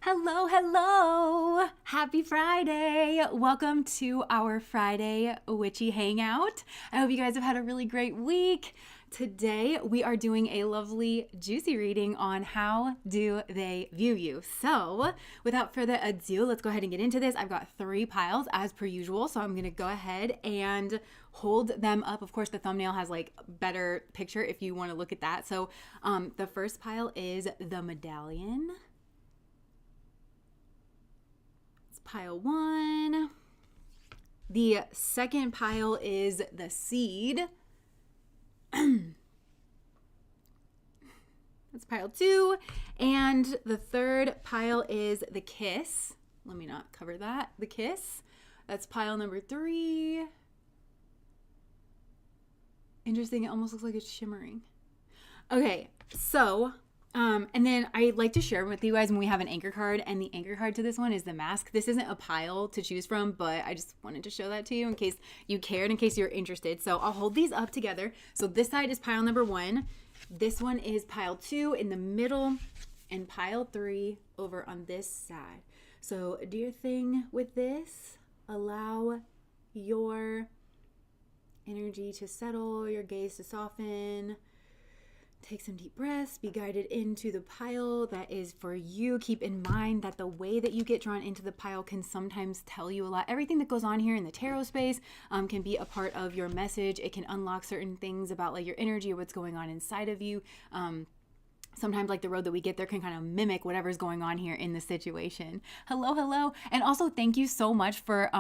Hello, hello. Happy Friday. Welcome to our Friday Witchy Hangout. I hope you guys have had a really great week. Today, we are doing a lovely, juicy reading on how do they view you. So, without further ado, let's go ahead and get into this. I've got 3 piles as per usual, so I'm going to go ahead and hold them up. Of course, the thumbnail has like better picture if you want to look at that. So, the first pile is the medallion. Pile 1. The second pile is the seed. That's pile 2. And the third pile is the kiss. Let me not cover that. The kiss. That's pile number 3. Interesting. It almost looks like it's shimmering. Okay, so and then I like to share with you guys when we have an anchor card, and the anchor card to this one is the mask. This isn't a pile to choose from, but I just wanted to show that to you in case you cared, in case you're interested. So I'll hold these up together. So this side is pile number 1. This one is pile 2 in the middle, and pile 3 over on this side. So do your thing with this. Allow your energy to settle, your gaze to soften. Take some deep breaths, be guided into the pile that is for you. Keep in mind that the way that you get drawn into the pile can sometimes tell you a lot. Everything that goes on here in the tarot space can be a part of your message. It can unlock certain things about like your energy or what's going on inside of you. Sometimes like the road that we get there can kind of mimic whatever's going on here in the situation. Hello, hello. And also thank you so much for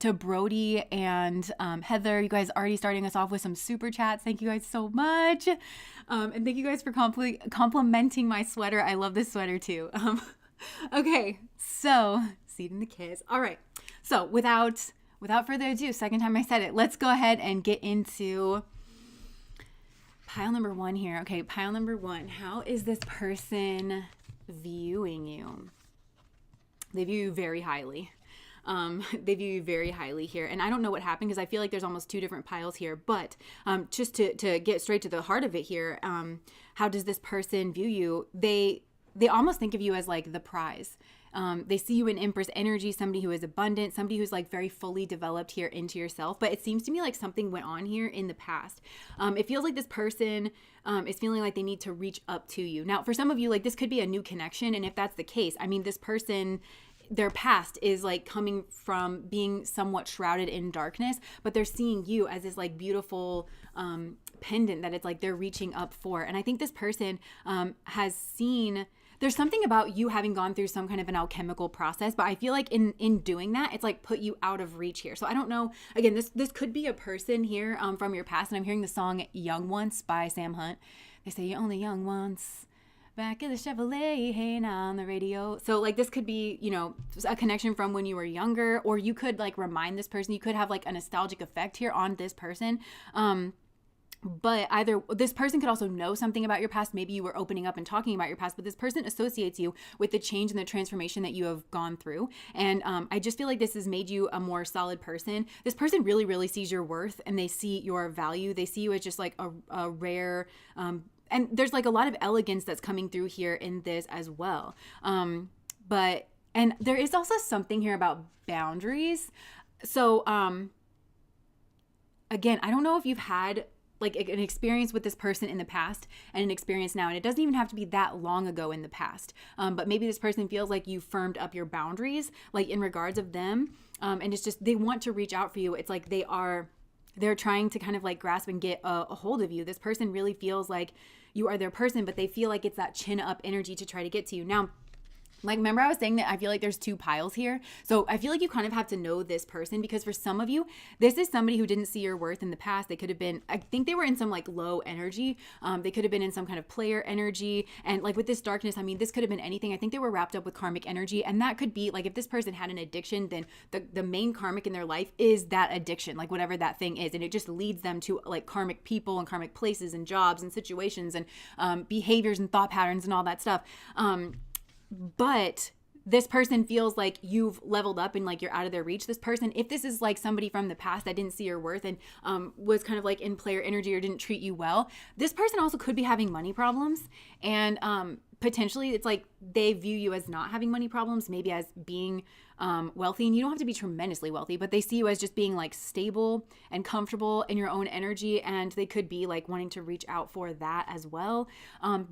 to Brody and Heather. You guys already starting us off with some super chats. Thank you guys so much. And thank you guys for complimenting my sweater. I love this sweater too. Okay, so seed and the kiss. All right. So without further ado, second time I said it, let's go ahead and get into pile number 1 here. Okay, pile number 1. How is this person viewing you? They view you very highly. They view you very highly here. And I don't know what happened because I feel like there's almost 2 different piles here. But just to get straight to the heart of it here, how does this person view you? They almost think of you as like the prize. They see you in Empress energy, somebody who is abundant, somebody who's like very fully developed here into yourself. But it seems to me like something went on here in the past. It feels like this person is feeling like they need to reach up to you. Now, for some of you, like this could be a new connection. And if that's the case, I mean, this person, their past is like coming from being somewhat shrouded in darkness, but they're seeing you as this like beautiful pendant that it's like they're reaching up for. And I think this person has seen... There's something about you having gone through some kind of an alchemical process, but I feel like in doing that, it's like put you out of reach here. So I don't know. Again, this could be a person here from your past, and I'm hearing the song Young Once by Sam Hunt. They say you're only young once. Back in the Chevrolet, hey, now on the radio. So like this could be, you know, a connection from when you were younger, or you could like remind this person. You could have like a nostalgic effect here on this person. But either this person could also know something about your past. Maybe you were opening up and talking about your past, but this person associates you with the change and the transformation that you have gone through. And I just feel like this has made you a more solid person. This person really, really sees your worth, and they see your value. They see you as just like a rare, and there's like a lot of elegance that's coming through here in this as well. And there is also something here about boundaries. So, again, I don't know if you've had like an experience with this person in the past and an experience now. And it doesn't even have to be that long ago in the past. But maybe this person feels like you firmed up your boundaries, like in regards of them. And it's just, they want to reach out for you. It's like they're trying to kind of like grasp and get a hold of you. This person really feels like you are their person, but they feel like it's that chin up energy to try to get to you. Now, like, remember I was saying that I feel like there's 2 piles here. So I feel like you kind of have to know this person, because for some of you, this is somebody who didn't see your worth in the past. They could have been, I think they were in some like low energy. They could have been in some kind of player energy. And like with this darkness, I mean, this could have been anything. I think they were wrapped up with karmic energy. And that could be like, if this person had an addiction, then the main karmic in their life is that addiction, like whatever that thing is. And it just leads them to like karmic people and karmic places and jobs and situations and behaviors and thought patterns and all that stuff. But this person feels like you've leveled up and like you're out of their reach. This person, if this is like somebody from the past that didn't see your worth and was kind of like in player energy or didn't treat you well, this person also could be having money problems. And potentially it's like they view you as not having money problems, maybe as being wealthy. And you don't have to be tremendously wealthy, but they see you as just being like stable and comfortable in your own energy. And they could be like wanting to reach out for that as well.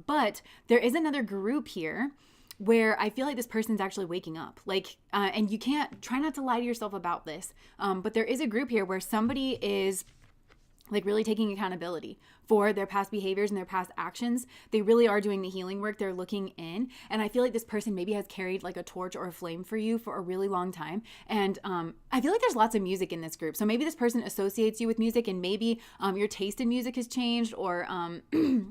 But there is another group here where I feel like this person's actually waking up. Like, and you can't, try not to lie to yourself about this. But there is a group here where somebody is like really taking accountability for their past behaviors and their past actions. They really are doing the healing work. They're looking in. And I feel like this person maybe has carried like a torch or a flame for you for a really long time. And I feel like there's lots of music in this group. So maybe this person associates you with music, and maybe your taste in music has changed, or I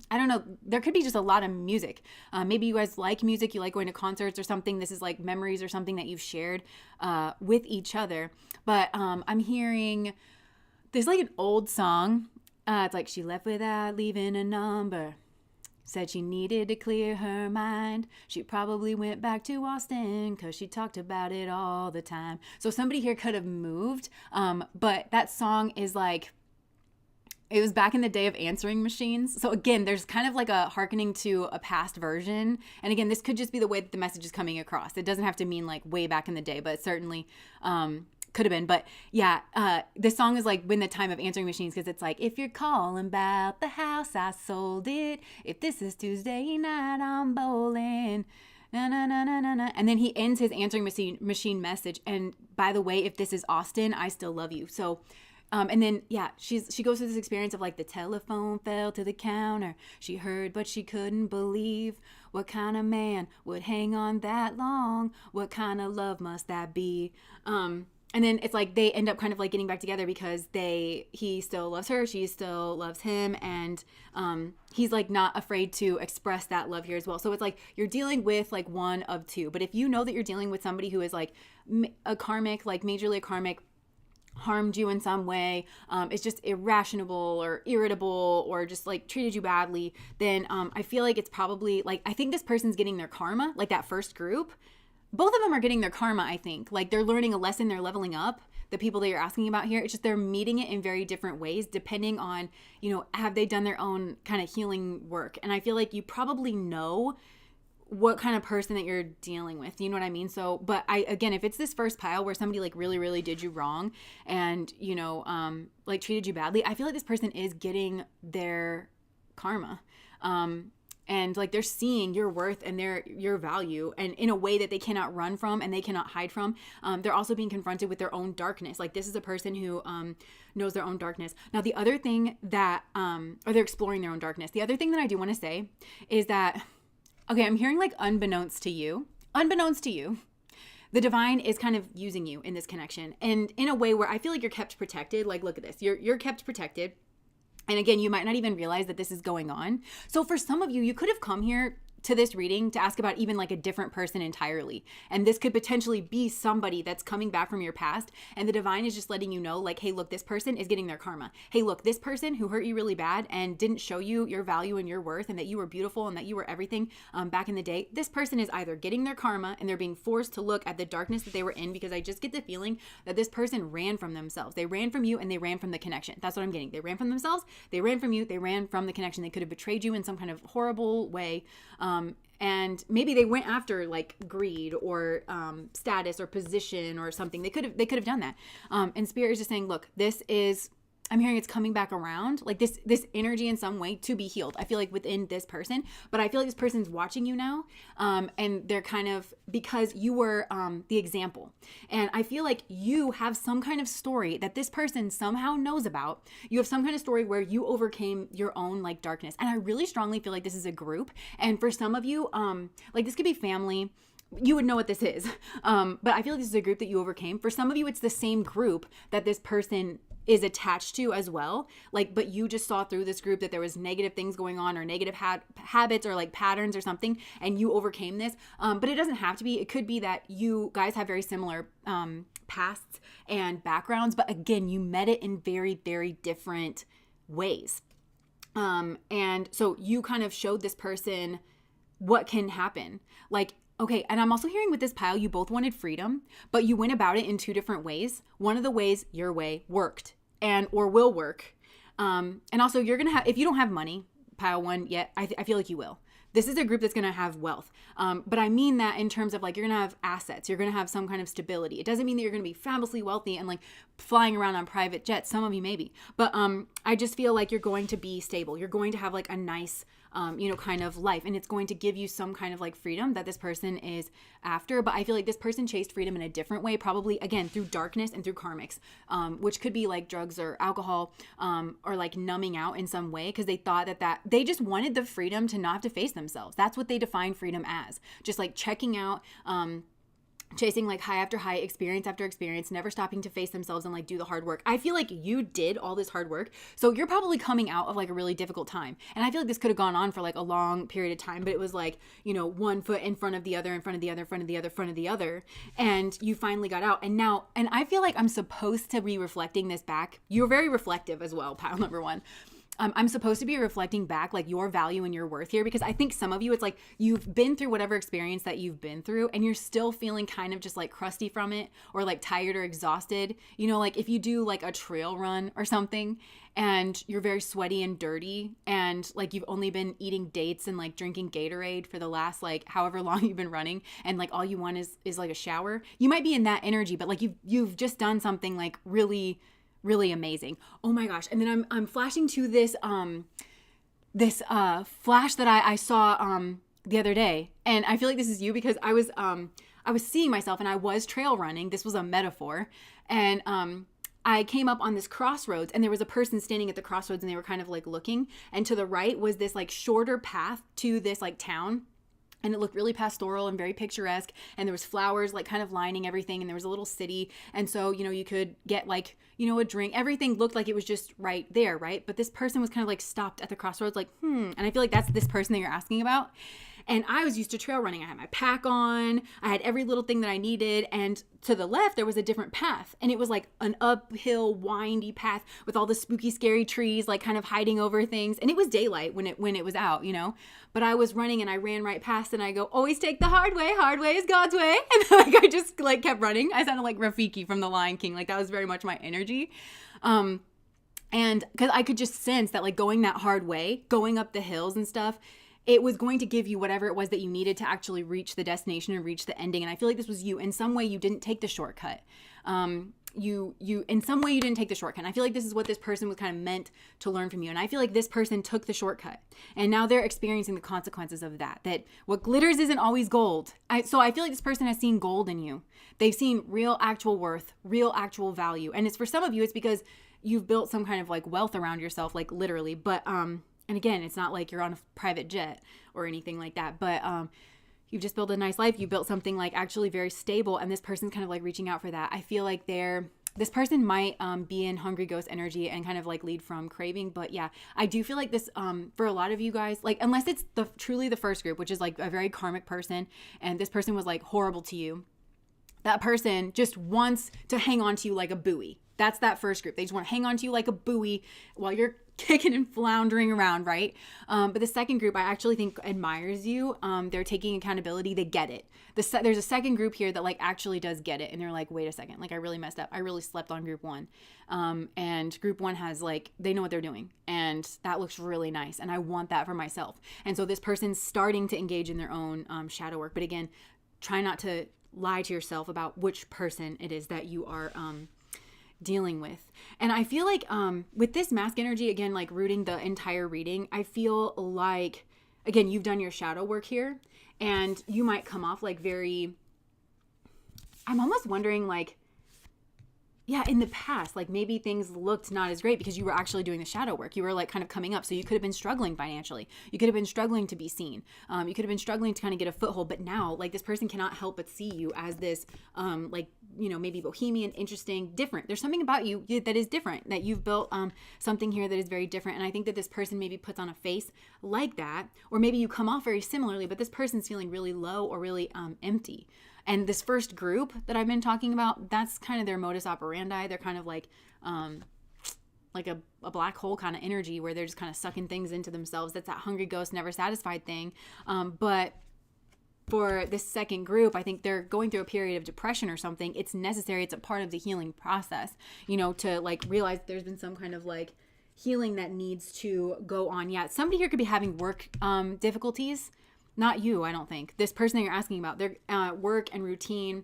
don't know. There could be just a lot of music. Maybe you guys like music. You like going to concerts or something. This is like memories or something that you've shared with each other. But I'm hearing... there's like an old song. It's like, she left without leaving a number. Said she needed to clear her mind. She probably went back to Austin because she talked about it all the time. So somebody here could have moved. But that song is like, it was back in the day of answering machines. So again, there's kind of like a hearkening to a past version. And again, this could just be the way that the message is coming across. It doesn't have to mean like way back in the day, but it certainly... could have been. But yeah, this song is like when the time of answering machines, because it's like, if you're calling about the house, I sold it. If this is Tuesday night, I'm bowling. Na, na, na, na, na, na. And then he ends his answering machine message. And by the way, if this is Austin, I still love you. So and then, yeah, she goes through this experience of like the telephone fell to the counter. She heard, but she couldn't believe. What kind of man would hang on that long? What kind of love must that be? And then it's like they end up kind of like getting back together because he still loves her, she still loves him, and he's like not afraid to express that love here as well. So it's like you're dealing with like one of two. But if you know that you're dealing with somebody who is like a karmic, like majorly a karmic, harmed you in some way, is just irrational or irritable or just like treated you badly, then I feel like it's probably like, I think this person's getting their karma, like that first group. Both of them are getting their karma, I think. Like they're learning a lesson, they're leveling up. The people that you're asking about here, it's just they're meeting it in very different ways depending on, have they done their own kind of healing work. And I feel like you probably know what kind of person that you're dealing with. You know what I mean? So, but again, if it's this first pile where somebody like really, really did you wrong and, like treated you badly, I feel like this person is getting their karma. And like they're seeing your worth and your value, and in a way that they cannot run from and they cannot hide from. They're also being confronted with their own darkness. Like this is a person who knows their own darkness. Now the other thing that, or they're exploring their own darkness. The other thing that I do want to say is that, okay, I'm hearing like unbeknownst to you, the divine is kind of using you in this connection, and in a way where I feel like you're kept protected. Like, look at this, you're kept protected. And again, you might not even realize that this is going on. So for some of you, you could have come here to this reading to ask about even like a different person entirely. And this could potentially be somebody that's coming back from your past. And the divine is just letting you know, like, hey, look, this person is getting their karma. Hey, look, this person who hurt you really bad and didn't show you your value and your worth and that you were beautiful and that you were everything back in the day. This person is either getting their karma and they're being forced to look at the darkness that they were in, because I just get the feeling that this person ran from themselves. They ran from you and they ran from the connection. That's what I'm getting. They ran from themselves. They ran from you. They ran from the connection. They could have betrayed you in some kind of horrible way. And maybe they went after like greed or status or position or something. They could have done that. And Spirit is just saying, look, I'm hearing it's coming back around, like this energy in some way to be healed. I feel like within this person, but I feel like this person's watching you now, and they're kind of, because you were the example, and I feel like you have some kind of story that this person somehow knows about. You have some kind of story where you overcame your own like darkness, and I really strongly feel like this is a group. And for some of you, like this could be family. You would know what this is, but I feel like this is a group that you overcame. For some of you, it's the same group that this person is attached to as well. Like, but you just saw through this group that there was negative things going on or negative habits or like patterns or something, and you overcame this. But it doesn't have to be. It could be that you guys have very similar pasts and backgrounds, but again, you met it in very, very different ways. And so you kind of showed this person what can happen. Like, Okay, and I'm also hearing with this pile, you both wanted freedom, but you went about it in two different ways. One of the ways, your way, worked and or will work. And also, you're going to have, if you don't have money, pile one yet, I feel like you will. This is a group that's going to have wealth. But I mean that in terms of like, you're going to have assets. You're going to have some kind of stability. It doesn't mean that you're going to be fabulously wealthy and like flying around on private jets. Some of you maybe. But I just feel like you're going to be stable. You're going to have like a nice, kind of life. And it's going to give you some kind of like freedom that this person is after. But I feel like this person chased freedom in a different way, probably again, through darkness and through karmics, which could be like drugs or alcohol, or like numbing out in some way. Cause they thought that they just wanted the freedom to not have to face themselves. That's what they define freedom as. Just like checking out, chasing like high after high, experience after experience, never stopping to face themselves and like do the hard work. I feel like you did all this hard work. So you're probably coming out of like a really difficult time. And I feel like this could have gone on for like a long period of time, but it was like, one foot in front of the other, in front of the other, in front of the other, in front of the other. And you finally got out. And I feel like I'm supposed to be reflecting this back. You're very reflective as well, pile number one. I'm supposed to be reflecting back like your value and your worth here, because I think some of you, it's like you've been through whatever experience that you've been through and you're still feeling kind of just like crusty from it, or like tired or exhausted. Like if you do like a trail run or something and you're very sweaty and dirty and like you've only been eating dates and like drinking Gatorade for the last like however long you've been running, and like all you want is like a shower. You might be in that energy, but like you've just done something like really amazing. Oh my gosh. And then I'm flashing to this flash that I saw the other day. And I feel like this is you, because I was seeing myself and I was trail running. This was a metaphor. And I came up on this crossroads and there was a person standing at the crossroads and they were kind of like looking. And to the right was this like shorter path to this like town. And it looked really pastoral and very picturesque. And there was flowers like kind of lining everything. And there was a little city. And so, you could get like, a drink. Everything looked like it was just right there, right? But this person was kind of like stopped at the crossroads like, And I feel like that's this person that you're asking about. And I was used to trail running. I had my pack on. I had every little thing that I needed. And to the left, there was a different path. And it was like an uphill, windy path with all the spooky, scary trees, like kind of hiding over things. And it was daylight when it was out, But I was running and I ran right past and I go, always take the hard way. Hard way is God's way. And then, like I just like kept running. I sounded like Rafiki from The Lion King. Like that was very much my energy. And because I could just sense that like going that hard way, going up the hills and stuff, it was going to give you whatever it was that you needed to actually reach the destination and reach the ending. And I feel like this was you. In some way, you didn't take the shortcut. In some way you didn't take the shortcut. And I feel like this is what this person was kind of meant to learn from you. And I feel like this person took the shortcut and now they're experiencing the consequences of that what glitters isn't always gold. So I feel like this person has seen gold in you. They've seen real actual worth, real actual value. And it's for some of you, it's because you've built some kind of like wealth around yourself, like literally. But, and again, it's not like you're on a private jet or anything like that, but, you've just built a nice life. You built something like actually very stable. And this person's kind of like reaching out for that. I feel like this person might be in hungry ghost energy and kind of like lead from craving. But yeah, I do feel like this, for a lot of you guys, like unless it's truly the first group, which is like a very karmic person and this person was like horrible to you, that person just wants to hang on to you like a buoy. That's that first group. They just want to hang on to you like a buoy while you're kicking and floundering around, right? But the second group, I actually think admires you. They're taking accountability. They get it. There's a second group here that like actually does get it. And they're like, wait a second, like I really messed up. I really slept on group one. And group one has like, they know what they're doing. And that looks really nice. And I want that for myself. And so this person's starting to engage in their own shadow work. But again, try not to lie to yourself about which person it is that you are dealing with. And I feel like with this mask energy, again, like rooting the entire reading, I feel like, again, you've done your shadow work here and you might come off like I'm almost wondering like, yeah, in the past, like maybe things looked not as great because you were actually doing the shadow work. You were like kind of coming up. So you could have been struggling financially. You could have been struggling to be seen. You could have been struggling to kind of get a foothold. But now like this person cannot help but see you as this maybe bohemian, interesting, different. There's something about you that is different, that you've built something here that is very different. And I think that this person maybe puts on a face like that, or maybe you come off very similarly, but this person's feeling really low or really empty. And this first group that I've been talking about, that's kind of their modus operandi. They're kind of like a black hole kind of energy where they're just kind of sucking things into themselves. That's that hungry ghost, never satisfied thing. But for this second group, I think they're going through a period of depression or something. It's necessary. It's a part of the healing process, you know, to like realize there's been some kind of like healing that needs to go on. Yeah. Somebody here could be having work difficulties. Not you, I don't think. This person that you're asking about, their work and routine.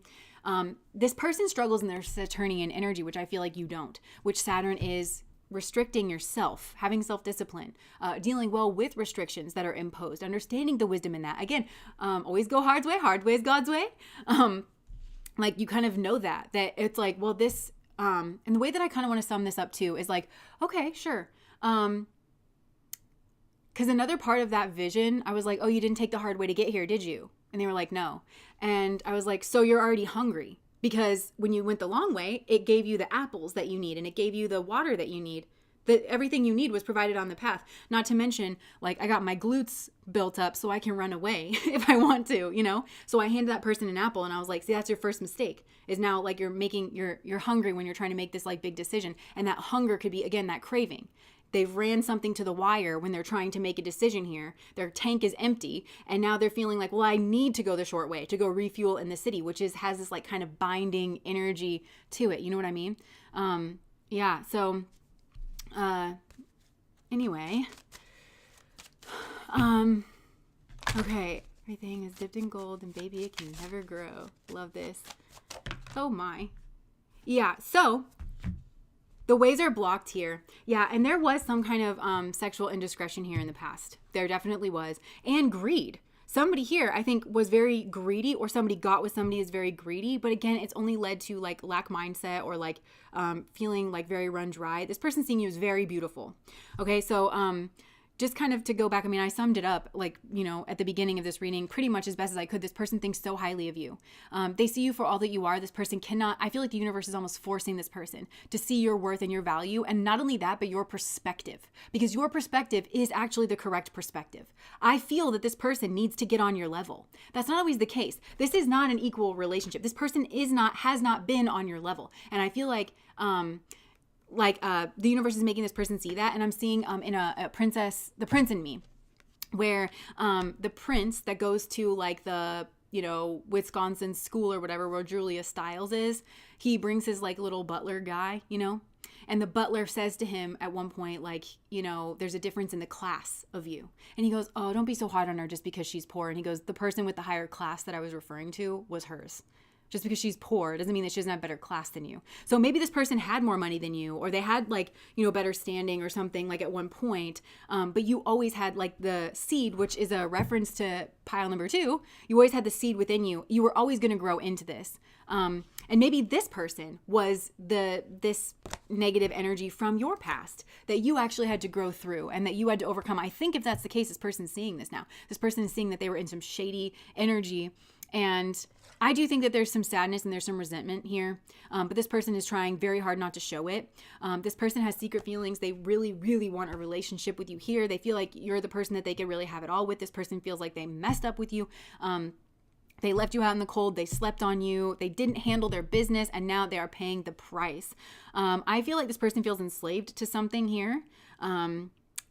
This person struggles in their Saturnian energy, which I feel like you don't, which Saturn is restricting yourself, having self-discipline, dealing well with restrictions that are imposed, understanding the wisdom in that. Again, always go hard way is God's way. Like you kind of know that it's like, well, this, and the way that I kind of want to sum this up too is like, okay, sure. Because another part of that vision, I was like, oh, you didn't take the hard way to get here, did you? And they were like, no. And I was like, so you're already hungry. Because when you went the long way, it gave you the apples that you need and it gave you the water that you need. Everything you need was provided on the path. Not to mention, like, I got my glutes built up so I can run away if I want to, you know? So I handed that person an apple and I was like, see, that's your first mistake. Is now like you're hungry when you're trying to make this like big decision. And that hunger could be, again, that craving. They've ran something to the wire when they're trying to make a decision here. Their tank is empty. And now they're feeling like, well, I need to go the short way to go refuel in the city, which has this like kind of binding energy to it. You know what I mean? Yeah. So, anyway, okay. Everything is dipped in gold and baby, it can never grow. Love this. Oh my. Yeah. So, the ways are blocked here. Yeah, and there was some kind of sexual indiscretion here in the past. There definitely was. And greed. Somebody here, I think, was very greedy, or somebody got with somebody is very greedy. But again, it's only led to like lack mindset or like feeling like very run dry. This person seeing you is very beautiful. Okay, so just kind of to go back, I mean, I summed it up like, you know, at the beginning of this reading pretty much as best as I could. This person thinks so highly of you. They see you for all that you are. This person cannot, I feel like the universe is almost forcing this person to see your worth and your value. And not only that, but your perspective, because your perspective is actually the correct perspective. I feel that this person needs to get on your level. That's not always the case. This is not an equal relationship. This person has not been on your level. And I feel like, the universe is making this person see that. And I'm seeing in a princess, the prince in me, where the prince that goes to like the, you know, Wisconsin school or whatever, where Julia Stiles is, he brings his like little butler guy, you know, and the butler says to him at one point, like, you know, there's a difference in the class of you. And he goes, oh, don't be so hard on her just because she's poor. And he goes, the person with the higher class that I was referring to was hers. Just because she's poor doesn't mean that she doesn't have better class than you. So maybe this person had more money than you, or they had like, you know, better standing or something like at one point. But you always had like the seed, which is a reference to pile number 2. You always had the seed within you. You were always going to grow into this. And maybe this person was this negative energy from your past that you actually had to grow through and that you had to overcome. I think if that's the case, this person's seeing this now. This person is seeing that they were in some shady energy. And I do think that there's some sadness and there's some resentment here, but this person is trying very hard not to show it. This person has secret feelings. They really, really want a relationship with you here. They feel like you're the person that they could really have it all with. This person feels like they messed up with you. They left you out in the cold. They slept on you. They didn't handle their business, and now they are paying the price. I feel like this person feels enslaved to something here.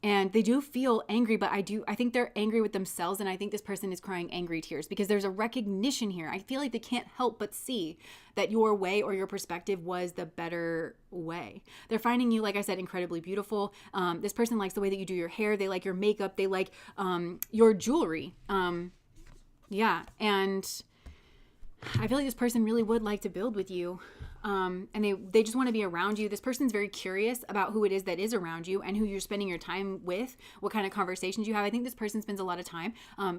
And they do feel angry, but I think they're angry with themselves. And I think this person is crying angry tears because there's a recognition here. I feel like they can't help but see that your way or your perspective was the better way. They're finding you, like I said, incredibly beautiful. This person likes the way that you do your hair. They like your makeup. They like your jewelry. Yeah. And I feel like this person really would like to build with you. And they just want to be around you. This person's very curious about who it is that is around you and who you're spending your time with, what kind of conversations you have. I think this person spends a lot of time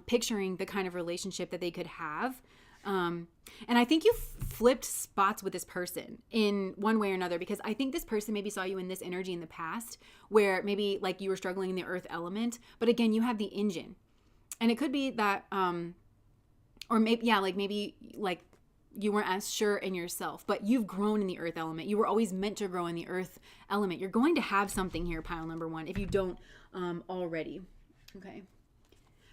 picturing the kind of relationship that they could have. And I think you flipped spots with this person in one way or another, because I think this person maybe saw you in this energy in the past where maybe like you were struggling in the earth element, but again, you have the engine. And it could be that, or maybe, yeah, maybe you weren't as sure in yourself, but you've grown in the earth element. You were always meant to grow in the earth element. You're going to have something here, pile number 1, if you don't already. Okay.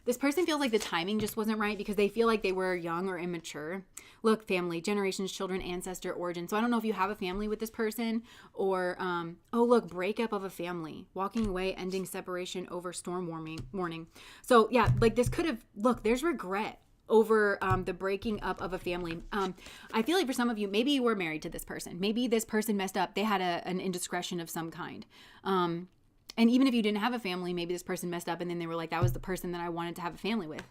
This person feels like the timing just wasn't right because they feel like they were young or immature. Look, family, generations, children, ancestor, origin. So I don't know if you have a family with this person or, oh, look, breakup of a family, walking away, ending separation over storm warning. So yeah, like this could have, look, there's regret over the breaking up of a family. I feel like for some of you, maybe you were married to this person. Maybe this person messed up. They had an indiscretion of some kind. And even if you didn't have a family, maybe this person messed up and then they were like, that was the person that I wanted to have a family with.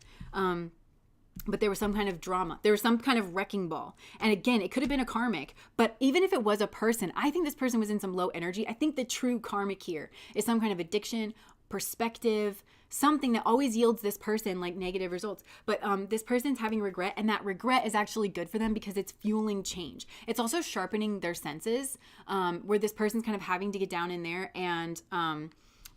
But there was some kind of drama. There was some kind of wrecking ball. And again, it could have been a karmic. But even if it was a person, I think this person was in some low energy. I think the true karmic here is some kind of addiction, perspective, something that always yields this person like negative results. But this person's having regret, and that regret is actually good for them because it's fueling change. It's also sharpening their senses, where this person's kind of having to get down in there and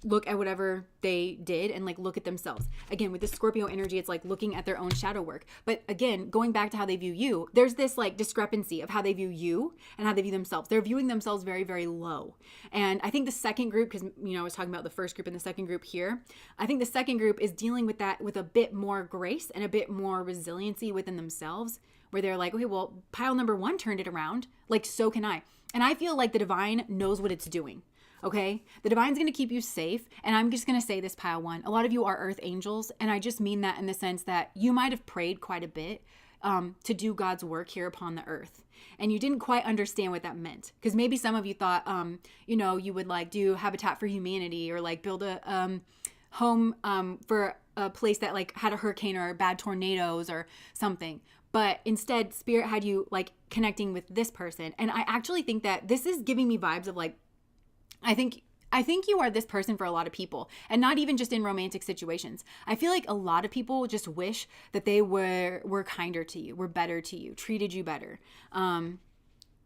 look at whatever they did and like look at themselves. Again, with the Scorpio energy, it's like looking at their own shadow work. But again, going back to how they view you, there's this like discrepancy of how they view you and how they view themselves. They're viewing themselves very, very low. And I think the second group, because, you know, I was talking about the first group and the second group here. I think the second group is dealing with that with a bit more grace and a bit more resiliency within themselves, where they're like, okay, well, pile number one turned it around. Like, so can I. And I feel like the divine knows what it's doing. Okay, the divine's going to keep you safe. And I'm just going to say this, pile one. A lot of you are earth angels. And I just mean that in the sense that you might have prayed quite a bit to do God's work here upon the earth. And you didn't quite understand what that meant. Because maybe some of you thought, you know, you would like do Habitat for Humanity or like build a home for a place that like had a hurricane or bad tornadoes or something. But instead, Spirit had you like connecting with this person. And I actually think that this is giving me vibes of like, I think you are this person for a lot of people, and not even just in romantic situations. I feel like a lot of people just wish that they were kinder to you, were better to you, treated you better.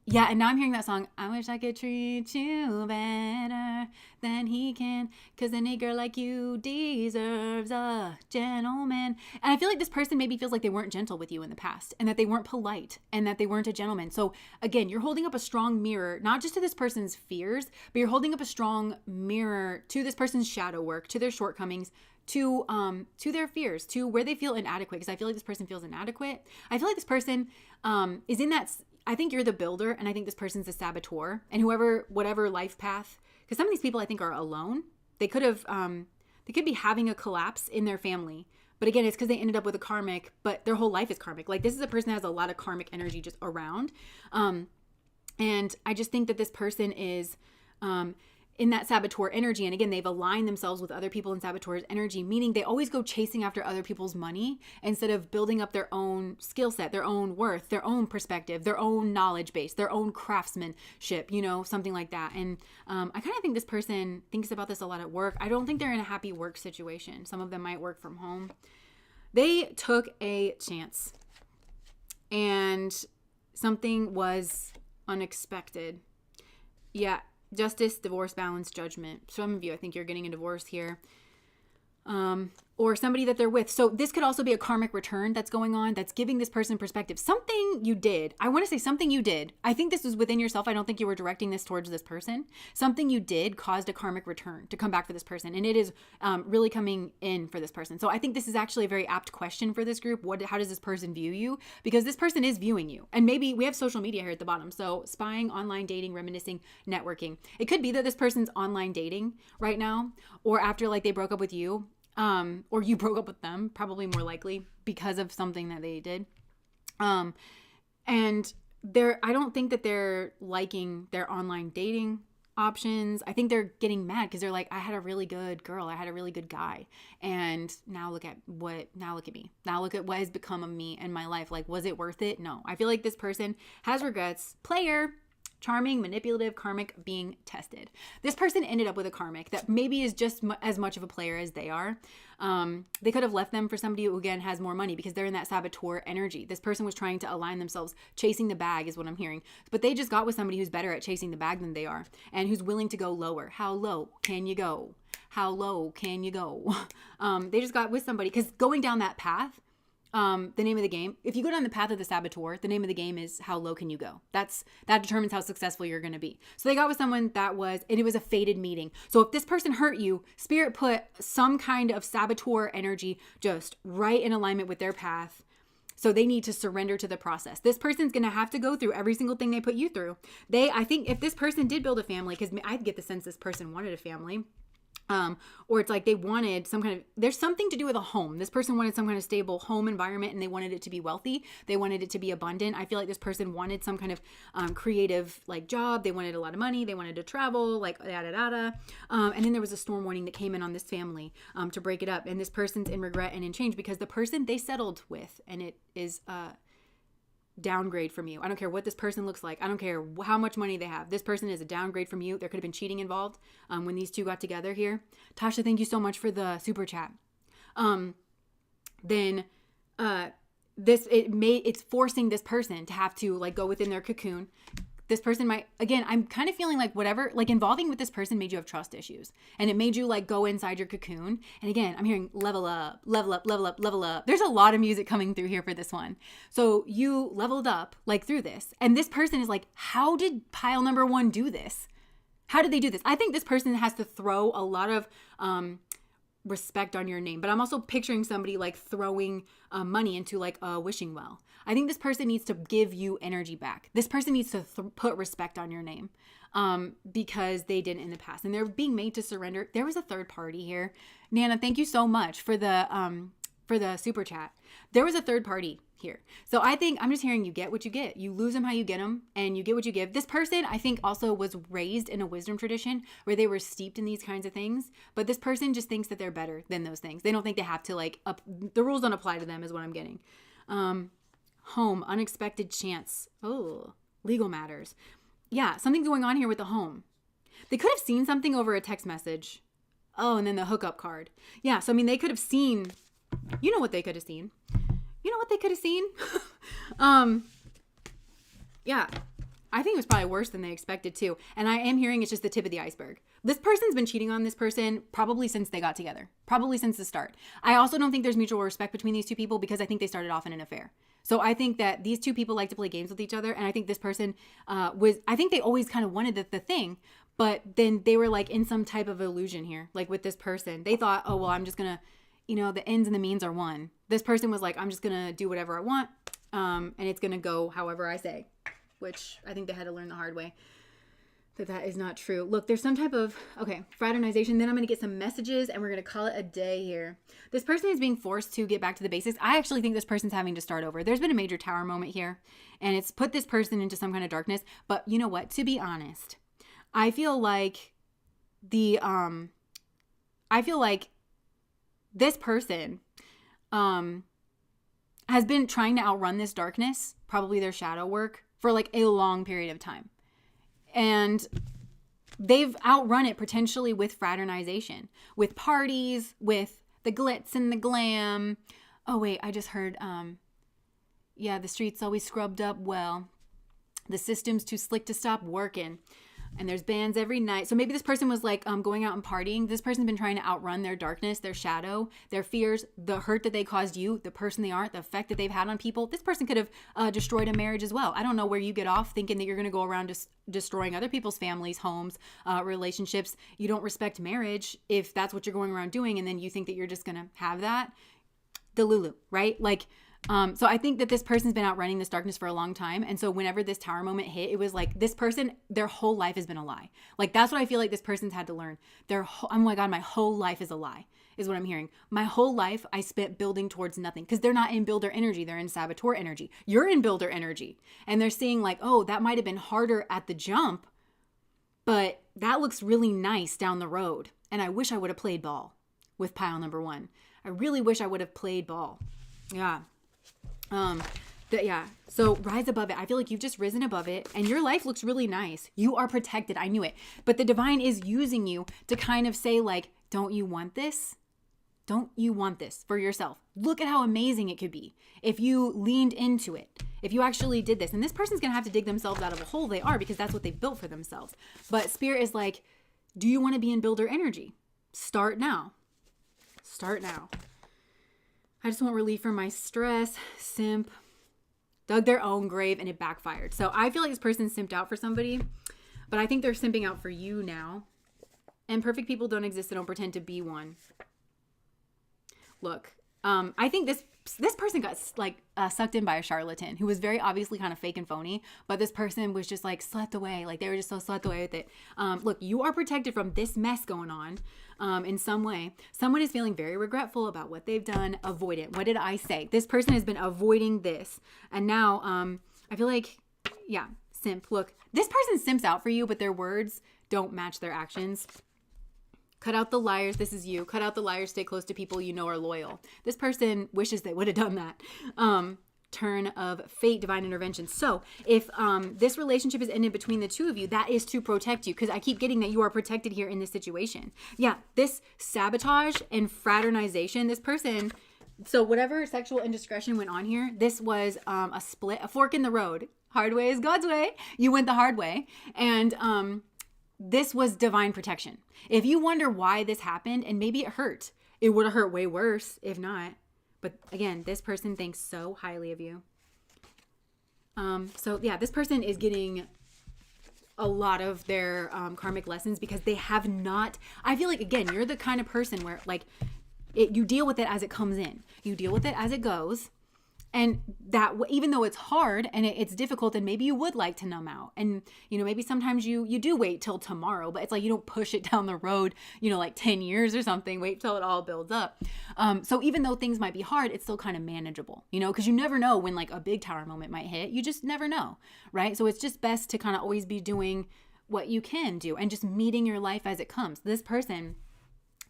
Yeah, and now I'm hearing that song, I wish I could treat you better than he can, because a nigger like you deserves a gentleman. And I feel like this person maybe feels like they weren't gentle with you in the past, and that they weren't polite, and that they weren't a gentleman. So again, you're holding up a strong mirror, not just to this person's fears, but you're holding up a strong mirror to this person's shadow work, to their shortcomings, to their fears, to where they feel inadequate. Because I feel like this person feels inadequate. I feel like this person is in that. I think you're the builder, and I think this person's the saboteur. And whatever life path, because some of these people I think are alone. They could be having a collapse in their family. But again, it's because they ended up with a karmic, but their whole life is karmic. Like, this is a person that has a lot of karmic energy just around. And I just think that this person is in that saboteur energy. And again, they've aligned themselves with other people in saboteur's energy, meaning they always go chasing after other people's money instead of building up their own skill set, their own worth, their own perspective, their own knowledge base, their own craftsmanship, you know, something like that. And I kind of think this person thinks about this a lot at work. I don't think they're in a happy work situation. Some of them might work from home. They took a chance and something was unexpected. Yeah. Justice, divorce, balance, judgment. Some of you, I think you're getting a divorce here. Or somebody that they're with. So this could also be a karmic return that's going on, that's giving this person perspective. Something you did. I want to say something you did. I think this was within yourself. I don't think you were directing this towards this person. Something you did caused a karmic return to come back for this person. And it is really coming in for this person. So I think this is actually a very apt question for this group. How does this person view you? Because this person is viewing you. And maybe we have social media here at the bottom. So spying, online dating, reminiscing, networking. It could be that this person's online dating right now, or after like they broke up with you. Or you broke up with them, probably more likely because of something that they did. And I don't think that they're liking their online dating options. I think they're getting mad because they're like, I had a really good girl. I had a really good guy. And now look at me. Now look at what has become of me and my life. Like, was it worth it? No. I feel like this person has regrets. Player. Charming, manipulative, karmic, being tested. This person ended up with a karmic that maybe is just as much of a player as they are. They could have left them for somebody who, again, has more money because they're in that saboteur energy. This person was trying to align themselves, chasing the bag is what I'm hearing. But they just got with somebody who's better at chasing the bag than they are and who's willing to go lower. How low can you go? How low can you go? They just got with somebody because going down that path, the name of the game, if you go down the path of the saboteur, the name of the game is how low can you go? That determines how successful you're going to be. So they got with someone and it was a fated meeting. So if this person hurt you, Spirit put some kind of saboteur energy just right in alignment with their path. So they need to surrender to the process. This person's going to have to go through every single thing they put you through. I think if this person did build a family, because I get the sense this person wanted a family, Or it's like they wanted some kind of, there's something to do with a home. This person wanted some kind of stable home environment and they wanted it to be wealthy. They wanted it to be abundant. I feel like this person wanted some kind of creative like job. They wanted a lot of money. They wanted to travel, like yada yada. And then there was a storm warning that came in on this family to break it up. And this person's in regret and in change because the person they settled with, and it is downgrade from you. I don't care what this person looks like. I don't care how much money they have. This person is a downgrade from you. There could have been cheating involved when these two got together here. Tasha, thank you so much for the super chat. It's forcing this person to have to like go within their cocoon. This person might, again, I'm kind of feeling like whatever, like involving with this person made you have trust issues. And it made you like go inside your cocoon. And again, I'm hearing level up, level up, level up, level up. There's a lot of music coming through here for this one. So you leveled up like through this. And this person is like, how did pile number one do this? How did they do this? I think this person has to throw a lot of respect on your name. But I'm also picturing somebody like throwing money into like a wishing well. I think this person needs to give you energy back. This person needs to put respect on your name because they didn't in the past. And they're being made to surrender. There was a third party here. Nana, thank you so much for the super chat. There was a third party here. So I think I'm just hearing you get what you get. You lose them how you get them and you get what you give. This person, I think, also was raised in a wisdom tradition where they were steeped in these kinds of things. But this person just thinks that they're better than those things. They don't think they have to like, the rules don't apply to them is what I'm getting. Home, unexpected chance. Oh, legal matters. Yeah, something's going on here with the home. They could have seen something over a text message. Oh, and then the hookup card. Yeah, so I mean, they could have seen, you know what they could have seen. You know what they could have seen? Yeah, I think it was probably worse than they expected too. And I am hearing it's just the tip of the iceberg. This person's been cheating on this person probably since they got together, probably since the start. I also don't think there's mutual respect between these two people because I think they started off in an affair. So I think that these two people like to play games with each other. And I think this person I think they always kind of wanted the thing, but then they were like in some type of illusion here. Like with this person, they thought, oh, well, I'm just going to, the ends and the means are one. This person was like, I'm just going to do whatever I want. And it's going to go however I say, which I think they had to learn the hard way that is not true. Look, there's some type of, fraternization. Then I'm going to get some messages and we're going to call it a day here. This person is being forced to get back to the basics. I actually think this person's having to start over. There's been a major tower moment here and it's put this person into some kind of darkness. But you know what? To be honest, I feel like this person has been trying to outrun this darkness, probably their shadow work, for like a long period of time. And they've outrun it potentially with fraternization, with parties, with the glitz and the glam. Oh, wait, I just heard, the streets always scrubbed up well. The system's too slick to stop working. And there's bands every night. So maybe this person was like going out and partying. This person's been trying to outrun their darkness, their shadow, their fears, the hurt that they caused you, the person they aren't, the effect that they've had on people. This person could have destroyed a marriage as well. I don't know where you get off thinking that you're going to go around just destroying other people's families, homes, relationships. You don't respect marriage if that's what you're going around doing. And then you think that you're just going to have that. Delulu, right? Like, so I think that this person's been outrunning this darkness for a long time. And so whenever this tower moment hit, it was like this person, their whole life has been a lie. Like that's what I feel like this person's had to learn. Oh my God, my whole life is a lie is what I'm hearing. My whole life I spent building towards nothing because they're not in builder energy. They're in saboteur energy. You're in builder energy. And they're seeing like, oh, that might've been harder at the jump, but that looks really nice down the road. And I wish I would have played ball with pile number one. I really wish I would have played ball. Yeah. So rise above it. I feel like you've just risen above it and your life looks really nice. You are protected. I knew it. But the divine is using you to kind of say like, don't you want this? Don't you want this for yourself? Look at how amazing it could be if you leaned into it, if you actually did this. And this person's going to have to dig themselves out of a hole they are because that's what they've built for themselves. But spirit is like, do you want to be in builder energy? Start now. Start now. I just want relief from my stress. Simp. Dug their own grave and it backfired. So I feel like this person simped out for somebody, but I think they're simping out for you now. And perfect people don't exist. They don't pretend to be one. Look, I think this person got like sucked in by a charlatan who was very obviously kind of fake and phony, but this person was just like swept away. Like they were just so swept away with it. Look, you are protected from this mess going on in some way. Someone is feeling very regretful about what they've done. Avoid it. What did I say? This person has been avoiding this. And now I feel like, yeah, simp. Look, this person simps out for you, but their words don't match their actions. Cut out the liars. This is you. Cut out the liars. Stay close to people you know are loyal. This person wishes they would have done that. Turn of fate, divine intervention. So if this relationship is ended between the two of you, that is to protect you, because I keep getting that you are protected here in this situation. Yeah, this sabotage and fraternization, this person, so whatever sexual indiscretion went on here, this was a split, a fork in the road. Hard way is God's way. You went the hard way. And this was divine protection. If you wonder why this happened, and maybe it hurt, it would have hurt way worse if not. But again, this person thinks so highly of you. So yeah, this person is getting a lot of their karmic lessons because they have not, I feel like, again, you're the kind of person where like you deal with it as it comes in. You deal with it as it goes. And that, even though it's hard and it's difficult, and maybe you would like to numb out, and maybe sometimes you do wait till tomorrow, but it's like you don't push it down the road, like 10 years or something. Wait till it all builds up. So even though things might be hard, it's still kind of manageable, because you never know when like a big tower moment might hit. You just never know, right? So it's just best to kind of always be doing what you can do and just meeting your life as it comes. This person,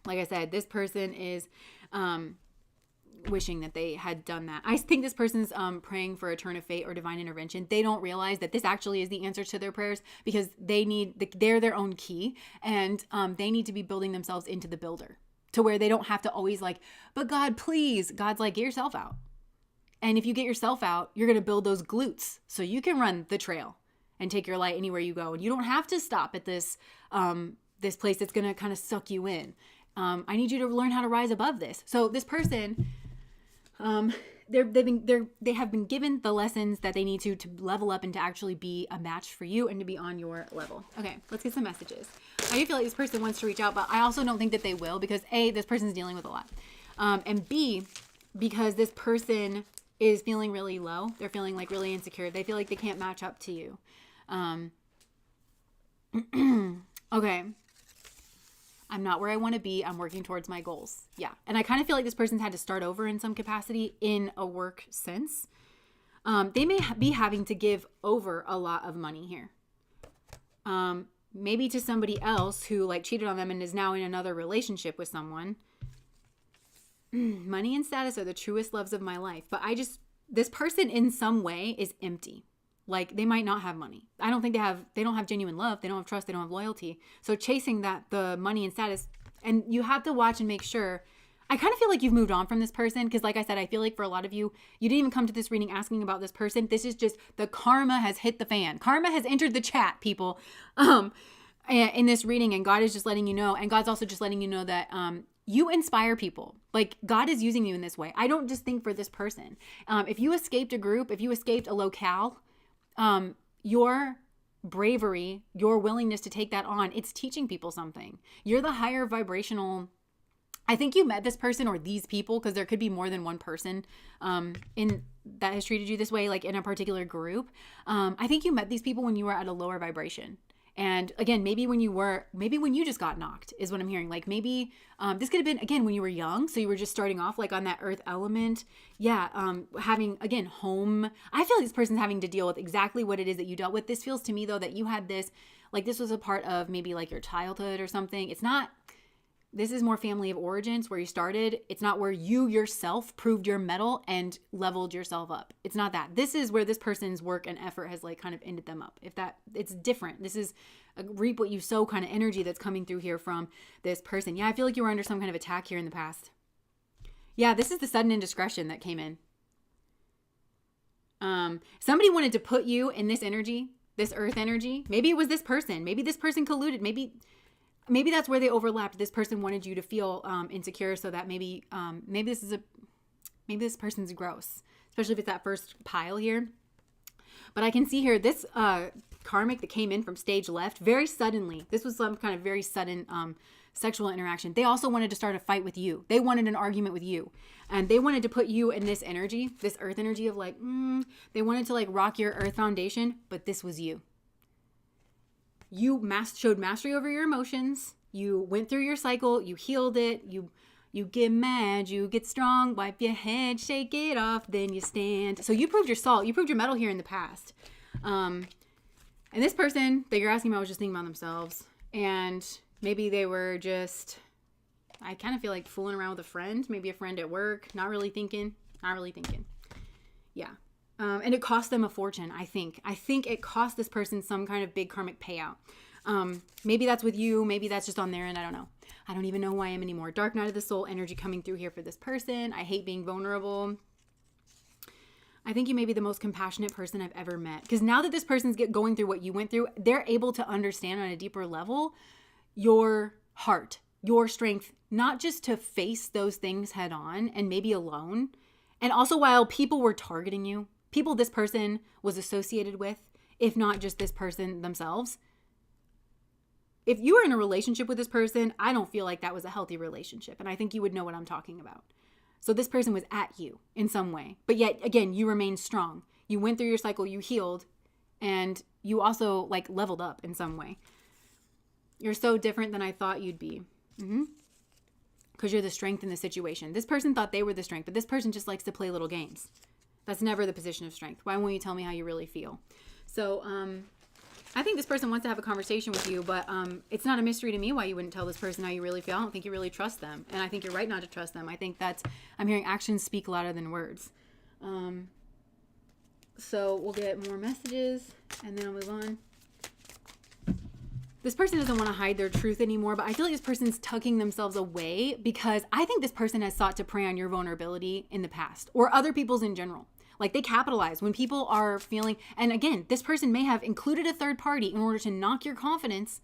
like I said, this person is wishing that they had done that. I think this person's praying for a turn of fate or divine intervention. They don't realize that this actually is the answer to their prayers, because they're their own key, and they need to be building themselves into the builder, to where they don't have to always like, but God, please. God's like, get yourself out. And if you get yourself out, you're going to build those glutes so you can run the trail and take your light anywhere you go. And you don't have to stop at this place that's going to kind of suck you in. I need you to learn how to rise above this. So this person, they have been given the lessons that they need to level up and to actually be a match for you and to be on your level. Okay, let's get some messages. I do feel like this person wants to reach out, but I also don't think that they will, because A, this person's dealing with a lot. And B, because this person is feeling really low. They're feeling like really insecure. They feel like they can't match up to you. Okay. I'm not where I want to be. I'm working towards my goals. Yeah. And I kind of feel like this person's had to start over in some capacity in a work sense. They may be having to give over a lot of money here. Maybe to somebody else who like cheated on them and is now in another relationship with someone. Money and status are the truest loves of my life. But this person in some way is empty. Like, they might not have money. I don't think they don't have genuine love. They don't have trust. They don't have loyalty. So chasing the money and status, and you have to watch and make sure. I kind of feel like you've moved on from this person, because like I said, I feel like for a lot of you, you didn't even come to this reading asking about this person. This is just the karma has hit the fan. Karma has entered the chat, people, in this reading, and God is just letting you know. And God's also just letting you know that, you inspire people. Like, God is using you in this way. I don't just think for this person. If you escaped a group, if you escaped a locale, your bravery, your willingness to take that on, it's teaching people something. You're the higher vibrational. I think you met this person or these people, because there could be more than one person in that has treated you this way, like in a particular group. I think you met these people when you were at a lower vibration. And again, maybe when you just got knocked is what I'm hearing. Like maybe this could have been, again, when you were young. So you were just starting off like on that earth element. Yeah. Having, again, home. I feel like this person's having to deal with exactly what it is that you dealt with. This feels to me though that you had this, like this was a part of maybe like your childhood or something. It's not, this is more family of origins where you started. It's not where you yourself proved your mettle and leveled yourself up. It's not that. This is where this person's work and effort has like kind of ended them up. It's different. This is a reap what you sow kind of energy that's coming through here from this person. Yeah, I feel like you were under some kind of attack here in the past. Yeah, this is the sudden indiscretion that came in. Somebody wanted to put you in this energy, this earth energy. Maybe it was this person. Maybe this person colluded. Maybe that's where they overlapped. This person wanted you to feel insecure, so that maybe this person's gross, especially if it's that first pile here. But I can see here this karmic that came in from stage left very suddenly. This was some kind of very sudden sexual interaction. They also wanted to start a fight with you. They wanted an argument with you. And they wanted to put you in this energy, this earth energy of like, they wanted to like rock your earth foundation, but this was you. You showed mastery over your emotions. You went through your cycle. You healed it. You get mad. You get strong. Wipe your head. Shake it off. Then you stand. So you proved your salt. You proved your mettle here in the past. And this person that you're asking about was just thinking about themselves. And maybe they were just, I kind of feel like fooling around with a friend. Maybe a friend at work. Not really thinking. Yeah. And it cost them a fortune, I think. I think it cost this person some kind of big karmic payout. Maybe that's with you. Maybe that's just on their end. I don't know. I don't even know who I am anymore. Dark night of the soul energy coming through here for this person. I hate being vulnerable. I think you may be the most compassionate person I've ever met. Because now that this person's going through what you went through, they're able to understand on a deeper level your heart, your strength, not just to face those things head on and maybe alone. And also while people were targeting you, people this person was associated with, if not just this person themselves. If you were in a relationship with this person, I don't feel like that was a healthy relationship. And I think you would know what I'm talking about. So this person was at you in some way. But yet, again, you remained strong. You went through your cycle, you healed, and you also like leveled up in some way. You're so different than I thought you'd be. Because you're the strength in the situation. This person thought they were the strength, but this person just likes to play little games. That's never the position of strength. Why won't you tell me how you really feel? So I think this person wants to have a conversation with you, but it's not a mystery to me why you wouldn't tell this person how you really feel. I don't think you really trust them. And I think you're right not to trust them. I think I'm hearing actions speak louder than words. So we'll get more messages and then I'll move on. This person doesn't want to hide their truth anymore, but I feel like this person's tucking themselves away because I think this person has sought to prey on your vulnerability in the past or other people's in general. Like they capitalize when people are feeling, and again, this person may have included a third party in order to knock your confidence.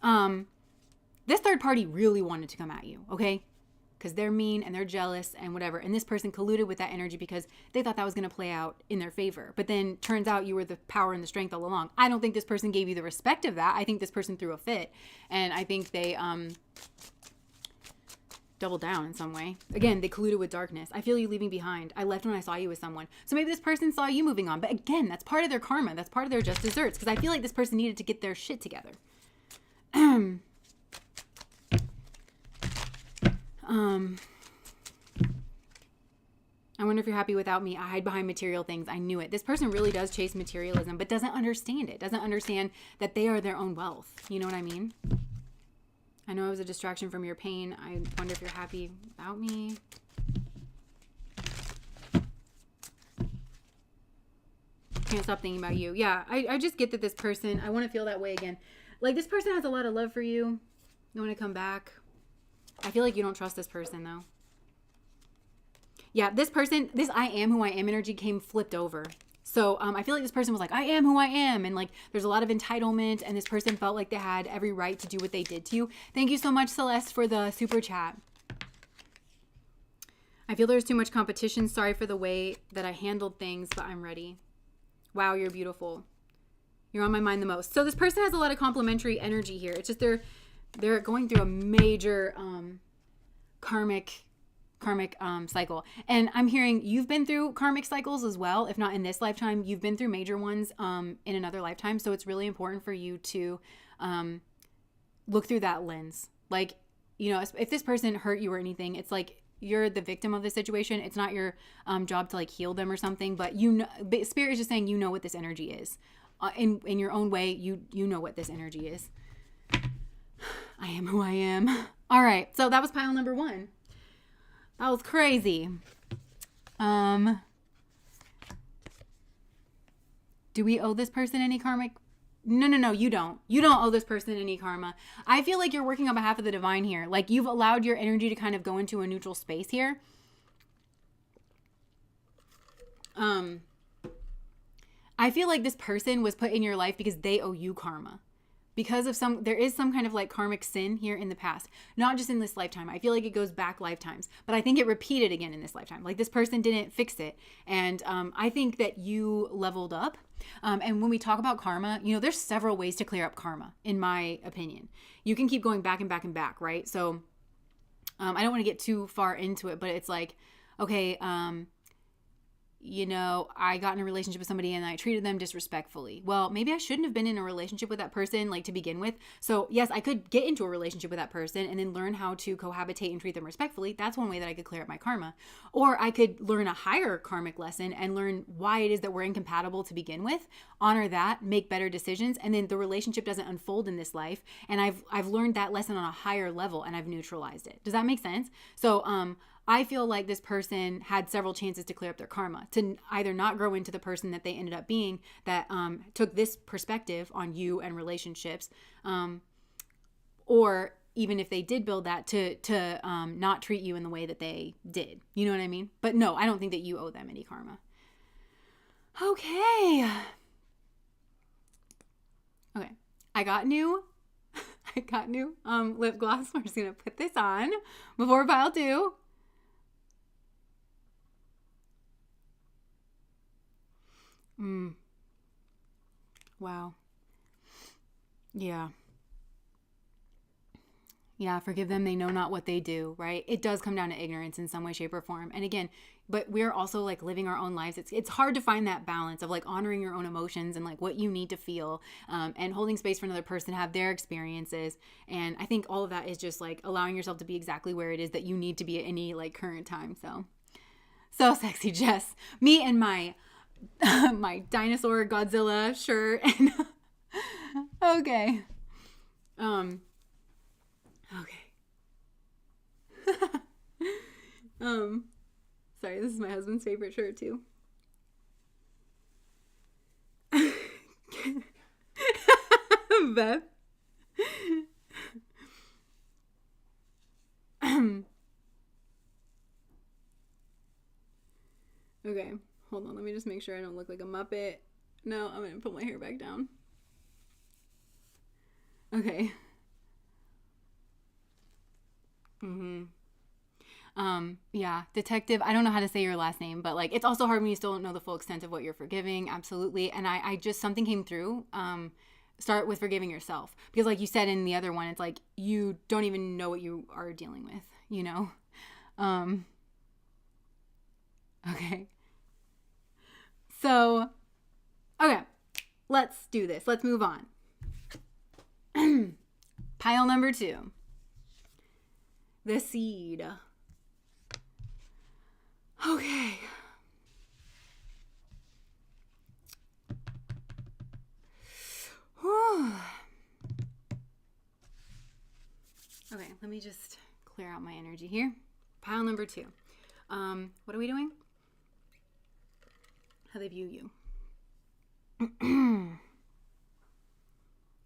This third party really wanted to come at you, okay? Because they're mean and they're jealous and whatever. And this person colluded with that energy because they thought that was going to play out in their favor. But then turns out you were the power and the strength all along. I don't think this person gave you the respect of that. I think this person threw a fit. And I think they doubled down in some way. Again, they colluded with darkness. I feel you leaving behind. I left when I saw you with someone. So maybe this person saw you moving on. But again, that's part of their karma. That's part of their just desserts. Because I feel like this person needed to get their shit together. I wonder if you're happy without me. I hide behind material things. I knew it. This person really does chase materialism, but doesn't understand it. Doesn't understand that they are their own wealth. You know what I mean? I know I was a distraction from your pain. I wonder if you're happy without me. Can't stop thinking about you. Yeah, I just get that this person, I want to feel that way again. Like this person has a lot of love for you. You want to come back. I feel like you don't trust this person though. Yeah, this person, this I am who I am energy came flipped over. So I feel like this person was like, I am who I am. And like, there's a lot of entitlement. And this person felt like they had every right to do what they did to you. Thank you so much, Celeste, for the super chat. I feel there's too much competition. Sorry for the way that I handled things, but I'm ready. Wow, you're beautiful. You're on my mind the most. So this person has a lot of complementary energy here. It's just they're going through a major karmic cycle. And I'm hearing you've been through karmic cycles as well. If not in this lifetime, you've been through major ones in another lifetime. So it's really important for you to look through that lens. Like, you know, if this person hurt you or anything, it's like you're the victim of the situation. It's not your job to like heal them or something, but you know, Spirit is just saying, you know what this energy is. In your own way, you know what this energy is. I am who I am. All right. So that was pile number 1. That was crazy. Do we owe this person any karmic? No, you don't. You don't owe this person any karma. I feel like you're working on behalf of the divine here. Like you've allowed your energy to kind of go into a neutral space here. I feel like this person was put in your life because they owe you karma. Because of there is some kind of like karmic sin here in the past, not just in this lifetime. I feel like it goes back lifetimes, but I think it repeated again in this lifetime. Like this person didn't fix it. And I think that you leveled up And when we talk about karma, you know, there's several ways to clear up karma, in my opinion. You can keep going back and back and back, right? So I don't want to get too far into it, but it's like, okay, you know, I got in a relationship with somebody and I treated them disrespectfully. Well, maybe I shouldn't have been in a relationship with that person, like, to begin with. So yes, I could get into a relationship with that person and then learn how to cohabitate and treat them respectfully. That's one way that I could clear up my karma. Or I could learn a higher karmic lesson and learn why it is that we're incompatible to begin with, honor that, make better decisions, and then the relationship doesn't unfold in this life. And I've learned that lesson on a higher level and I've neutralized it. Does that make sense? So, I feel like this person had several chances to clear up their karma, to either not grow into the person that they ended up being that took this perspective on you and relationships, or even if they did build that, to not treat you in the way that they did. You know what I mean? But no, I don't think that you owe them any karma. Okay. I got new lip gloss. We're just going to put this on before pile 2. Wow. Yeah. Yeah, forgive them, they know not what they do, right? It does come down to ignorance in some way, shape, or form. And again, but we're also like living our own lives. It's hard to find that balance of like honoring your own emotions and like what you need to feel, and holding space for another person to have their experiences. And I think all of that is just like allowing yourself to be exactly where it is that you need to be at any like current time. So sexy, Jess. Me and my my dinosaur Godzilla shirt. And okay. Sorry, this is my husband's favorite shirt too. Beth. Okay, hold on. Let me just make sure I don't look like a Muppet. No, I'm gonna put my hair back down. Okay. Yeah, detective, I don't know how to say your last name, but like, it's also hard when you still don't know the full extent of what you're forgiving. Absolutely. And I just, something came through. Start with forgiving yourself, because like you said in the other one, it's like, you don't even know what you are dealing with, you know? Okay. So, okay, let's do this. Let's move on. Pile number 2. The seed. Okay. Whew. Okay, let me just clear out my energy here. Pile number 2. What are we doing? How they view you.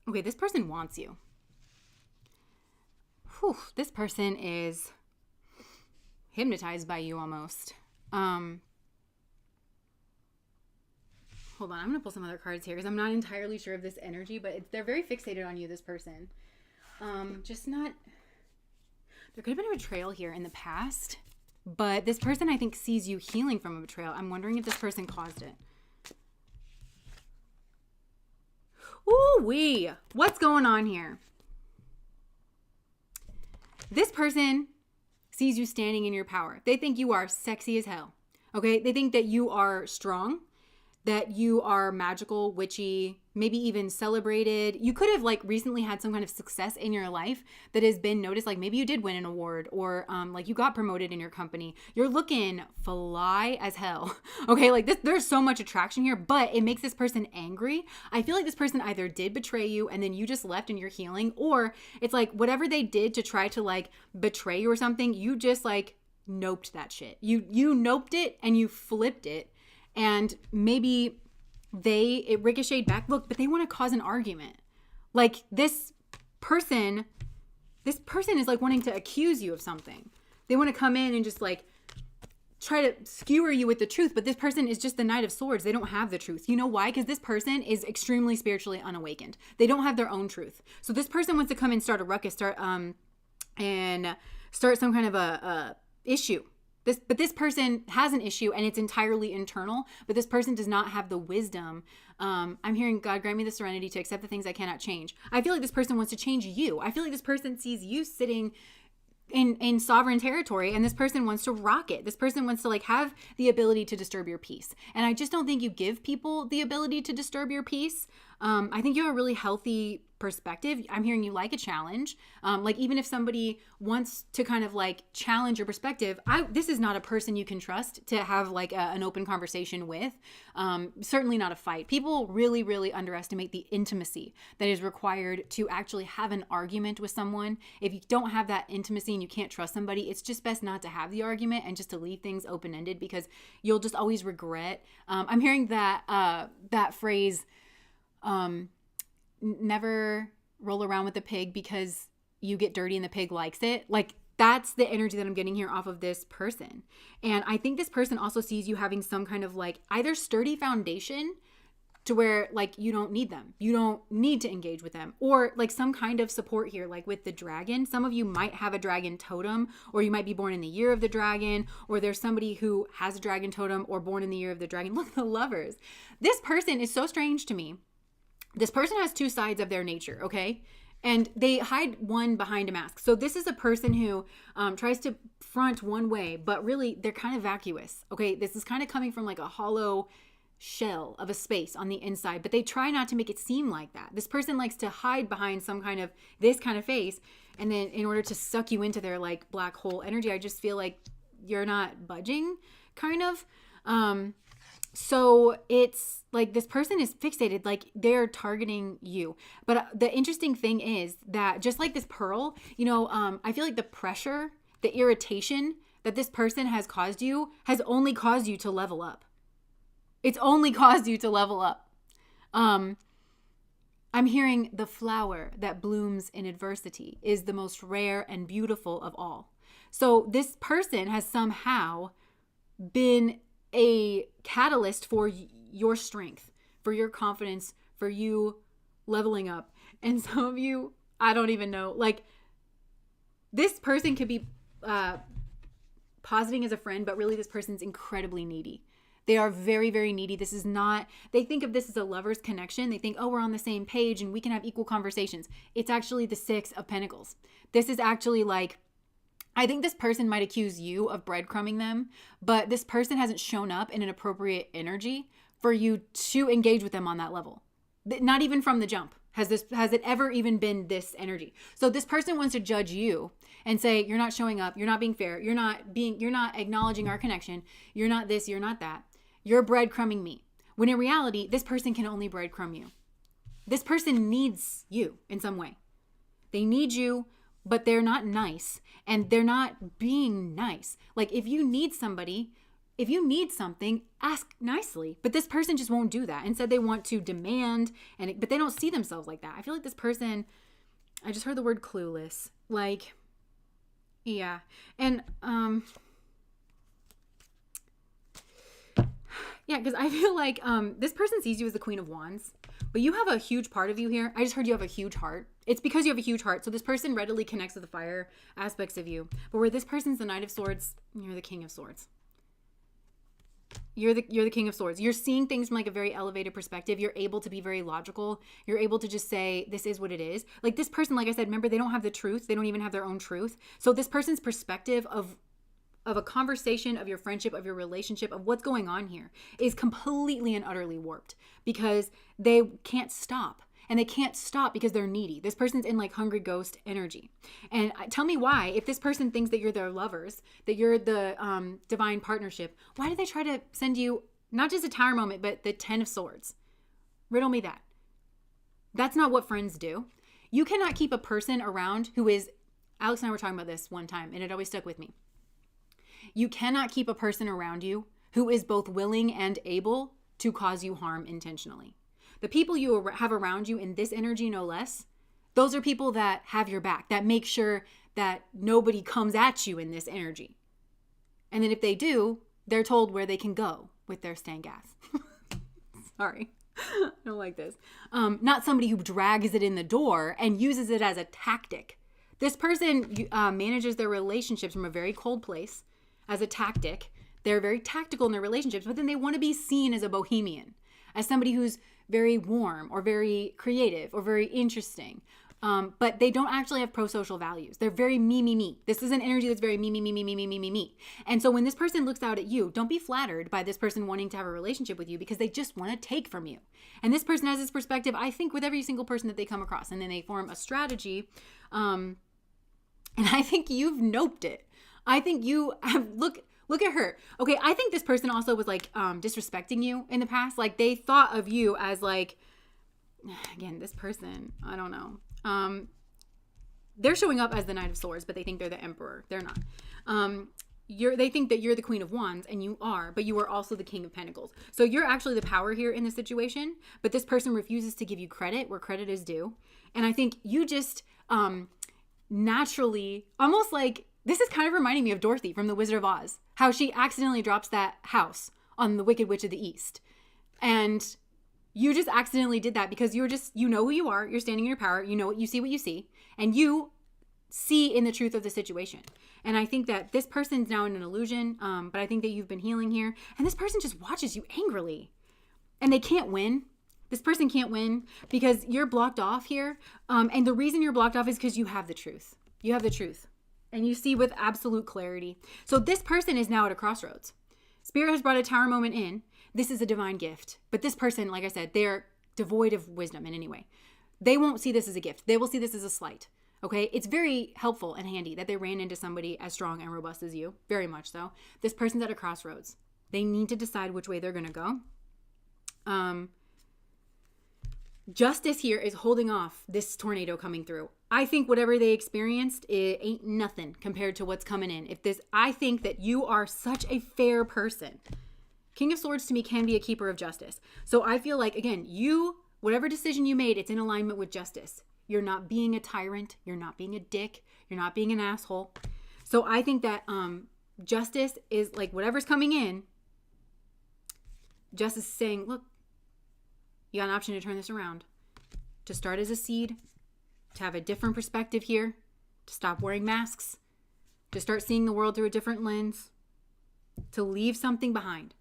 Okay, this person wants you. Whew, this person is hypnotized by you almost. Hold on, I'm going to pull some other cards here because I'm not entirely sure of this energy, but they're very fixated on you, this person. Just not... There could have been a betrayal here in the past, but this person, I think, sees you healing from a betrayal. I'm wondering if this person caused it. Ooh-wee! What's going on here? This person sees you standing in your power. They think you are sexy as hell. Okay? They think that you are strong, that you are magical, witchy, maybe even celebrated. You could have like recently had some kind of success in your life that has been noticed. Like maybe you did win an award, or like you got promoted in your company. You're looking fly as hell. Okay, like this, there's so much attraction here, but it makes this person angry. I feel like this person either did betray you and then you just left and you're healing, or it's like whatever they did to try to like betray you or something, you just like noped that shit. You noped it and you flipped it. And maybe it ricocheted back. Look, but they want to cause an argument. Like this person is like wanting to accuse you of something. They want to come in and just like try to skewer you with the truth. But this person is just the Knight of Swords. They don't have the truth. You know why? Because this person is extremely spiritually unawakened. They don't have their own truth. So this person wants to come and start a ruckus, and start some kind of a issue. But this person has an issue and it's entirely internal, but this person does not have the wisdom. I'm hearing God grant me the serenity to accept the things I cannot change. I feel like this person wants to change you. I feel like this person sees you sitting in sovereign territory, and this person wants to rock it. This person wants to like have the ability to disturb your peace. And I just don't think you give people the ability to disturb your peace. I think you have a really healthy perspective. I'm hearing you like a challenge. Like even if somebody wants to kind of like challenge your perspective, this is not a person you can trust to have like an open conversation with. Certainly not a fight. People really, really underestimate the intimacy that is required to actually have an argument with someone. If you don't have that intimacy and you can't trust somebody, it's just best not to have the argument and just to leave things open-ended, because you'll just always regret. I'm hearing that phrase, never roll around with the pig because you get dirty and the pig likes it. Like that's the energy that I'm getting here off of this person. And I think this person also sees you having some kind of like either sturdy foundation to where like you don't need them. You don't need to engage with them, or like some kind of support here, like with the dragon. Some of you might have a dragon totem, or you might be born in the year of the dragon, or there's somebody who has a dragon totem or born in the year of the dragon. Look, the Lovers. This person is so strange to me. This person has two sides of their nature, okay? And they hide one behind a mask. So this is a person who tries to front one way, but really they're kind of vacuous, okay? This is kind of coming from like a hollow shell of a space on the inside, but they try not to make it seem like that. This person likes to hide behind some kind of this kind of face, and then in order to suck you into their like black hole energy, I just feel like you're not budging, kind of. So it's like this person is fixated, like they're targeting you. But the interesting thing is that just like this pearl, I feel like the pressure, the irritation that this person has caused you has only caused you to level up. It's only caused you to level up. I'm hearing the flower that blooms in adversity is the most rare and beautiful of all. So this person has somehow been a catalyst for your strength, for your confidence, for you leveling up. And some of you, I don't even know, like this person could be positing as a friend, but really this person's incredibly needy. They are very, very needy. This is not, they think of this as a lover's connection. They think, oh, we're on the same page and we can have equal conversations. It's actually the Six of Pentacles. This is actually like, I think this person might accuse you of breadcrumbing them, but this person hasn't shown up in an appropriate energy for you to engage with them on that level. Not even from the jump. Has it ever even been this energy? So this person wants to judge you and say, you're not showing up, you're not being fair, you're not acknowledging our connection, you're not this, you're not that. You're breadcrumbing me. When in reality, this person can only breadcrumb you. This person needs you in some way. They need you, but they're not nice, and they're not being nice. Like if you need somebody, if you need something, ask nicely. But this person just won't do that. Instead, they want to demand, but they don't see themselves like that. I feel like this person, I just heard the word clueless. Like, yeah. And, yeah, because I feel like this person sees you as the Queen of Wands, but you have a huge part of you here. I just heard you have a huge heart. It's because you have a huge heart. So this person readily connects with the fire aspects of you. But where this person's the Knight of Swords, you're the King of Swords. You're the King of Swords. You're seeing things from like a very elevated perspective. You're able to be very logical. You're able to just say, this is what it is. Like this person, like I said, remember, they don't have the truth. They don't even have their own truth. So this person's perspective of a conversation, of your friendship, of your relationship, of what's going on here is completely and utterly warped because they can't stop. And they can't stop because they're needy. This person's in like hungry ghost energy. And tell me why, if this person thinks that you're their lovers, that you're the divine partnership, why do they try to send you not just a Tower moment, but the 10 of Swords? Riddle me that. That's not what friends do. You cannot keep a person around who is, Alex and I were talking about this one time, and it always stuck with me. You cannot keep a person around you who is both willing and able to cause you harm intentionally. The people you have around you in this energy, no less, those are people that have your back, that make sure that nobody comes at you in this energy. And then if they do, they're told where they can go with their Stan gas. Sorry, I don't like this. Not somebody who drags it in the door and uses it as a tactic. This person manages their relationships from a very cold place, as a tactic. They're very tactical in their relationships, but then they want to be seen as a bohemian, as somebody who's very warm or very creative or very interesting. But they don't actually have pro-social values. They're very me, me, me. This is an energy that's very me, me, me, me, me, me, me, me, me. And so when this person looks out at you, don't be flattered by this person wanting to have a relationship with you, because they just want to take from you. And this person has this perspective, I think, with every single person that they come across. And then they form a strategy. And I think you've noped it. I think you have, look at her. Okay, I think this person also was like disrespecting you in the past. Like they thought of you as like, again, this person, I don't know. They're showing up as the Knight of Swords, but they think they're the Emperor. They're not. They think that you're the Queen of Wands, and you are, but you are also the King of Pentacles. So you're actually the power here in the situation, but this person refuses to give you credit where credit is due. And I think you just naturally, almost like, this is kind of reminding me of Dorothy from The Wizard of Oz, how she accidentally drops that house on the Wicked Witch of the East. And you just accidentally did that because you're just, you know who you are, you're standing in your power, you know what you see, and you see in the truth of the situation. And I think that this person's now in an illusion, but I think that you've been healing here. And this person just watches you angrily. And they can't win. This person can't win because you're blocked off here. And the reason you're blocked off is because you have the truth. You have the truth. And you see with absolute clarity. So this person is now at a crossroads. Spirit has brought a tower moment in. This is a divine gift. But this person, like I said, they're devoid of wisdom in any way. They won't see this as a gift. They will see this as a slight. Okay? It's very helpful and handy that they ran into somebody as strong and robust as you. Very much so. This person's at a crossroads. They need to decide which way they're going to go. Justice here is holding off this tornado coming through. I think whatever they experienced, it ain't nothing compared to what's coming in. I think that you are such a fair person. King of Swords to me can be a keeper of justice. So I feel like, again, whatever decision you made, it's in alignment with justice. You're not being a tyrant. You're not being a dick. You're not being an asshole. So I think that justice is like whatever's coming in, justice is saying, look, you got an option to turn this around. To start as a seed, to have a different perspective here, to stop wearing masks, to start seeing the world through a different lens, to leave something behind.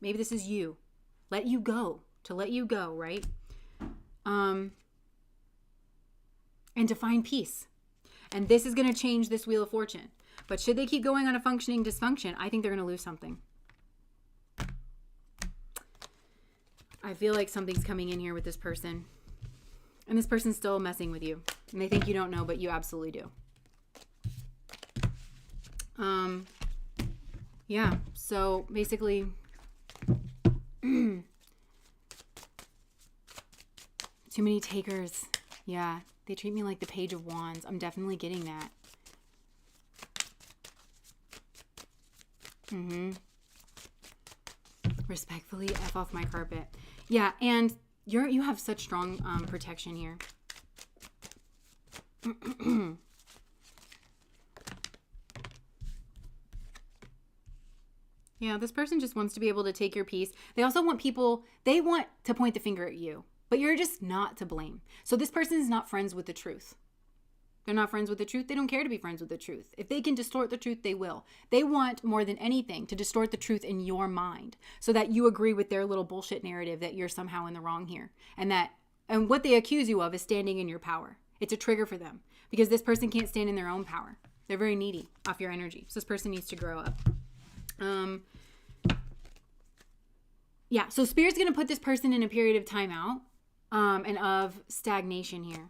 Maybe this is you. To let you go, right? And to find peace. And this is going to change this Wheel of Fortune. But should they keep going on a functioning dysfunction, I think they're going to lose something. I feel like something's coming in here with this person. And this person's still messing with you. And they think you don't know, but you absolutely do. Yeah, so basically, too many takers. Yeah, they treat me like the Page of Wands. I'm definitely getting that. Respectfully, F off my carpet. Yeah, and you have such strong protection here. Yeah, this person just wants to be able to take your peace. They also want they want to point the finger at you, but you're just not to blame. So this person is not friends with the truth. They're not friends with the truth. They don't care to be friends with the truth. If they can distort the truth, they will. They want more than anything to distort the truth in your mind so that you agree with their little bullshit narrative that you're somehow in the wrong here. And what they accuse you of is standing in your power. It's a trigger for them because this person can't stand in their own power. They're very needy off your energy. So this person needs to grow up. Yeah, so Spirit's going to put this person in a period of timeout and of stagnation here.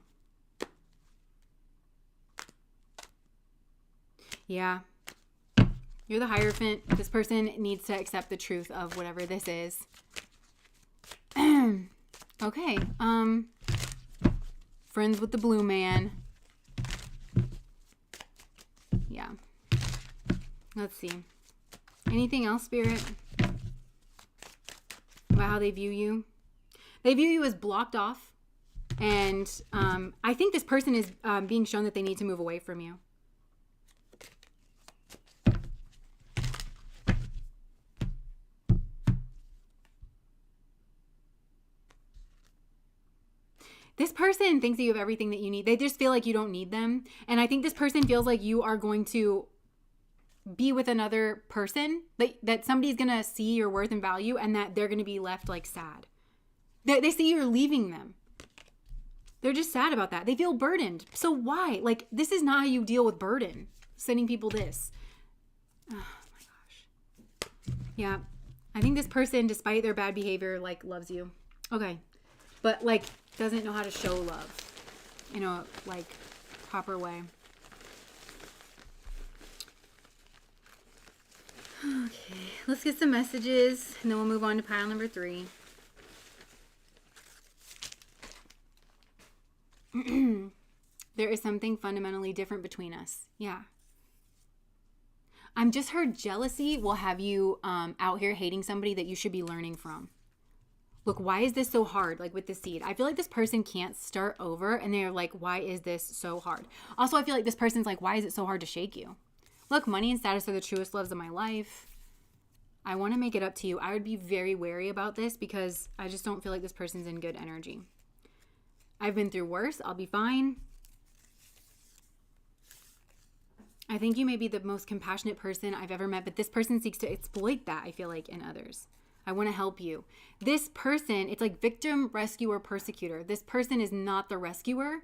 Yeah, you're the Hierophant. This person needs to accept the truth of whatever this is. Okay, friends with the blue man. Yeah, let's see. Anything else, Spirit? About how they view you? They view you as blocked off. And I think this person is being shown that they need to move away from you. This person thinks that you have everything that you need. They just feel like you don't need them. And I think this person feels like you are going to be with another person, that somebody's going to see your worth and value, and that they're going to be left like sad. They see you're leaving them. They're just sad about that. They feel burdened. So why? Like, this is not how you deal with burden. Sending people this. Oh my gosh. Yeah. I think this person, despite their bad behavior, like, loves you. Okay. But, like, doesn't know how to show love in a, like, proper way. Okay. Let's get some messages, and then we'll move on to pile number 3. There is something fundamentally different between us. Yeah. I'm just heard jealousy will have you out here hating somebody that you should be learning from. Look, why is this so hard? Like with the seed, I feel like this person can't start over, and they're like, why is this so hard? Also, I feel like this person's like, why is it so hard to shake you? Look, money and status are the truest loves of my life. I want to make it up to you. I would be very wary about this because I just don't feel like this person's in good energy. I've been through worse. I'll be fine. I think you may be the most compassionate person I've ever met, but this person seeks to exploit that, I feel like, in others. I want to help you. This person, it's like victim, rescuer, persecutor. This person is not the rescuer.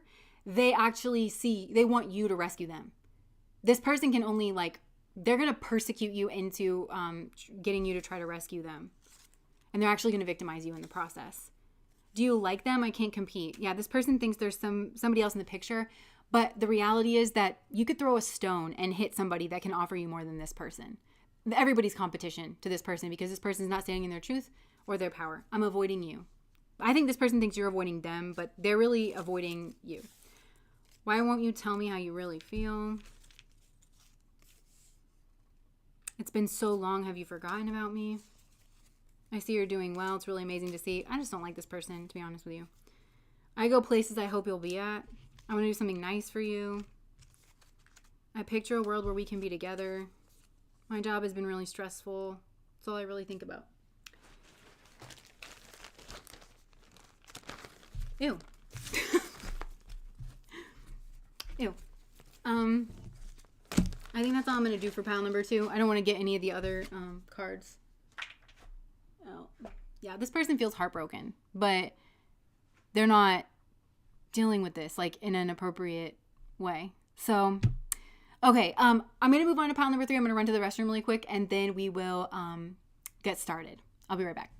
They actually they want you to rescue them. This person can only, like, they're going to persecute you into getting you to try to rescue them. And they're actually going to victimize you in the process. Do you like them? I can't compete. Yeah, this person thinks there's somebody else in the picture, but the reality is that you could throw a stone and hit somebody that can offer you more than this person. Everybody's competition to this person because this person's not standing in their truth or their power. I'm avoiding you. I think this person thinks you're avoiding them, but they're really avoiding you. Why won't you tell me how you really feel? It's been so long. Have you forgotten about me? I see you're doing well. It's really amazing to see. I just don't like this person, to be honest with you. I go places I hope you'll be at. I want to do something nice for you. I picture a world where we can be together. My job has been really stressful. That's all I really think about. Ew. Ew. I think that's all I'm going to do for pile number 2. I don't want to get any of the other cards. Oh, yeah, this person feels heartbroken, but they're not dealing with this like in an appropriate way. So, okay, I'm going to move on to pile number 3. I'm going to run to the restroom really quick, and then we will get started. I'll be right back.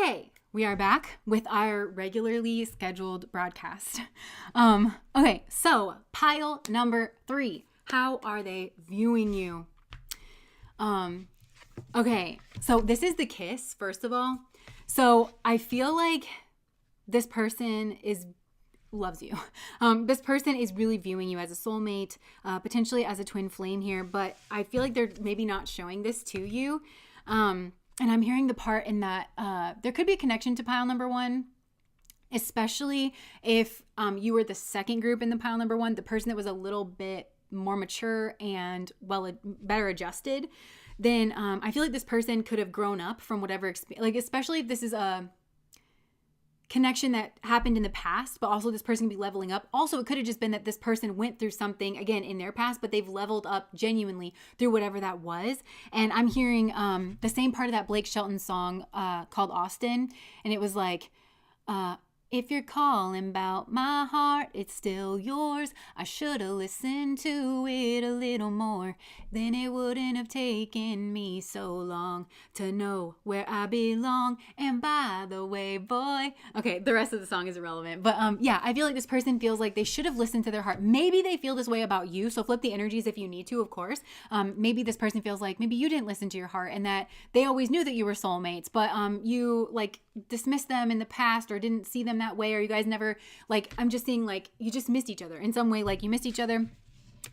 Okay, we are back with our regularly scheduled broadcast. Okay, so pile number 3. How are they viewing you? Okay, so this is the kiss, first of all. So I feel like this person loves you. This person is really viewing you as a soulmate, potentially as a twin flame here, but I feel like they're maybe not showing this to you. And I'm hearing the part in that there could be a connection to pile number 1, especially if you were the second group in the pile number 1, the person that was a little bit more mature and better adjusted. Then I feel like this person could have grown up from whatever experience, like especially if this is a connection that happened in the past, but also this person can be leveling up. Also, it could have just been that this person went through something again in their past, but they've leveled up genuinely through whatever that was. And I'm hearing the same part of that Blake Shelton song called Austin. And it was like, if you're calling about my heart, it's still yours. I should have listened to it a little more. Then it wouldn't have taken me so long to know where I belong. And by the way, boy. Okay, the rest of the song is irrelevant. But yeah, I feel like this person feels like they should have listened to their heart. Maybe they feel this way about you. So flip the energies if you need to, of course. Maybe this person feels like maybe you didn't listen to your heart and that they always knew that you were soulmates, but you like dismissed them in the past or didn't see them that way, or you guys never, like, I'm just seeing like you just missed each other in some way, like you missed each other.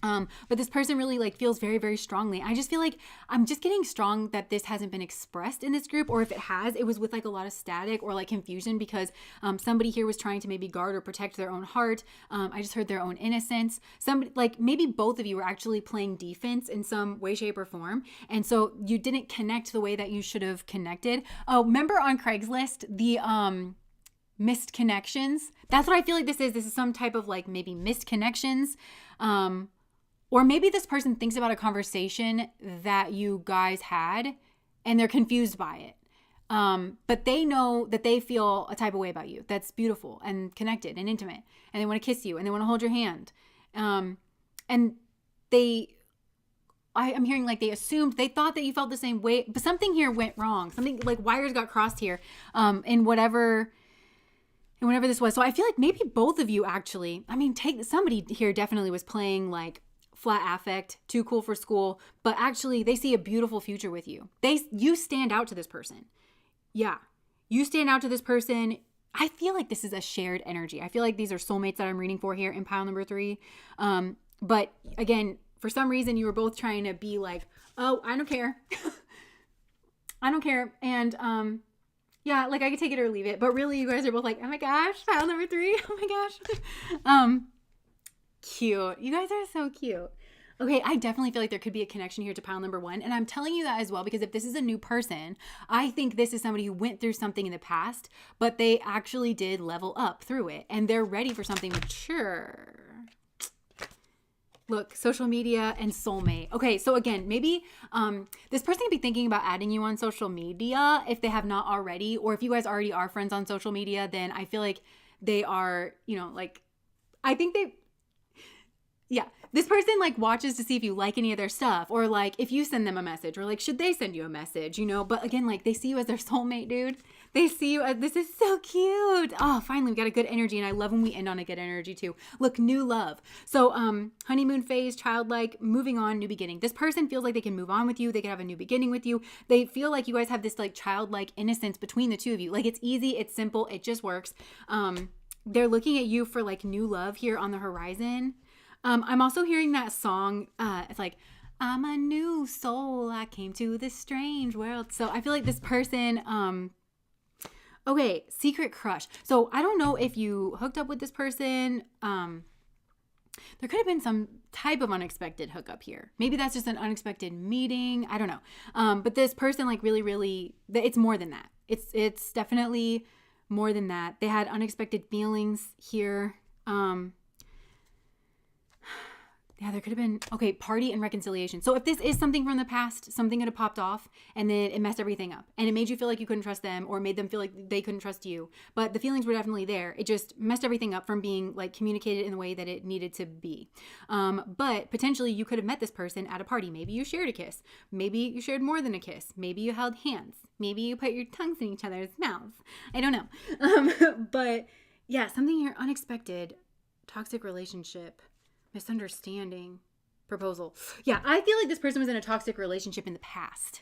But this person really like feels very, very strongly. I just feel like I'm just getting strong that this hasn't been expressed in this group, or if it has, it was with like a lot of static or like confusion because somebody here was trying to maybe guard or protect their own heart. I just heard their own innocence. Somebody, like maybe both of you were actually playing defense in some way, shape, or form. And so you didn't connect the way that you should have connected. Oh, remember on Craigslist, the missed connections? That's what I feel like this is. This is some type of like maybe missed connections. Or maybe this person thinks about a conversation that you guys had and they're confused by it. But they know that they feel a type of way about you. That's beautiful and connected and intimate. And they want to kiss you and they want to hold your hand. And I'm hearing like they assumed, they thought that you felt the same way, but something here went wrong. Something like wires got crossed here in whatever this was. So I feel like maybe both of you actually, I mean, somebody here definitely was playing like flat affect, too cool for school, but actually they see a beautiful future with you. You stand out to this person. Yeah. You stand out to this person. I feel like this is a shared energy. I feel like these are soulmates that I'm reading for here in pile number 3. But again, for some reason you were both trying to be like, oh, I don't care. I don't care. And, yeah, like I could take it or leave it, but really you guys are both like, oh my gosh, pile number 3. Oh my gosh. Cute. You guys are so cute. Okay, I definitely feel like there could be a connection here to pile number 1. And I'm telling you that as well, because if this is a new person, I think this is somebody who went through something in the past, but they actually did level up through it and they're ready for something mature. Look, social media and soulmate. Okay, so again, maybe this person could be thinking about adding you on social media if they have not already, or if you guys already are friends on social media, then I feel like they are, like, I think yeah, this person like watches to see if you like any of their stuff, or like if you send them a message, or like should they send you a message, but again, like they see you as their soulmate, dude. They see you as, this is so cute. Oh, finally we got a good energy, and I love when we end on a good energy too. Look, new love. So honeymoon phase, childlike, moving on, new beginning. This person feels like they can move on with you. They can have a new beginning with you. They feel like you guys have this like childlike innocence between the two of you. Like it's easy, it's simple, it just works. They're looking at you for like new love here on the horizon. I'm also hearing that song. It's like, I'm a new soul. I came to this strange world. So I feel like this person, okay, secret crush. So I don't know if you hooked up with this person. There could have been some type of unexpected hookup here. Maybe that's just an unexpected meeting. I don't know. But this person like really, really, it's more than that. It's definitely more than that. They had unexpected feelings here. Yeah, there could have been, okay, party and reconciliation. So if this is something from the past, something could have popped off and then it messed everything up. And it made you feel like you couldn't trust them or made them feel like they couldn't trust you. But the feelings were definitely there. It just messed everything up from being like communicated in the way that it needed to be. But potentially you could have met this person at a party. Maybe you shared a kiss. Maybe you shared more than a kiss. Maybe you held hands. Maybe you put your tongues in each other's mouths. I don't know. But yeah, something here unexpected, toxic relationship, misunderstanding, proposal. Yeah, I feel like this person was in a toxic relationship in the past.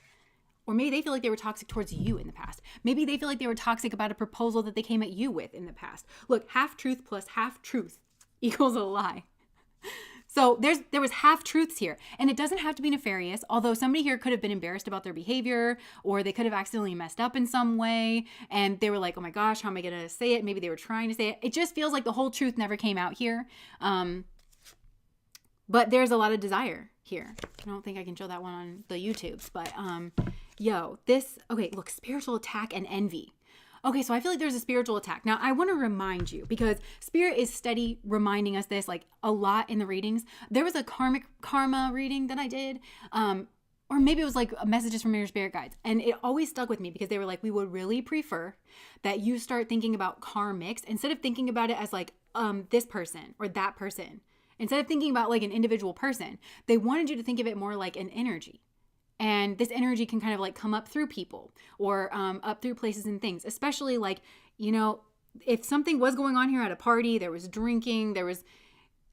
Or maybe they feel like they were toxic towards you in the past. Maybe they feel like they were toxic about a proposal that they came at you with in the past. Look, half truth plus half truth equals a lie. So there was half truths here. And it doesn't have to be nefarious, although somebody here could have been embarrassed about their behavior, or they could have accidentally messed up in some way. And they were like, oh my gosh, how am I going to say it? Maybe they were trying to say it. It just feels like the whole truth never came out here. But there's a lot of desire here. I don't think I can show that one on the YouTubes, but okay, look, spiritual attack and envy. Okay, so I feel like there's a spiritual attack. Now, I want to remind you, because Spirit is steady reminding us this like a lot in the readings. There was a karma reading that I did, or maybe it was like messages from your spirit guides. And it always stuck with me because they were like, we would really prefer that you start thinking about karmics instead of thinking about it as like this person or that person. Instead of thinking about like an individual person, they wanted you to think of it more like an energy. And this energy can kind of like come up through people or up through places and things, especially like, if something was going on here at a party, there was drinking,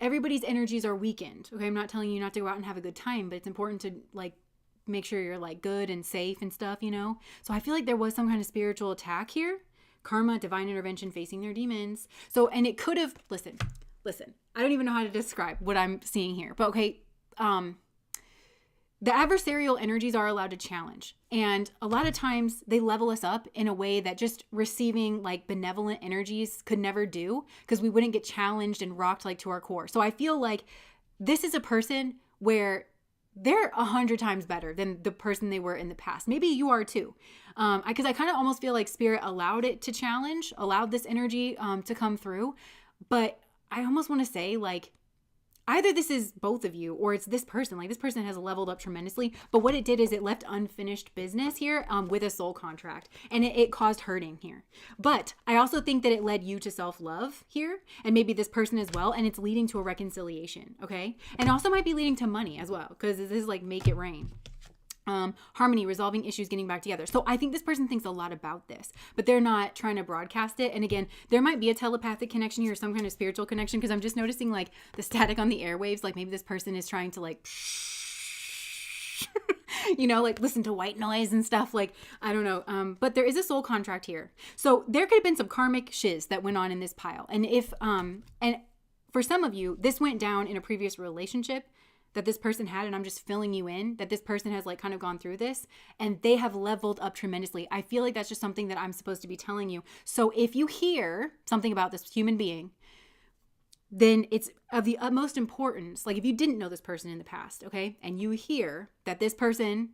everybody's energies are weakened. Okay. I'm not telling you not to go out and have a good time, but it's important to like make sure you're like good and safe and stuff, So I feel like there was some kind of spiritual attack here. Karma, divine intervention, facing their demons. So, and it could have, listen, I don't even know how to describe what I'm seeing here, but okay. The adversarial energies are allowed to challenge. And a lot of times they level us up in a way that just receiving like benevolent energies could never do, because we wouldn't get challenged and rocked like to our core. So I feel like this is a person where they're 100 times better than the person they were in the past. Maybe you are too. Because I kind of almost feel like Spirit allowed it to challenge, allowed this energy to come through. But I almost want to say like, either this is both of you or it's this person. Like this person has leveled up tremendously. But what it did is it left unfinished business here with a soul contract. And it caused hurting here. But I also think that it led you to self-love here. And maybe this person as well. And it's leading to a reconciliation. Okay. And also might be leading to money as well. Because this is like make it rain. Harmony, resolving issues, getting back together. So I think this person thinks a lot about this, but they're not trying to broadcast it. And again, there might be a telepathic connection here or some kind of spiritual connection, because I'm just noticing like the static on the airwaves. Like maybe this person is trying to like, like listen to white noise and stuff. Like, I don't know. But there is a soul contract here. So there could have been some karmic shiz that went on in this pile. And and for some of you, this went down in a previous relationship that this person had, and I'm just filling you in, that this person has like kind of gone through this and they have leveled up tremendously. I feel like that's just something that I'm supposed to be telling you. So if you hear something about this human being, then it's of the utmost importance. Like if you didn't know this person in the past, okay, and you hear that this person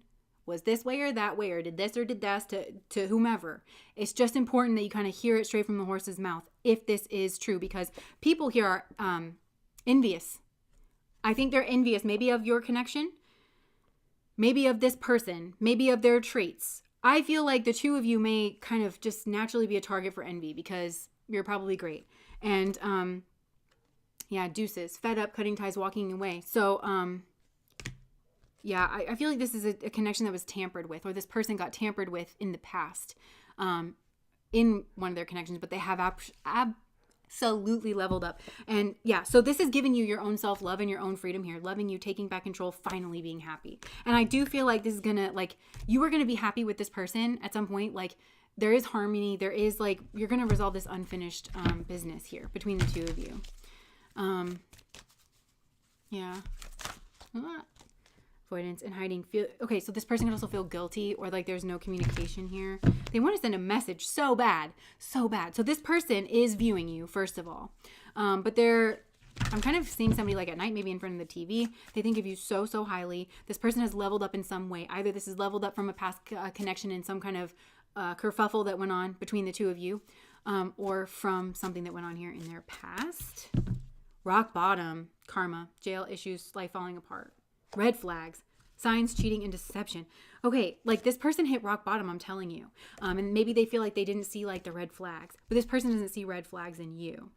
was this way or that way or did this or did that to whomever, it's just important that you kind of hear it straight from the horse's mouth if this is true, because people here are envious. I think they're envious, maybe of your connection, maybe of this person, maybe of their traits. I feel like the two of you may kind of just naturally be a target for envy because you're probably great. And deuces, fed up, cutting ties, walking away. So I feel like this is a connection that was tampered with, or this person got tampered with in the past in one of their connections, but they have absolutely leveled up. And so this is giving you your own self-love and your own freedom here, loving you, taking back control, finally being happy. And I do feel like this is gonna, like, you are gonna be happy with this person at some point. Like there is harmony, there is like, you're gonna resolve this unfinished business here between the two of you. Avoidance and hiding. Okay, so this person can also feel guilty, or like there's no communication here. They want to send a message so bad. So this person is viewing you, first of all. But I'm kind of seeing somebody like at night, maybe in front of the TV. They think of you so highly. This person has leveled up in some way. Either this is leveled up from a past connection in some kind of kerfuffle that went on between the two of you, or from something that went on here in their past. rock bottom, karma, jail issues, life falling apart, red flags, signs, cheating, and deception. Okay, like this person hit rock bottom, I'm telling you. And maybe they feel like they didn't see like the red flags, but this person doesn't see red flags in you.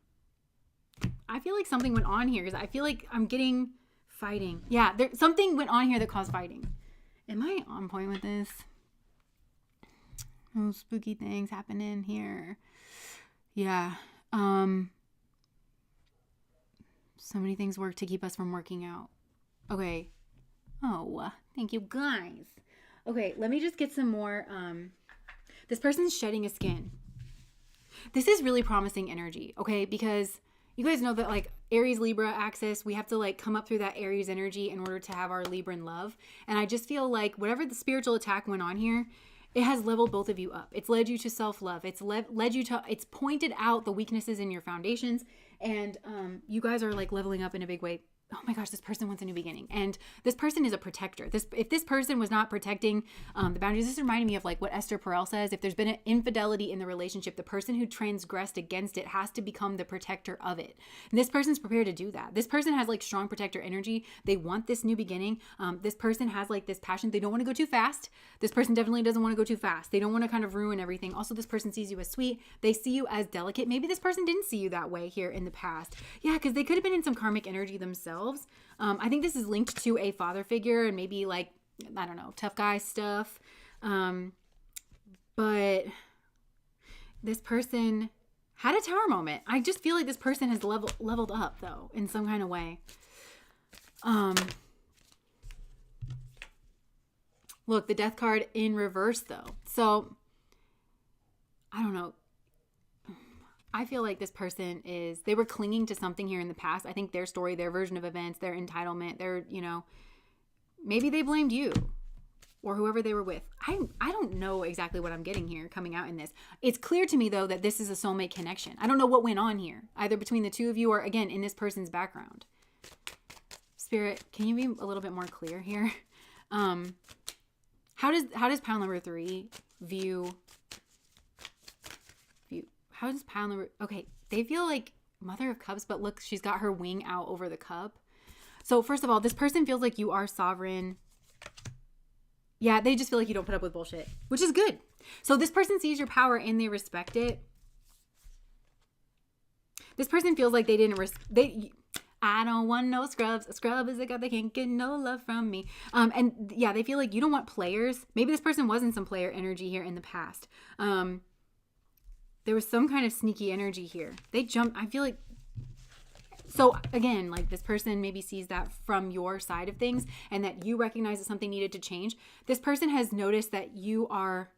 I feel like something went on here because I feel like I'm getting fighting. Yeah, something went on here that caused fighting. Am I on point with this? Oh, spooky things happening here. Yeah. So many things work to keep us from working out. Okay. Oh, thank you guys. Okay, let me just get some more. This person's shedding a skin. This is really promising energy, okay? Because you guys know that like Aries Libra axis, we have to like come up through that Aries energy in order to have our Libran love. And I just feel like whatever the spiritual attack went on here, it has leveled both of you up. It's led you to self-love. It's led you to, it's pointed out the weaknesses in your foundations. And you guys are like leveling up in a big way. Oh my gosh, this person wants a new beginning. And this person is a protector. If this person was not protecting the boundaries, this reminded me of like what Esther Perel says. If there's been an infidelity in the relationship, the person who transgressed against it has to become the protector of it. And this person's prepared to do that. This person has like strong protector energy. They want this new beginning. This person has like this passion. They don't want to go too fast. This person definitely doesn't want to go too fast. They don't want to kind of ruin everything. Also, this person sees you as sweet. They see you as delicate. Maybe this person didn't see you that way here in the past. Yeah, because they could have been in some karmic energy themselves. I think this is linked to a father figure and maybe like, I don't know, tough guy stuff. But this person had a tower moment. I just feel like this person has leveled up though in some kind of way. Look, the death card in reverse though. So I don't know. I feel like this person they were clinging to something here in the past. I think their story, their version of events, their entitlement, maybe they blamed you or whoever they were with. I don't know exactly what I'm getting here coming out in this. It's clear to me though that this is a soulmate connection. I don't know what went on here, either between the two of you or again, in this person's background. Spirit, can you be a little bit more clear here? How does pile number 3 view how does pile number... Okay, they feel like Mother of Cups, but look, she's got her wing out over the cup. So first of all, this person feels like you are sovereign. Yeah, they just feel like you don't put up with bullshit, which is good. So this person sees your power and they respect it. This person feels like they didn't... I don't want no scrubs. A scrub is a guy that can't get no love from me. And yeah, they feel like you don't want players. Maybe this person was in some player energy here in the past. There was some kind of sneaky energy here. They jumped. I feel like, so again, like this person maybe sees that from your side of things and that you recognize that something needed to change. This person has noticed that you are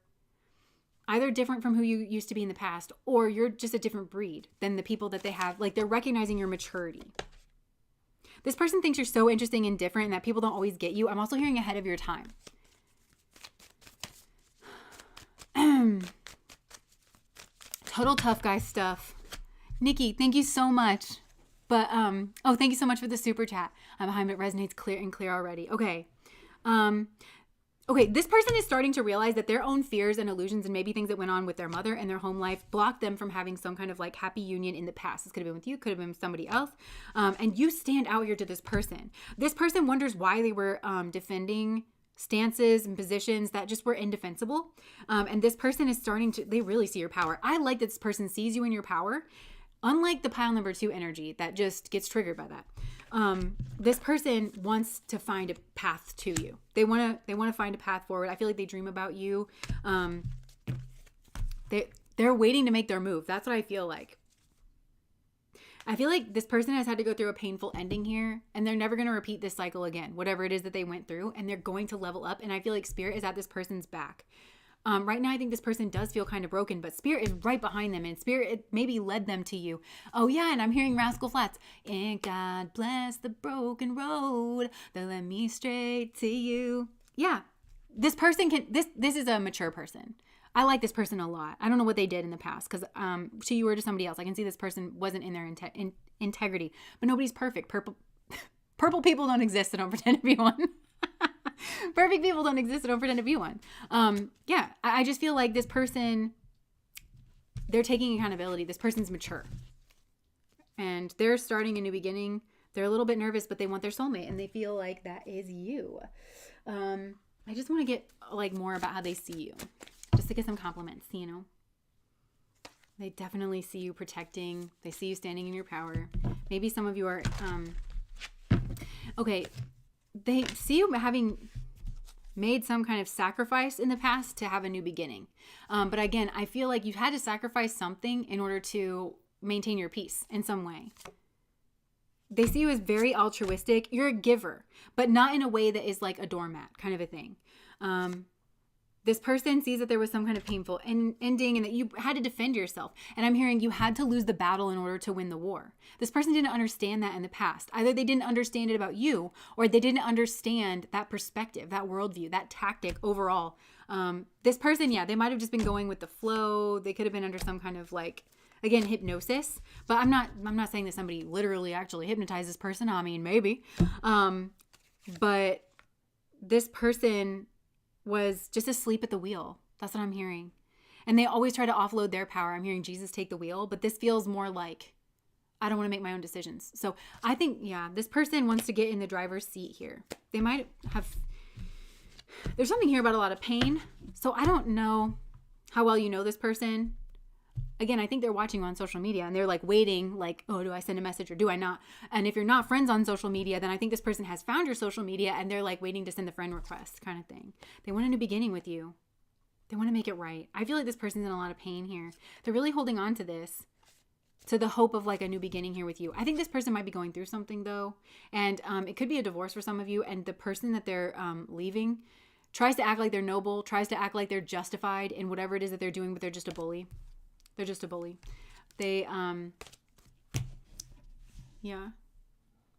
either different from who you used to be in the past, or you're just a different breed than the people that they have. Like they're recognizing your maturity. This person thinks you're so interesting and different and that people don't always get you. I'm also hearing ahead of your time. Total tough guy stuff. Nikki, thank you so much. But, thank you so much for the super chat. I'm behind, but it resonates clear already. Okay. Okay, this person is starting to realize that their own fears and illusions and maybe things that went on with their mother and their home life blocked them from having some kind of like happy union in the past. This could have been with you, could have been with somebody else. And you stand out here to this person. This person wonders why they were defending stances and positions that just were indefensible. And this person is they really see your power. I like that this person sees you in your power. Unlike the pile number 2 energy that just gets triggered by that. This person wants to find a path to you. They want to find a path forward. I feel like they dream about you. They're waiting to make their move. That's what I feel like. I feel like this person has had to go through a painful ending here, and they're never going to repeat this cycle again, whatever it is that they went through, and they're going to level up. And I feel like Spirit is at this person's back. Right now, I think this person does feel kind of broken, but Spirit is right behind them, and Spirit maybe led them to you. Oh yeah, and I'm hearing Rascal Flatts. And God bless the broken road that led me straight to you. Yeah, this person this is a mature person. I like this person a lot. I don't know what they did in the past because to you or to somebody else, I can see this person wasn't in their integrity. But nobody's perfect. Purple people don't exist, so don't pretend to be one. Perfect people don't exist, so don't pretend to be one. Yeah, I just feel like this person, they're taking accountability. This person's mature. and they're starting a new beginning. They're a little bit nervous, but they want their soulmate, and they feel like that is you. I just want to get like more about how they see you, just to get some compliments, you know. They definitely see you protecting. They see you standing in your power. Maybe some of you are, okay, they see you having made some kind of sacrifice in the past to have a new beginning. But again, I feel like you've had to sacrifice something in order to maintain your peace in some way. They see you as very altruistic. You're a giver, but not in a way that is like a doormat kind of a thing. This person sees that there was some kind of painful ending and that you had to defend yourself. And I'm hearing you had to lose the battle in order to win the war. This person didn't understand that in the past. Either they didn't understand it about you, or they didn't understand that perspective, that worldview, that tactic overall. This person, yeah, they might have just been going with the flow. They could have been under some kind of like, again, hypnosis. But I'm not saying that somebody literally actually hypnotized this person. I mean, maybe. But this person was just asleep at the wheel. That's what I'm hearing. And they always try to offload their power. I'm hearing Jesus take the wheel, but this feels more like, I don't want to make my own decisions. So I think, yeah, this person wants to get in the driver's seat here. They might have, there's something here about a lot of pain. So I don't know how well you know this person. Again, I think they're watching on social media and they're like waiting, like, oh, do I send a message or do I not? And if you're not friends on social media, then I think this person has found your social media and they're like waiting to send the friend request kind of thing. They want a new beginning with you. They want to make it right. I feel like this person's in a lot of pain here. They're really holding on to this, to the hope of like a new beginning here with you. I think this person might be going through something though. And it could be a divorce for some of you. And the person that they're leaving tries to act like they're noble, tries to act like they're justified in whatever it is that they're doing, but they're just a bully. They're just a bully. They, yeah.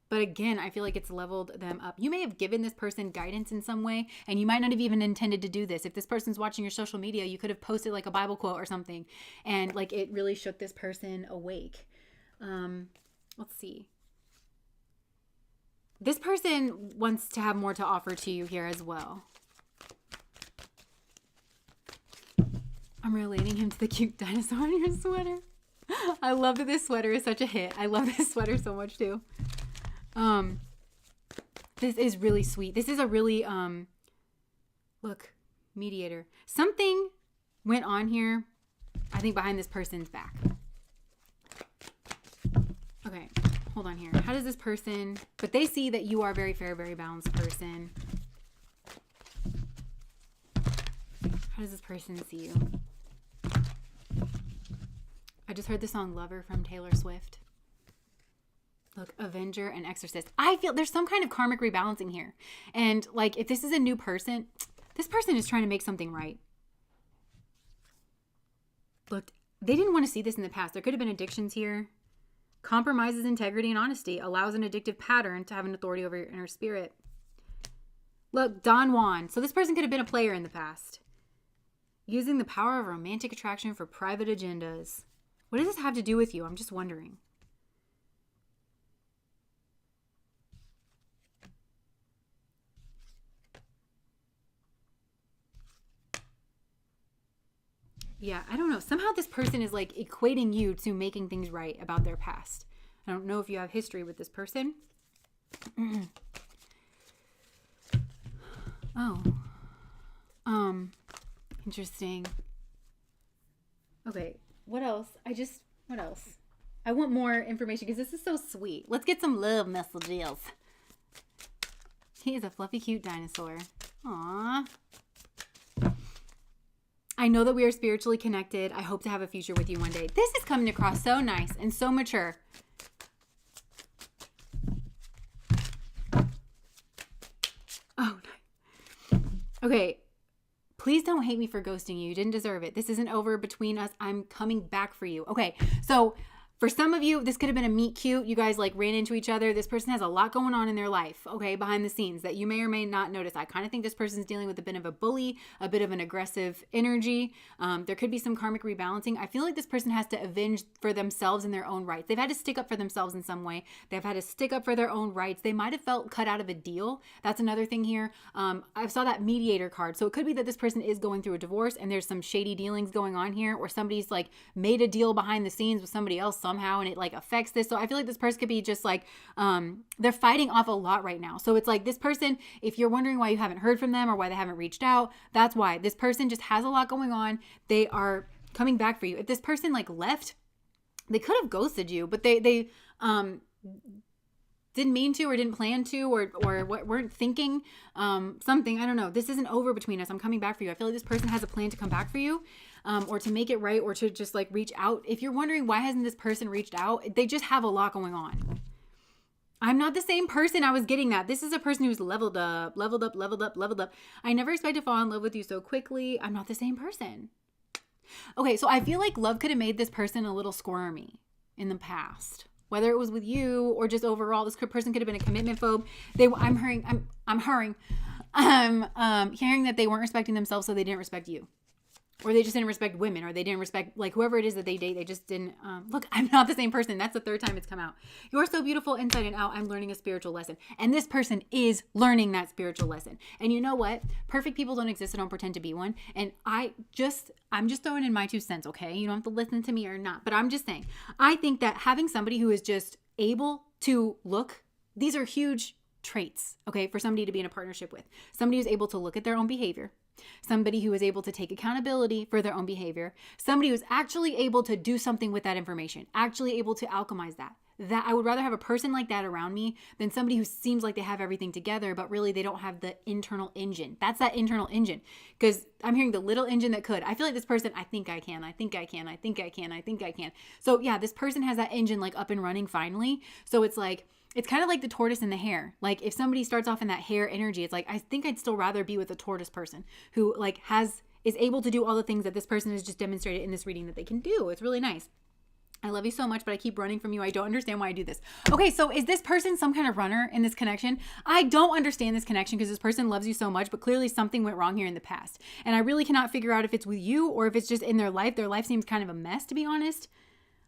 But again, I feel like it's leveled them up. You may have given this person guidance in some way, and you might not have even intended to do this. If this person's watching your social media, you could have posted like a Bible quote or something, and like it really shook this person awake. Let's see. This person wants to have more to offer to you here as well. I'm relating him to the cute dinosaur on your sweater. I love that this sweater is such a hit. I love this sweater so much too. This is really sweet. This is a really, look, mediator. Something went on here, I think behind this person's back. Okay, hold on here. How does this person, but they see that you are a very fair, very balanced person. How does this person see you? I just heard the song Lover from Taylor Swift. Look, Avenger and Exorcist. I feel there's some kind of karmic rebalancing here. And like, if this is a new person, this person is trying to make something right. Look, they didn't want to see this in the past. There could have been addictions here. Compromises integrity and honesty. Allows an addictive pattern to have an authority over your inner spirit. Look, Don Juan. So this person could have been a player in the past. Using the power of romantic attraction for private agendas. What does this have to do with you? I'm just wondering. Yeah, I don't know. Somehow this person is like equating you to making things right about their past. I don't know if you have history with this person. Oh. Interesting. Okay, what else? What else? I want more information because this is so sweet. Let's get some love messages. He is a fluffy, cute dinosaur. Aww. I know that we are spiritually connected. I hope to have a future with you one day. This is coming across so nice and so mature. Oh, nice. Okay. Please don't hate me for ghosting you. You didn't deserve it. This isn't over between us. I'm coming back for you. Okay, so for some of you, this could have been a meet cute. You guys like ran into each other. This person has a lot going on in their life, okay, behind the scenes that you may or may not notice. I kind of think this person's dealing with a bit of a bully, a bit of an aggressive energy. There could be some karmic rebalancing. I feel like this person has to avenge for themselves in their own rights. They've had to stick up for themselves in some way. They've had to stick up for their own rights. They might have felt cut out of a deal. That's another thing here. I saw that mediator card. So it could be that this person is going through a divorce and there's some shady dealings going on here, or somebody's like made a deal behind the scenes with somebody else somehow and it like affects this. So I feel like this person could be just like, they're fighting off a lot right now. So it's like this person, if you're wondering why you haven't heard from them or why they haven't reached out, that's why. This person just has a lot going on. They are coming back for you. If this person like left, they could have ghosted you, but they didn't mean to or didn't plan to or weren't thinking something. I don't know. This isn't over between us. I'm coming back for you. I feel like this person has a plan to come back for you or to make it right or to just like reach out. If you're wondering why hasn't this person reached out, they just have a lot going on. I'm not the same person. I was getting that. This is a person who's leveled up. I never expect to fall in love with you so quickly. I'm not the same person. Okay, so I feel like love could have made this person a little squirmy in the past. Whether it was with you or just overall, this person could have been a commitment phobe. I'm hearing that they weren't respecting themselves, so they didn't respect you. Or they just didn't respect women, or they didn't respect like whoever it is that they date. They just didn't. Look, I'm not the same person. That's the third time it's come out. You're so beautiful inside and out. I'm learning a spiritual lesson. And this person is learning that spiritual lesson. And you know what? Perfect people don't exist. I don't pretend to be one. And I'm just throwing in my 2 cents, okay? You don't have to listen to me or not. But I'm just saying, I think that having somebody who is just able to look, these are huge traits, okay, for somebody to be in a partnership with. Somebody who's able to look at their own behavior. Somebody who is able to take accountability for their own behavior. Somebody who's actually able to do something with that information, actually able to alchemize that. That I would rather have a person like that around me than somebody who seems like they have everything together, but really they don't have the internal engine. That's that internal engine. Because I'm hearing the little engine that could. I feel like this person, I think I can. So yeah, this person has that engine like up and running finally. So it's like, it's kind of like the tortoise and the hare. Like if somebody starts off in that hare energy, it's like, I think I'd still rather be with a tortoise person who like is able to do all the things that this person has just demonstrated in this reading that they can do. It's really nice. I love you so much, but I keep running from you. I don't understand why I do this. Okay, so is this person some kind of runner in this connection? I don't understand this connection because this person loves you so much, but clearly something went wrong here in the past. And I really cannot figure out if it's with you or if it's just in their life. Their life seems kind of a mess, to be honest.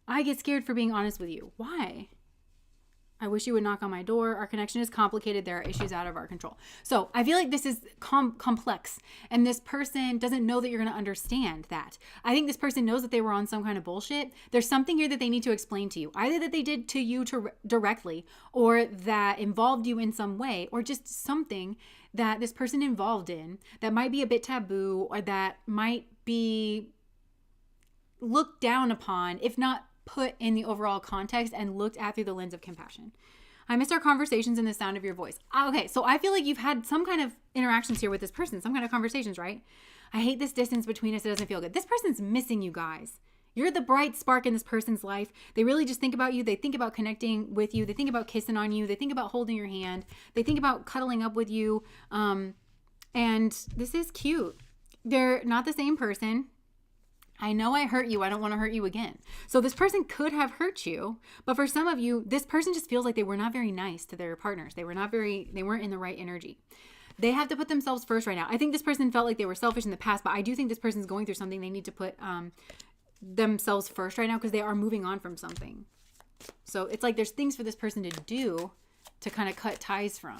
I get scared for being honest with you. Why? I wish you would knock on my door. Our connection is complicated. There are issues out of our control. So I feel like this is complex and this person doesn't know that you're going to understand that. I think this person knows that they were on some kind of bullshit. There's something here that they need to explain to you, either that they did to you directly or that involved you in some way, or just something that this person involved in that might be a bit taboo or that might be looked down upon, if not put in the overall context and looked at through the lens of compassion. I missed our conversations and the sound of your voice. Okay, so I feel like you've had some kind of interactions here with this person, some kind of conversations, right? I hate this distance between us. It doesn't feel good. This person's missing you guys. You're the bright spark in this person's life. They really just think about you. They think about connecting with you. They think about kissing on you. They think about holding your hand. They think about cuddling up with you. And this is cute. They're not the same person. I know I hurt you. I don't want to hurt you again. So this person could have hurt you, but for some of you, this person just feels like they were not very nice to their partners. They weren't in the right energy. They have to put themselves first right now. I think this person felt like they were selfish in the past, but I do think this person's going through something. They need to put themselves first right now because they are moving on from something. So it's like there's things for this person to do to kind of cut ties from.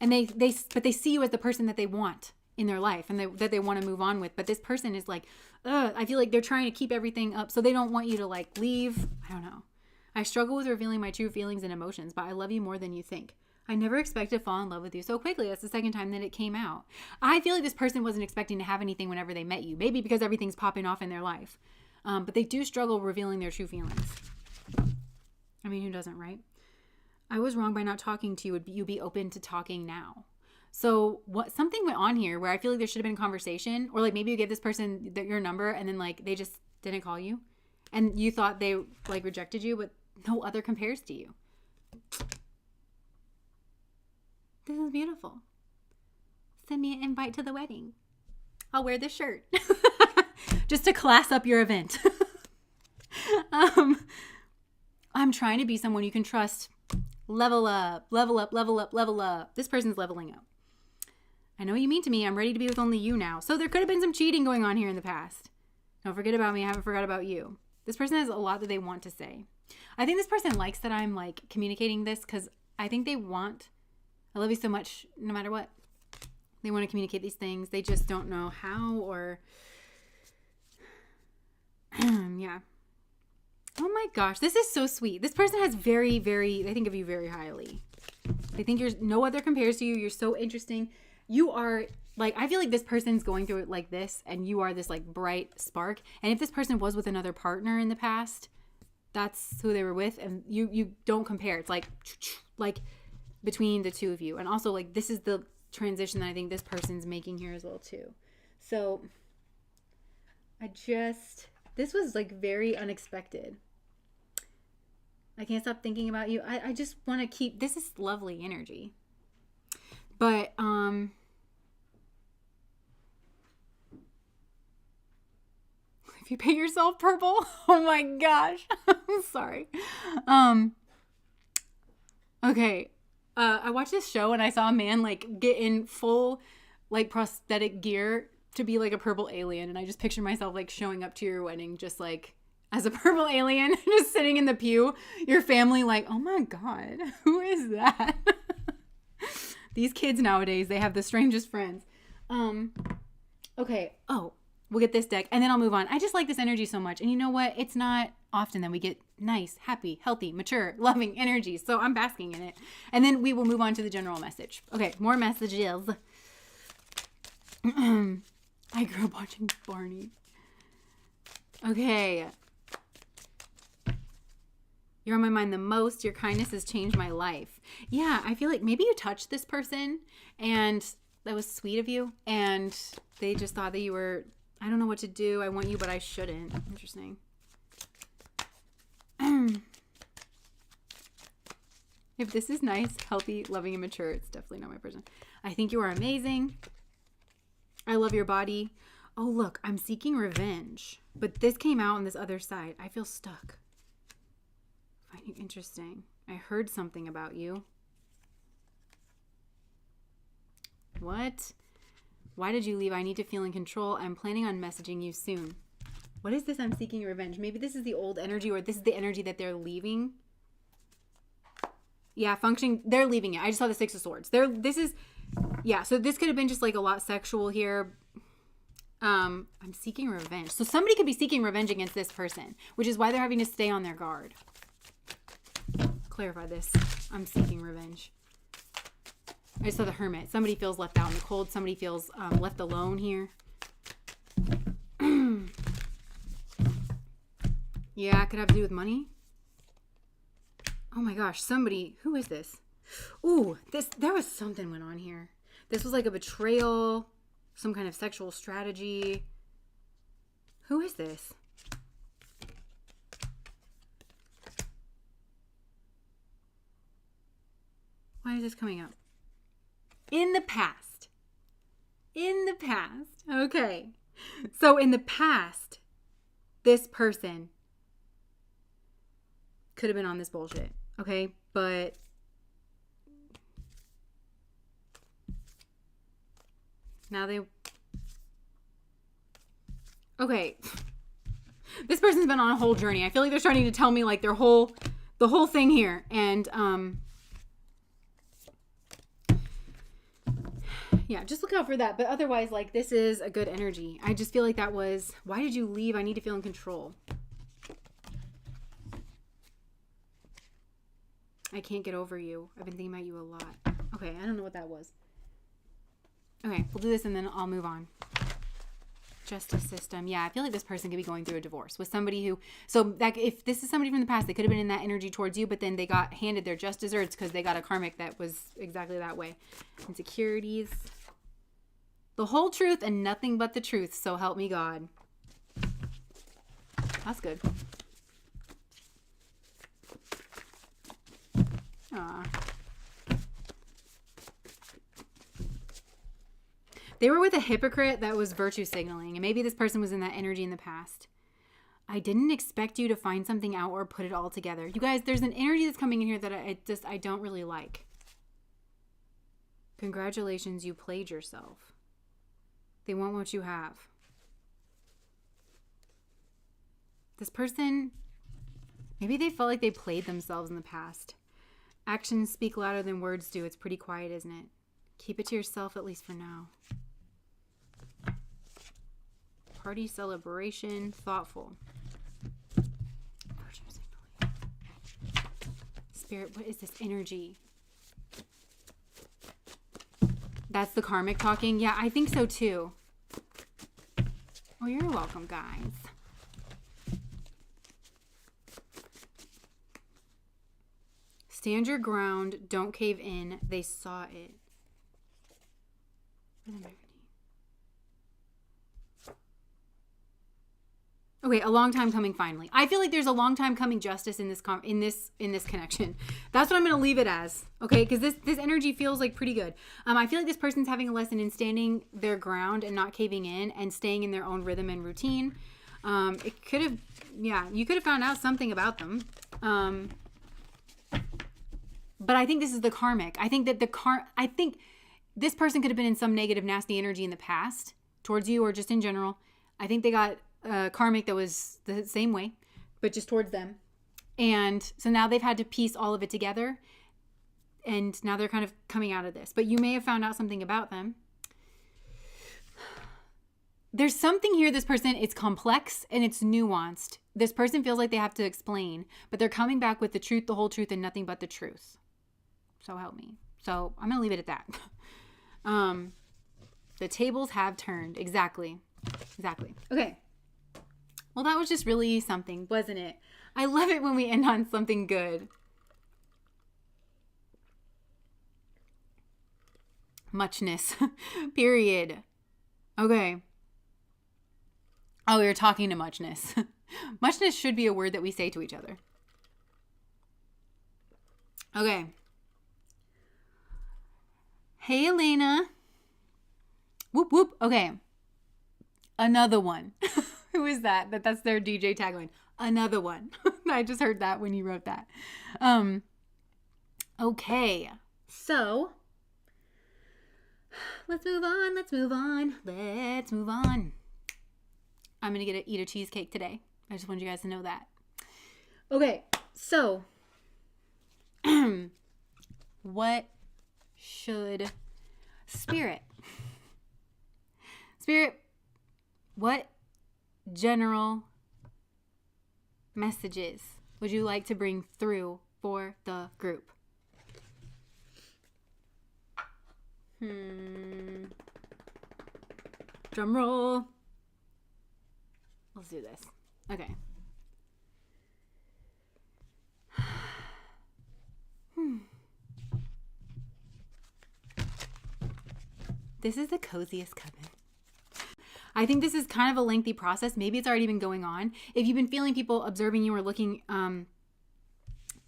And they see you as the person that they want in their life and that they want to move on with. But this person is like, I feel like they're trying to keep everything up so they don't want you to like leave. I don't know. I struggle with revealing my true feelings and emotions, but I love you more than you think. I never expected to fall in love with you so quickly. That's the second time that it came out. I feel like this person wasn't expecting to have anything whenever they met you. Maybe because everything's popping off in their life. But they do struggle revealing their true feelings. I mean, who doesn't, right? I was wrong by not talking to you. Would you be open to talking now? So something went on here where I feel like there should have been a conversation, or like maybe you gave this person your number and then like they just didn't call you and you thought they like rejected you, but no other compares to you. This is beautiful. Send me an invite to the wedding. I'll wear this shirt just to class up your event. I'm trying to be someone you can trust. Level up, level up, level up, level up. This person's leveling up. I know what you mean to me. I'm ready to be with only you now. So there could have been some cheating going on here in the past. Don't forget about me. I haven't forgot about you. This person has a lot that they want to say. I think this person likes that I'm like communicating this because I think they want, I love you so much no matter what. They want to communicate these things. They just don't know how or, yeah. Oh my my gosh. This is so sweet. This person has very, very, they think of you very highly. They think no other compares to you. You're so interesting. You are like, I feel like this person's going through it like this, and you are this like bright spark. And if this person was with another partner in the past, that's who they were with, and you don't compare. It's like between the two of you. And also like this is the transition that I think this person's making here as well too. So this was like very unexpected. I can't stop thinking about you. I just want to keep, this is lovely energy. But if you paint yourself purple, oh my gosh. I'm sorry. Okay. I watched this show and I saw a man like get in full like prosthetic gear to be like a purple alien, and I just picture myself like showing up to your wedding just like as a purple alien, just sitting in the pew, your family like, oh my God, who is that? These kids nowadays, they have the strangest friends. Okay. Oh, we'll get this deck and then I'll move on. I just like this energy so much. And you know what? It's not often that we get nice, happy, healthy, mature, loving energy. So I'm basking in it. And then we will move on to the general message. Okay. More messages. I grew up watching Barney. Okay. You're on my mind the most. Your kindness has changed my life. Yeah, I feel like maybe you touched this person and that was sweet of you. And they just thought that you were, I don't know what to do. I want you, but I shouldn't. Interesting. If this is nice, healthy, loving, and mature, it's definitely not my person. I think you are amazing. I love your body. Oh, look, I'm seeking revenge. But this came out on this other side. I feel stuck. I find you interesting. I heard something about you. What? Why did you leave? I need to feel in control. I'm planning on messaging you soon. What is this? I'm seeking revenge. Maybe this is the old energy, or this is the energy that they're leaving. Yeah, functioning. They're leaving it. I just saw the Six of Swords. Yeah, so this could have been just like a lot sexual here. I'm seeking revenge. So somebody could be seeking revenge against this person, which is why they're having to stay on their guard. Clarify this. I'm seeking revenge. I just saw the Hermit. Somebody feels left out in the cold. Somebody feels left alone here. Yeah, it could have to do with money. Oh my gosh, somebody, who is this? Ooh, there was something went on here. This was like a betrayal, some kind of sexual strategy. Who is this? Why is this coming up? In the past. In the past. Okay. So in the past, this person could have been on this bullshit. Okay. But now they... Okay. This person's been on a whole journey. I feel like they're starting to tell me like the whole thing here. And, yeah, just look out for that. But otherwise, like, this is a good energy. I just feel like that was, why did you leave? I need to feel in control. I can't get over you. I've been thinking about you a lot. Okay, I don't know what that was. Okay, we'll do this and then I'll move on. Justice system. Yeah, I feel like this person could be going through a divorce with somebody who, so that if this is somebody from the past, they could have been in that energy towards you, but then they got handed their just desserts because they got a karmic that was exactly that way. Insecurities. The whole truth and nothing but the truth, so help me God. That's good. Aww. They were with a hypocrite that was virtue signaling, and maybe this person was in that energy in the past. I didn't expect you to find something out or put it all together. You guys, there's an energy that's coming in here that I don't really like. Congratulations, you played yourself. They want what you have. This person, maybe they felt like they played themselves in the past. Actions speak louder than words do. It's pretty quiet, isn't it? Keep it to yourself, at least for now. Party, celebration, thoughtful. Virtue signal. Spirit, what is this energy? That's the karmic talking. Yeah, I think so too. Oh, you're welcome, guys. Stand your ground. Don't cave in. They saw it. Okay, a long time coming finally. I feel like there's a long time coming justice in this connection. That's what I'm going to leave it as. Okay, because this energy feels like pretty good. I feel like this person's having a lesson in standing their ground and not caving in and staying in their own rhythm and routine. It could have, yeah, you could have found out something about them. But I think this is the karmic. I think that I think this person could have been in some negative, nasty energy in the past towards you or just in general. I think they got karmic that was the same way, but just towards them. And so now they've had to piece all of it together. And now they're kind of coming out of this. But you may have found out something about them. There's something here, this person, it's complex and it's nuanced. This person feels like they have to explain, but they're coming back with the truth, the whole truth, and nothing but the truth. So help me. So I'm going to leave it at that. The tables have turned. Exactly. Okay. Well, that was just really something, wasn't it? I love it when we end on something good. Muchness. Period. Okay. Oh, we were talking to muchness. Muchness should be a word that we say to each other. Okay. Hey, Elena. Whoop, whoop. Okay. Another one. Who is that? That's their DJ tagline. Another one. I just heard that when you wrote that. Okay. So, let's move on. I'm going to eat a cheesecake today. I just wanted you guys to know that. Okay. So, what should Spirit, what general messages would you like to bring through for the group? Drum roll. Let's do this. Okay. This is the coziest coven. I think this is kind of a lengthy process. Maybe it's already been going on. If you've been feeling people observing you or looking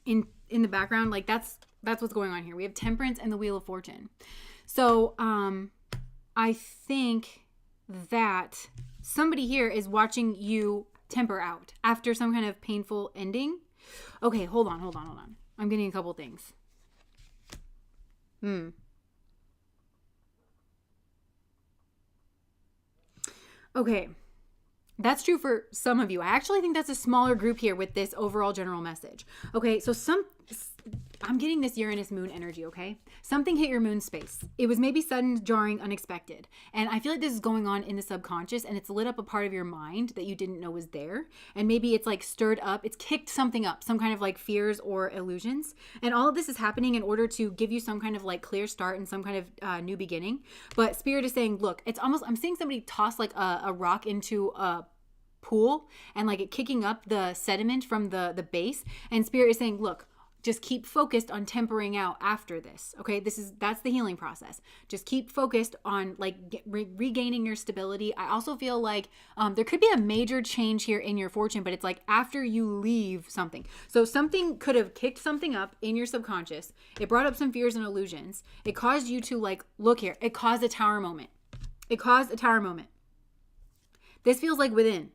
in the background, like that's what's going on here. We have Temperance and the Wheel of Fortune. So I think that somebody here is watching you temper out after some kind of painful ending. Okay, hold on. I'm getting a couple things. Okay, that's true for some of you. I actually think that's a smaller group here with this overall general message. Okay, so I'm getting this Uranus moon energy, okay? Something hit your moon space. It was maybe sudden, jarring, unexpected. And I feel like this is going on in the subconscious and it's lit up a part of your mind that you didn't know was there. And maybe it's like stirred up, it's kicked something up, some kind of like fears or illusions. And all of this is happening in order to give you some kind of like clear start and some kind of new beginning. But Spirit is saying, look, it's almost, I'm seeing somebody toss like a rock into a pool and like it kicking up the sediment from the base. And Spirit is saying, look, just keep focused on tempering out after this. Okay, that's the healing process. Just keep focused on like regaining your stability. I also feel like there could be a major change here in your fortune, but it's like after you leave something. So something could have kicked something up in your subconscious. It brought up some fears and illusions. It caused you to like, look here. It caused a tower moment. This feels like within.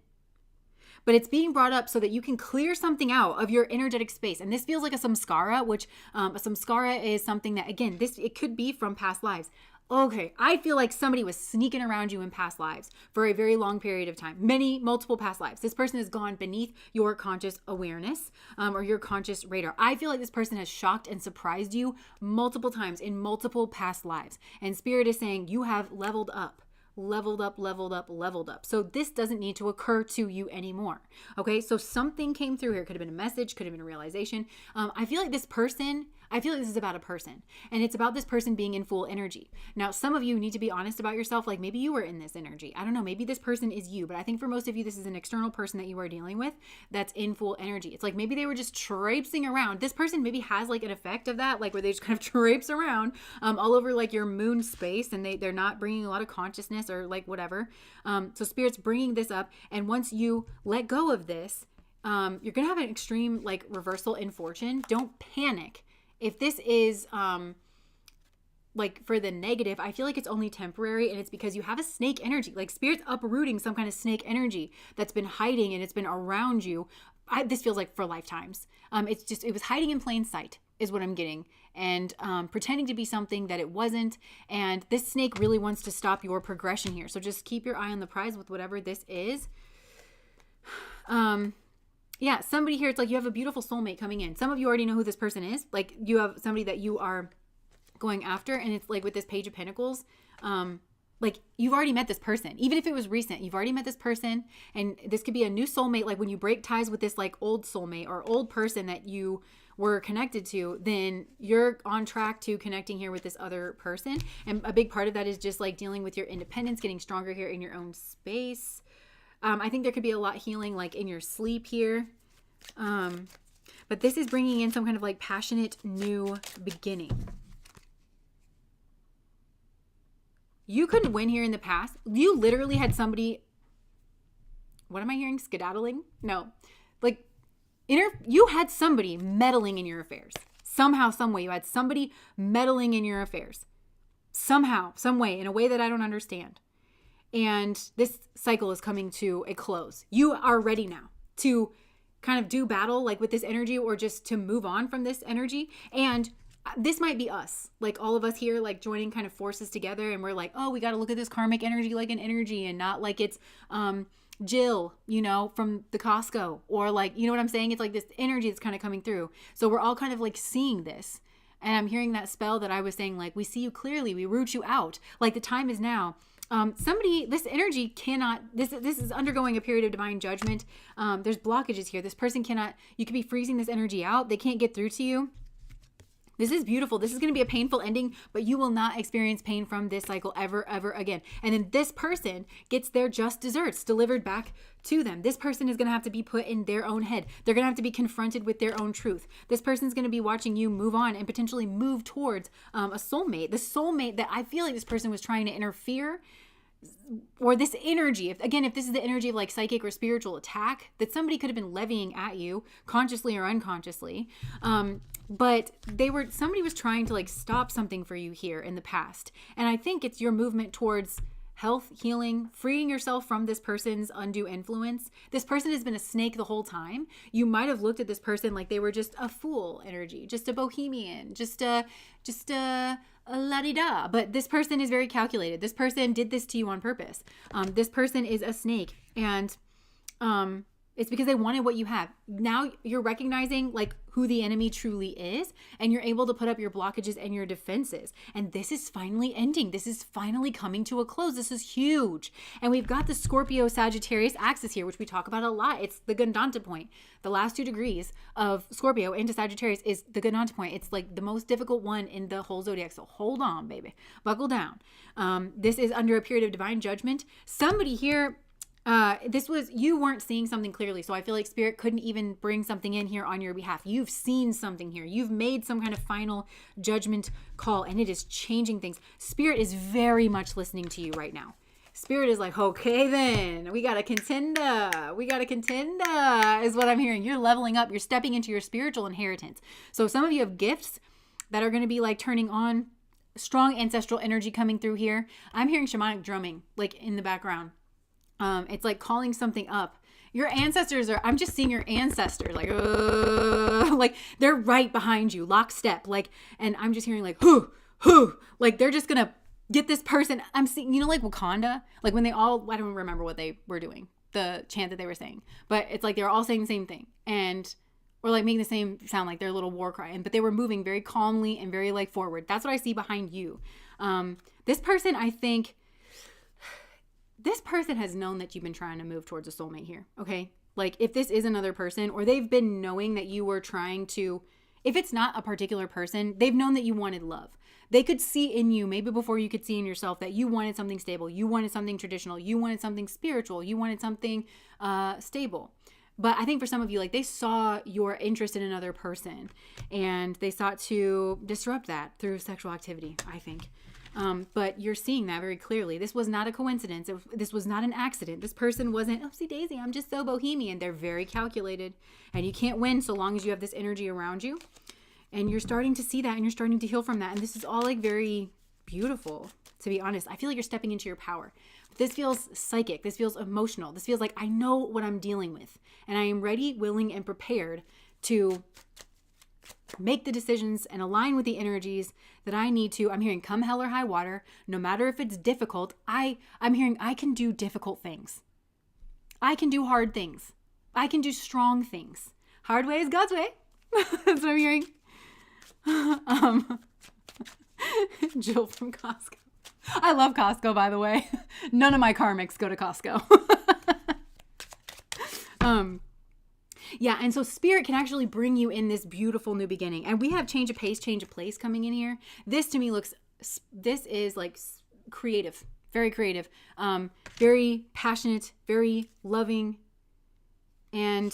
But it's being brought up so that you can clear something out of your energetic space. And this feels like a samskara, which a samskara is something that, again, it could be from past lives. Okay, I feel like somebody was sneaking around you in past lives for a very long period of time. Multiple past lives. This person has gone beneath your conscious awareness or your conscious radar. I feel like this person has shocked and surprised you multiple times in multiple past lives. And Spirit is saying you have leveled up. leveled up, leveled up, leveled up. So this doesn't need to occur to you anymore. Okay. So something came through here. Could have been a message, could have been a realization. I feel like this is about a person, and it's about this person being in full energy. Now, some of you need to be honest about yourself. Like maybe you were in this energy. I don't know. Maybe this person is you, but I think for most of you, this is an external person that you are dealing with that's in full energy. It's like maybe they were just traipsing around. This person maybe has like an effect of that, like where they just kind of traipse around all over like your moon space, and they're not bringing a lot of consciousness or like whatever. So Spirit's bringing this up, and once you let go of this, you're gonna have an extreme like reversal in fortune. Don't panic. If this is like for the negative, I feel like it's only temporary, and it's because you have a snake energy. Like Spirit's uprooting some kind of snake energy that's been hiding and it's been around you. This feels like for lifetimes. It was hiding in plain sight is what I'm getting, and pretending to be something that it wasn't. And this snake really wants to stop your progression here. So just keep your eye on the prize with whatever this is. Yeah, somebody here, it's like you have a beautiful soulmate coming in. Some of you already know who this person is. Like you have somebody that you are going after, and it's like with this Page of Pentacles, like you've already met this person. Even if it was recent, you've already met this person, and this could be a new soulmate. Like when you break ties with this like old soulmate or old person that you were connected to, then you're on track to connecting here with this other person. And a big part of that is just like dealing with your independence, getting stronger here in your own space. I think there could be a lot healing like in your sleep here. But this is bringing in some kind of like passionate new beginning. You couldn't win here in the past. You literally had somebody, what am I hearing? Skedaddling? No. Like you had somebody meddling in your affairs. Somehow, some way you had somebody meddling in your affairs. Somehow, some way, in a way that I don't understand. And this cycle is coming to a close. You are ready now to kind of do battle like with this energy, or just to move on from this energy. And this might be us, like all of us here, like joining kind of forces together. And we're like, oh, we got to look at this karmic energy like an energy, and not like it's Jill, from the Costco, or like, you know what I'm saying? It's like this energy that's kind of coming through. So we're all kind of like seeing this. And I'm hearing that spell that I was saying, like, we see you clearly, we root you out. Like the time is now. This energy cannot, this is undergoing a period of divine judgment. There's blockages here. This person you could be freezing this energy out. They can't get through to you. This is beautiful. This is going to be a painful ending, but you will not experience pain from this cycle ever, ever again. And then this person gets their just desserts delivered back to them. This person is going to have to be put in their own head. They're going to have to be confronted with their own truth. This person's going to be watching you move on and potentially move towards a soulmate. The soulmate that I feel like this person was trying to interfere, or this energy, if this is the energy of like psychic or spiritual attack that somebody could have been levying at you consciously or unconsciously. But somebody was trying to like stop something for you here in the past. And I think it's your movement towards health, healing, freeing yourself from this person's undue influence. This person has been a snake the whole time. You might have looked at this person like they were just a fool energy, just a bohemian, just a la-di-da. But this person is very calculated. This person did this to you on purpose. This person is a snake, and it's because they wanted what you have. Now you're recognizing like who the enemy truly is, and you're able to put up your blockages and your defenses. And this is finally ending. This is finally coming to a close. This is huge. And we've got the Scorpio Sagittarius axis here, which we talk about a lot. It's the Gandanta point. The last 2 degrees of Scorpio into Sagittarius is the Gandanta point. It's like the most difficult one in the whole zodiac. So hold on, baby. Buckle down. This is under a period of divine judgment. Somebody here, you weren't seeing something clearly. So I feel like Spirit couldn't even bring something in here on your behalf. You've seen something here. You've made some kind of final judgment call, and it is changing things. Spirit is very much listening to you right now. Spirit is like, okay, then we got to contender. Is what I'm hearing. You're leveling up. You're stepping into your spiritual inheritance. So some of you have gifts that are going to be like turning on, strong ancestral energy coming through here. I'm hearing shamanic drumming like in the background. It's like calling something up. Your ancestors I'm just seeing your ancestors like they're right behind you, lockstep. Like, and I'm just hearing like, whoo, like they're just going to get this person. I'm seeing, like Wakanda, like when I don't remember what they were doing, the chant that they were saying, but it's like they're all saying the same thing, or like making the same sound, like their little war cry. But they were moving very calmly and very like forward. That's what I see behind you. This person, I think, this person has known that you've been trying to move towards a soulmate here, okay? Like, if this is another person, or they've been knowing that you were trying to, if it's not a particular person, they've known that you wanted love. They could see in you, maybe before you could see in yourself, that you wanted something stable, you wanted something traditional, you wanted something spiritual, you wanted something stable. But I think for some of you, like, they saw your interest in another person and they sought to disrupt that through sexual activity, I think. But you're seeing that very clearly. This was not a coincidence. This was not an accident. This person wasn't, oopsie daisy, I'm just so bohemian. They're very calculated, and you can't win so long as you have this energy around you. And you're starting to see that, and you're starting to heal from that. And this is all like very beautiful, to be honest. I feel like you're stepping into your power. This feels psychic. This feels emotional. This feels like I know what I'm dealing with, and I am ready, willing, and prepared to make the decisions and align with the energies that I need to. I'm hearing come hell or high water, no matter if it's difficult. I'm hearing I can do difficult things. I can do hard things. I can do strong things. Hard way is God's way. That's what I'm hearing. Jill from Costco. I love Costco, by the way. None of my karmics go to Costco. Yeah, and so spirit can actually bring you in this beautiful new beginning. And we have change of pace, change of place coming in here. This to me this is like creative, very creative, very passionate, very loving. And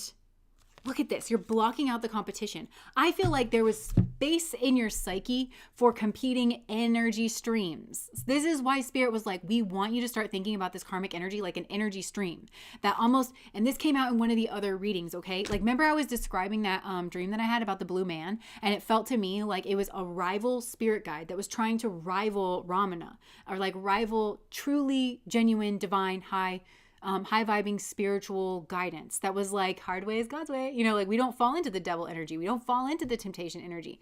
look at this. You're blocking out the competition. I feel like there was space in your psyche for competing energy streams. This is why spirit was like, we want you to start thinking about this karmic energy like an energy stream. That almost, and this came out in one of the other readings, okay? Like, remember I was describing that dream that I had about the blue man, and it felt to me like it was a rival spirit guide that was trying to rival Ramana, or like rival truly genuine, divine, high vibing spiritual guidance that was like, hard way is God's way. You know, like, we don't fall into the devil energy. We don't fall into the temptation energy.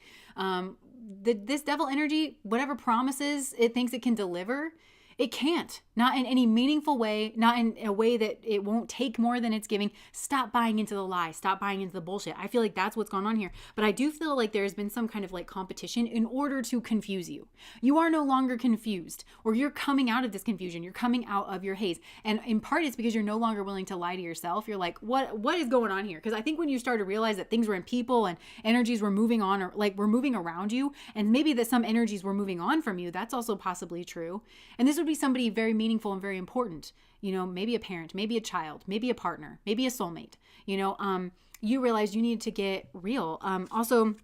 This devil energy, whatever promises it thinks it can deliver, it can't. Not in any meaningful way, not in a way that it won't take more than it's giving. Stop buying into the lie. Stop buying into the bullshit. I feel like that's what's going on here. But I do feel like there's been some kind of like competition in order to confuse you. You are no longer confused, or you're coming out of this confusion. You're coming out of your haze. And in part, it's because you're no longer willing to lie to yourself. You're like, what is going on here? Because I think when you start to realize that things were in people and energies were moving on, or like were moving around you, and maybe that some energies were moving on from you, that's also possibly true. And this would be somebody very meaningful and very important, you know, maybe a parent, maybe a child, maybe a partner, maybe a soulmate, you know, you realize you need to get real. Also,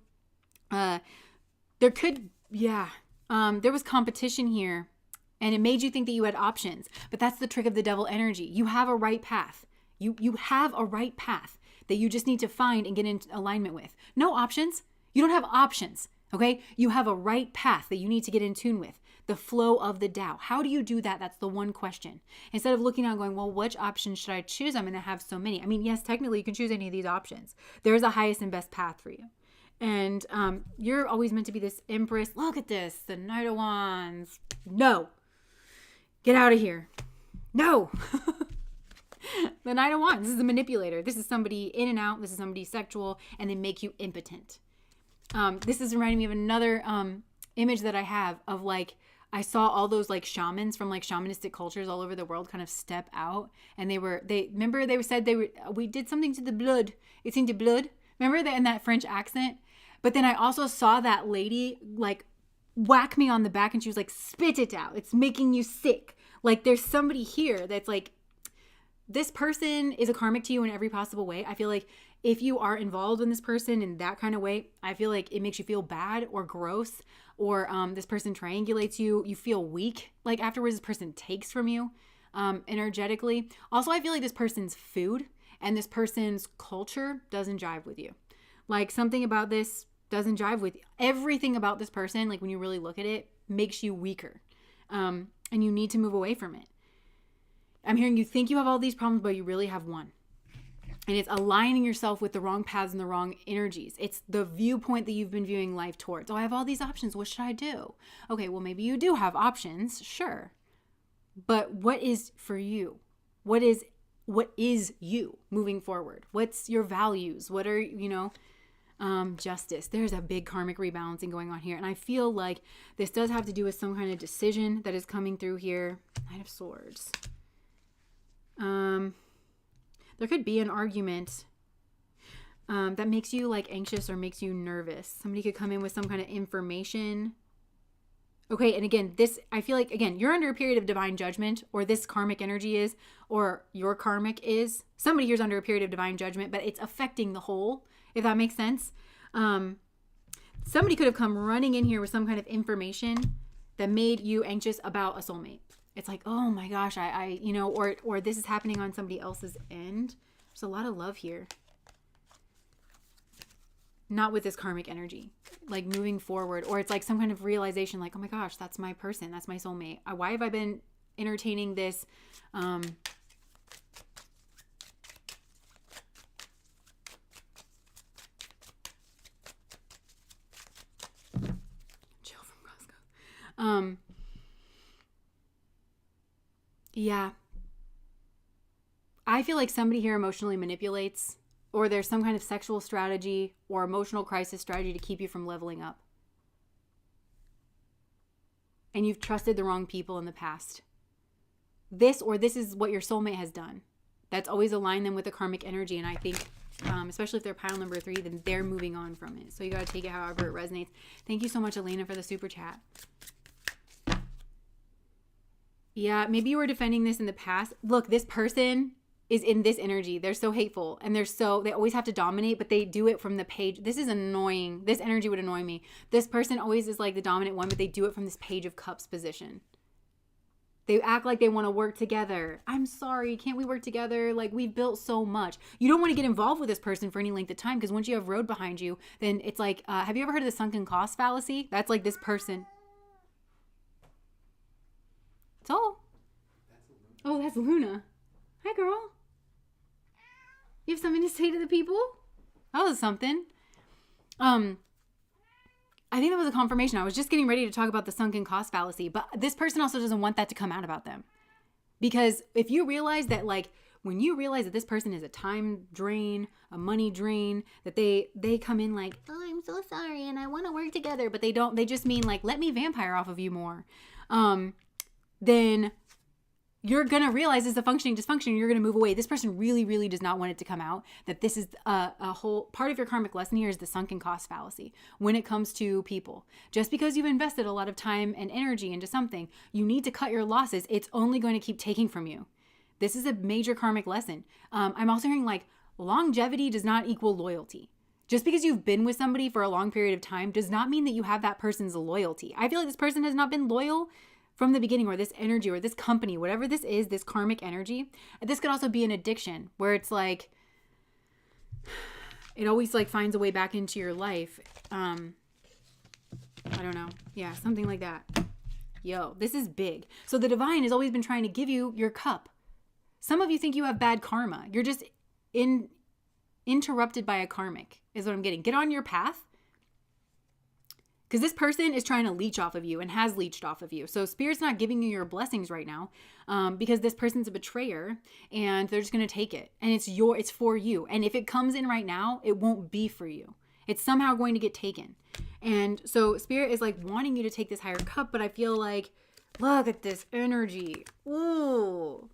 there was competition here, and it made you think that you had options, but that's the trick of the devil energy. You have a right path. You have a right path that you just need to find and get in alignment with. No options. You don't have options. Okay. You have a right path that you need to get in tune with. The flow of the Tao. How do you do that? That's the one question. Instead of looking out and going, well, which option should I choose? I'm going to have so many. I mean, yes, technically you can choose any of these options. There's a highest and best path for you. And you're always meant to be this empress. Look at this. The Knight of Wands. No. Get out of here. No. The Knight of Wands. This is a manipulator. This is somebody in and out. This is somebody sexual, and they make you impotent. This is reminding me of another image that I have of like, I saw all those like shamans from like shamanistic cultures all over the world kind of step out, and we did something to the blood. It's into blood. Remember that in that French accent? But then I also saw that lady like whack me on the back, and she was like, spit it out. It's making you sick. Like, there's somebody here that's like, this person is a karmic to you in every possible way. I feel like if you are involved in this person in that kind of way, I feel like it makes you feel bad or gross, or this person triangulates you. You feel weak. Like, afterwards, this person takes from you energetically. Also, I feel like this person's food and this person's culture doesn't jive with you. Like, something about this doesn't jive with you. Everything about this person, like when you really look at it, makes you weaker. And you need to move away from it. I'm hearing you think you have all these problems, but you really have one. And it's aligning yourself with the wrong paths and the wrong energies. It's the viewpoint that you've been viewing life towards. Oh, I have all these options. What should I do? Okay, well, maybe you do have options. Sure. But what is for you? What is you moving forward? What's your values? What are, justice. There's a big karmic rebalancing going on here. And I feel like this does have to do with some kind of decision that is coming through here. Knight of Swords. There could be an argument that makes you like anxious or makes you nervous. Somebody could come in with some kind of information. Okay, and again, this, I feel like, again, you're under a period of divine judgment, or this karmic energy is, or your karmic is. Somebody here's under a period of divine judgment, but it's affecting the whole, if that makes sense. Somebody could have come running in here with some kind of information that made you anxious about a soulmate. It's like, oh my gosh, I you know, or this is happening on somebody else's end. There's a lot of love here. Not with this karmic energy, like moving forward, or it's like some kind of realization, like, oh my gosh, that's my person, that's my soulmate. Why have I been entertaining this? Chill from Glasgow. Yeah. I feel like somebody here emotionally manipulates, or there's some kind of sexual strategy or emotional crisis strategy to keep you from leveling up. And you've trusted the wrong people in the past. This is what your soulmate has done. That's always aligned them with the karmic energy. And I think, especially if they're pile number 3, then they're moving on from it. So you got to take it however it resonates. Thank you so much, Elena, for the super chat. Yeah, maybe you were defending this in the past. Look, this person is in this energy. They're so hateful, and they always have to dominate, but they do it from the page. This is annoying. This energy would annoy me. This person always is like the dominant one, but they do it from this Page of Cups position. They act like they want to work together. I'm sorry, can't we work together? Like, we've built so much. You don't want to get involved with this person for any length of time, because once you have road behind you, then it's like, have you ever heard of the sunken cost fallacy? That's like this person. It's all. Oh, that's Luna. Hi, girl. You have something to say to the people? That was something. I think that was a confirmation. I was just getting ready to talk about the sunken cost fallacy, but this person also doesn't want that to come out about them. Because if you realize that, like, when you realize that this person is a time drain, a money drain, that they come in like, oh, I'm so sorry and I want to work together, but they don't, they just mean like, let me vampire off of you more. Then you're going to realize it's a functioning dysfunction. You're going to move away. This person really, really does not want it to come out, that this is a whole part of your karmic lesson here is the sunken cost fallacy when it comes to people. Just because you've invested a lot of time and energy into something, you need to cut your losses. It's only going to keep taking from you. This is a major karmic lesson. I'm also hearing like longevity does not equal loyalty. Just because you've been with somebody for a long period of time does not mean that you have that person's loyalty. I feel like this person has not been loyal from the beginning, or this energy or this company, whatever this is, this karmic energy. This could also be an addiction where it's like, it always like finds a way back into your life. I don't know. Yeah, something like that. Yo, this is big. So the divine has always been trying to give you your cup. Some of you think you have bad karma. You're just interrupted by a karmic is what I'm getting. Get on your path. Because this person is trying to leech off of you and has leeched off of you. So Spirit's not giving you your blessings right now because this person's a betrayer and they're just going to take it. And it's for you. And if it comes in right now, it won't be for you. It's somehow going to get taken. And so Spirit is like wanting you to take this higher cup, but I feel like, look at this energy. Ooh.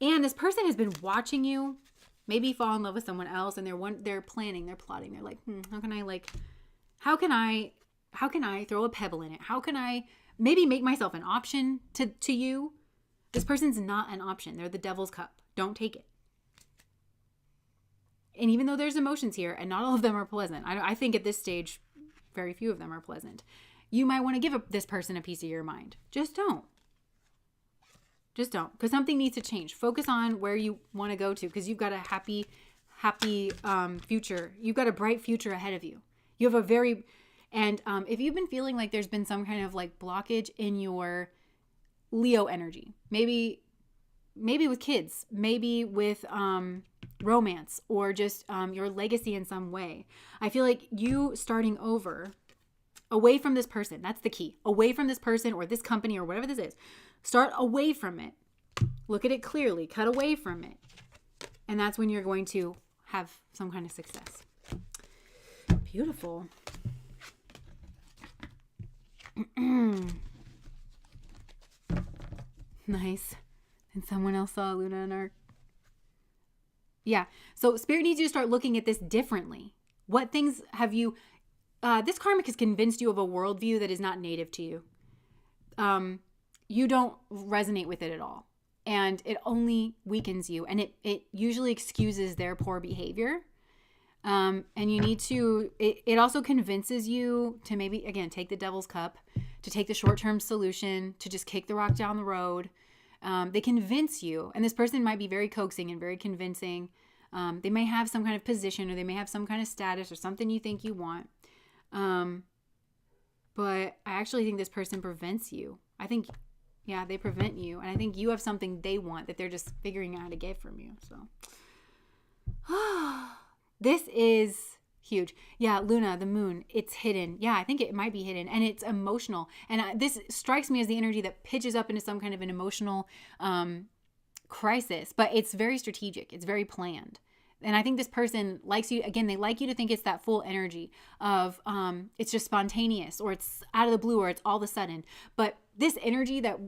And this person has been watching you maybe fall in love with someone else, and they're planning, they're plotting. They're like, how can I throw a pebble in it? How can I maybe make myself an option to you? This person's not an option. They're the devil's cup. Don't take it. And even though there's emotions here, and not all of them are pleasant, I think at this stage, very few of them are pleasant. You might want to give this person a piece of your mind. Just don't. Just don't. Because something needs to change. Focus on where you want to go to, because you've got a happy future. You've got a bright future ahead of you. You have a very... And if you've been feeling like there's been some kind of like blockage in your Leo energy, maybe with kids, maybe with romance, or just your legacy in some way, I feel like you starting over, away from this person, that's the key. Away from this person or this company or whatever this is. Start away from it. Look at it clearly. Cut away from it. And that's when you're going to have some kind of success. Beautiful. Nice. And someone else saw Luna in our... Yeah. So Spirit needs you to start looking at this differently. What things have you... this karmic has convinced you of a worldview that is not native to you. You don't resonate with it at all. And it only weakens you. And it usually excuses their poor behavior. And you need to... It also convinces you to maybe, again, take the devil's cup, to take the short-term solution, to just kick the rock down the road. They convince you, and this person might be very coaxing and very convincing. They may have some kind of position, or they may have some kind of status or something you think you want. But I actually think this person prevents you. I think, yeah, they prevent you. And I think you have something they want that they're just figuring out how to get from you. So this is huge. Yeah, Luna, the moon, it's hidden. Yeah, I think it might be hidden, and it's emotional. And this strikes me as the energy that pitches up into some kind of an emotional crisis, but it's very strategic. It's very planned. And I think this person likes you. Again, they like you to think it's that full energy of it's just spontaneous, or it's out of the blue, or it's all of a sudden. But this energy that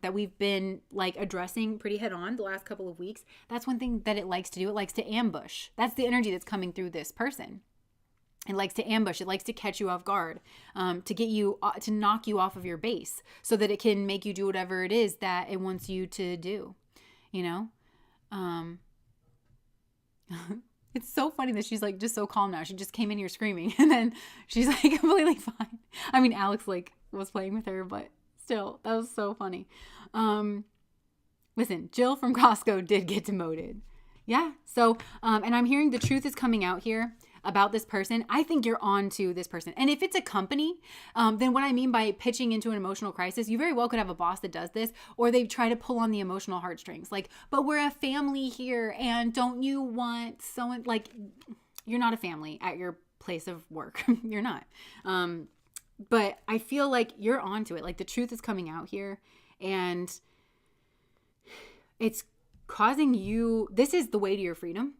that we've been like addressing pretty head on the last couple of weeks, that's one thing that it likes to do. It likes to ambush. That's the energy that's coming through this person. It likes to ambush. It likes to catch you off guard, to get you, to knock you off of your base, so that it can make you do whatever it is that it wants you to do. You know. It's so funny that she's like just so calm now. She just came in here screaming, and then she's like completely fine. I mean, Alex like was playing with her, but still, that was so funny. Listen, Jill from Costco did get demoted. Yeah. So, and I'm hearing the truth is coming out here about this person. I think you're on to this person. And if it's a company, then what I mean by pitching into an emotional crisis, you very well could have a boss that does this, or they try to pull on the emotional heartstrings. Like, but we're a family here, and don't you want someone, like, you're not a family at your place of work. You're not. But I feel like you're onto it. Like, the truth is coming out here, and it's causing you, this is the way to your freedom.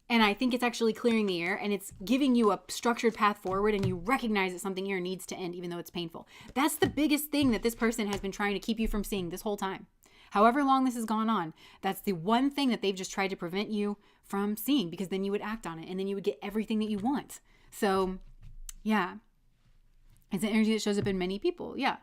And I think it's actually clearing the air, and it's giving you a structured path forward, and you recognize that something here needs to end, even though it's painful. That's the biggest thing that this person has been trying to keep you from seeing this whole time. However long this has gone on, that's the one thing that they've just tried to prevent you from seeing, because then you would act on it, and then you would get everything that you want. So, yeah. It's an energy that shows up in many people. Yeah.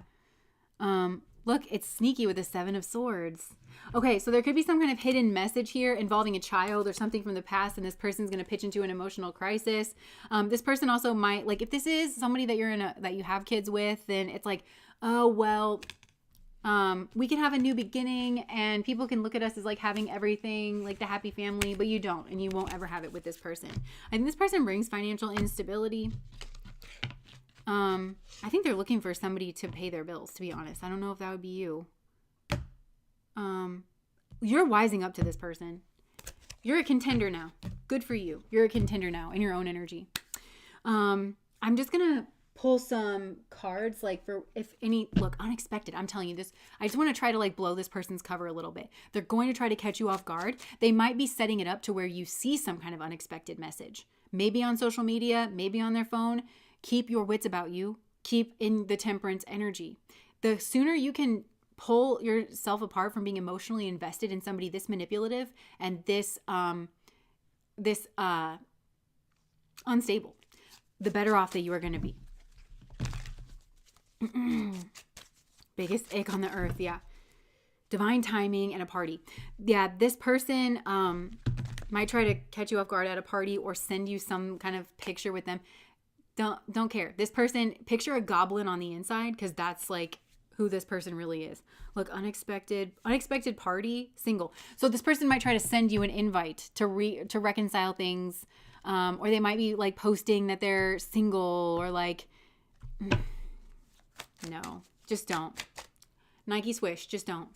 Look, it's sneaky with the 7 of Swords. Okay, so there could be some kind of hidden message here involving a child or something from the past, and this person's going to pitch into an emotional crisis. This person also might, like, if this is somebody that you're that you have kids with, then it's like, oh, well, we can have a new beginning, and people can look at us as like having everything, like the happy family, but you don't, and you won't ever have it with this person. I think this person brings financial instability. I think they're looking for somebody to pay their bills, to be honest. I don't know if that would be you. You're wising up to this person. You're a contender now. Good for you. You're a contender now in your own energy. I'm just going to pull some cards, like for if any, look, unexpected. I'm telling you this. I just want to try to like blow this person's cover a little bit. They're going to try to catch you off guard. They might be setting it up to where you see some kind of unexpected message. Maybe on social media, maybe on their phone. Keep your wits about you. Keep in the temperance energy. The sooner you can pull yourself apart from being emotionally invested in somebody this manipulative and this unstable, the better off that you are going to be. Biggest ick on the earth. Yeah. Divine timing and a party. Yeah. This person might try to catch you off guard at a party or send you some kind of picture with them. Don't care. This person, picture a goblin on the inside, because that's like who this person really is. Look, unexpected party, single. So this person might try to send you an invite to reconcile things, or they might be like posting that they're single, or like, no, just don't. Nike swish, just don't.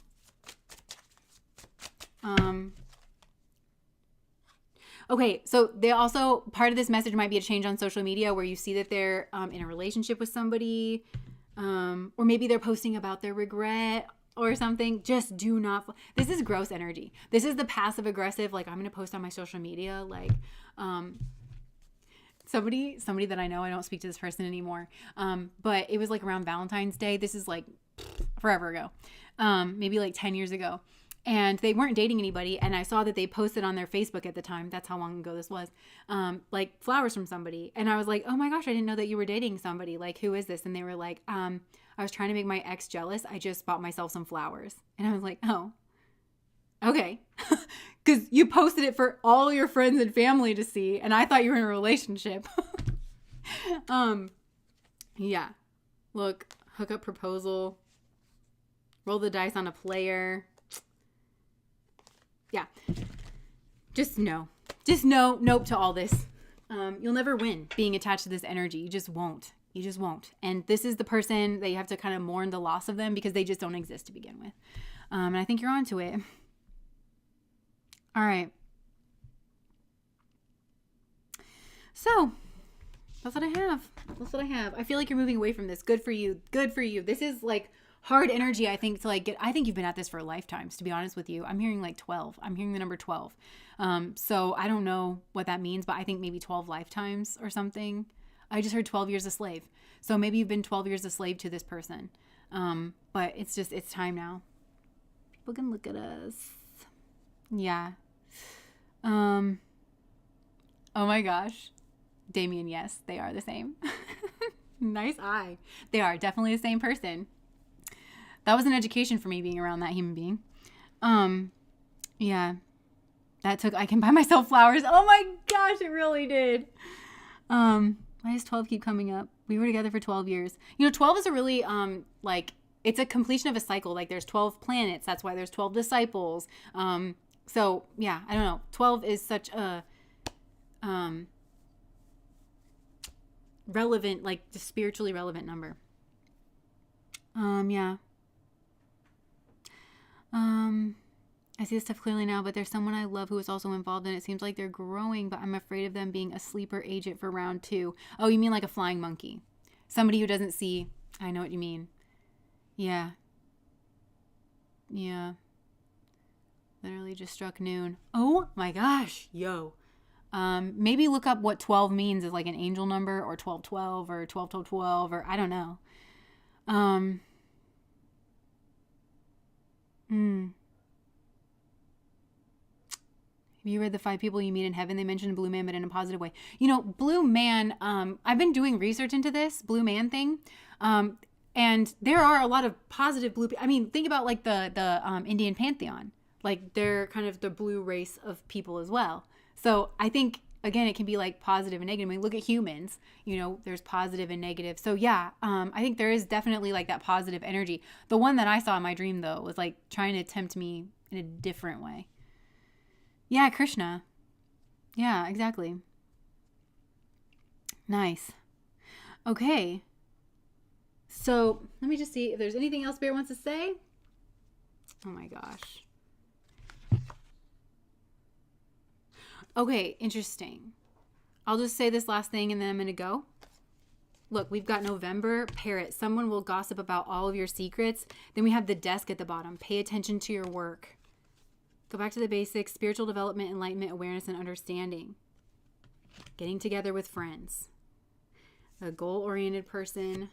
Okay, so they also, part of this message might be a change on social media where you see that they're in a relationship with somebody, or maybe they're posting about their regret or something. Just do not, this is gross energy. This is the passive aggressive, like, I'm going to post on my social media, like, somebody that I know, I don't speak to this person anymore, but it was like around Valentine's Day. This is like forever ago, maybe like 10 years ago. and they weren't dating anybody. And I saw that they posted on their Facebook at the time. That's how long ago this was. Like flowers from somebody. And I was like, oh my gosh, I didn't know that you were dating somebody. Like, who is this? And they were like, I was trying to make my ex jealous. I just bought myself some flowers. And I was like, oh, okay. Because you posted it for all your friends and family to see. And I thought you were in a relationship. Yeah. Look, hookup proposal. Roll the dice on a player. Yeah. Just no. Just no. Nope to all this. You'll never win being attached to this energy. You just won't. You just won't. And this is the person that you have to kind of mourn the loss of them because they just don't exist to begin with. And I think you're onto it. All right. So that's what I have. That's what I have. I feel like you're moving away from this. Good for you. Good for you. This is like hard energy, I think, to like get. I think you've been at this for lifetimes, to be honest with you. I'm hearing like 12. I'm hearing the number 12. So I don't know what that means, but I think maybe 12 lifetimes or something. I just heard 12 years a slave. So maybe you've been 12 years a slave to this person. But it's time now. People can look at us. Yeah. Oh my gosh. Damien, yes, they are the same. Nice eye. They are definitely the same person. That was an education for me being around that human being. Yeah. I can buy myself flowers. Oh my gosh, it really did. Why does 12 keep coming up? We were together for 12 years. 12 is a really, it's a completion of a cycle. Like there's 12 planets. That's why there's 12 disciples. So yeah, I don't know. 12 is such a, relevant, like just spiritually relevant number. Yeah. I see this stuff clearly now, but there's someone I love who is also involved, and it seems like they're growing, but I'm afraid of them being a sleeper agent for round 2. Oh, you mean like a flying monkey? Somebody who doesn't see. I know what you mean. Yeah. Yeah. Literally just struck noon. Oh my gosh. Yo. Maybe look up what 12 means as like an angel number or 1212 or 1212 or I don't know. Have you read The 5 People You Meet in Heaven? They mentioned Blue Man, but in a positive way. Blue Man, I've been doing research into this Blue Man thing. And there are a lot of positive blue. I mean, think about like the Indian Pantheon. Like they're kind of the blue race of people as well. So I think, again, it can be like positive and negative. I mean, look at humans, there's positive and negative. So yeah, I think there is definitely like that positive energy. The one that I saw in my dream though was like trying to tempt me in a different way. Yeah, Krishna. Yeah, exactly. Nice. Okay. So let me just see if there's anything else Spirit wants to say. Oh my gosh. Okay, interesting. I'll just say this last thing and then I'm going to go. Look, we've got November, Parrot. Someone will gossip about all of your secrets. Then we have the Desk at the bottom. Pay attention to your work. Go back to the basics. Spiritual development, enlightenment, awareness, and understanding. Getting together with friends. A goal-oriented person.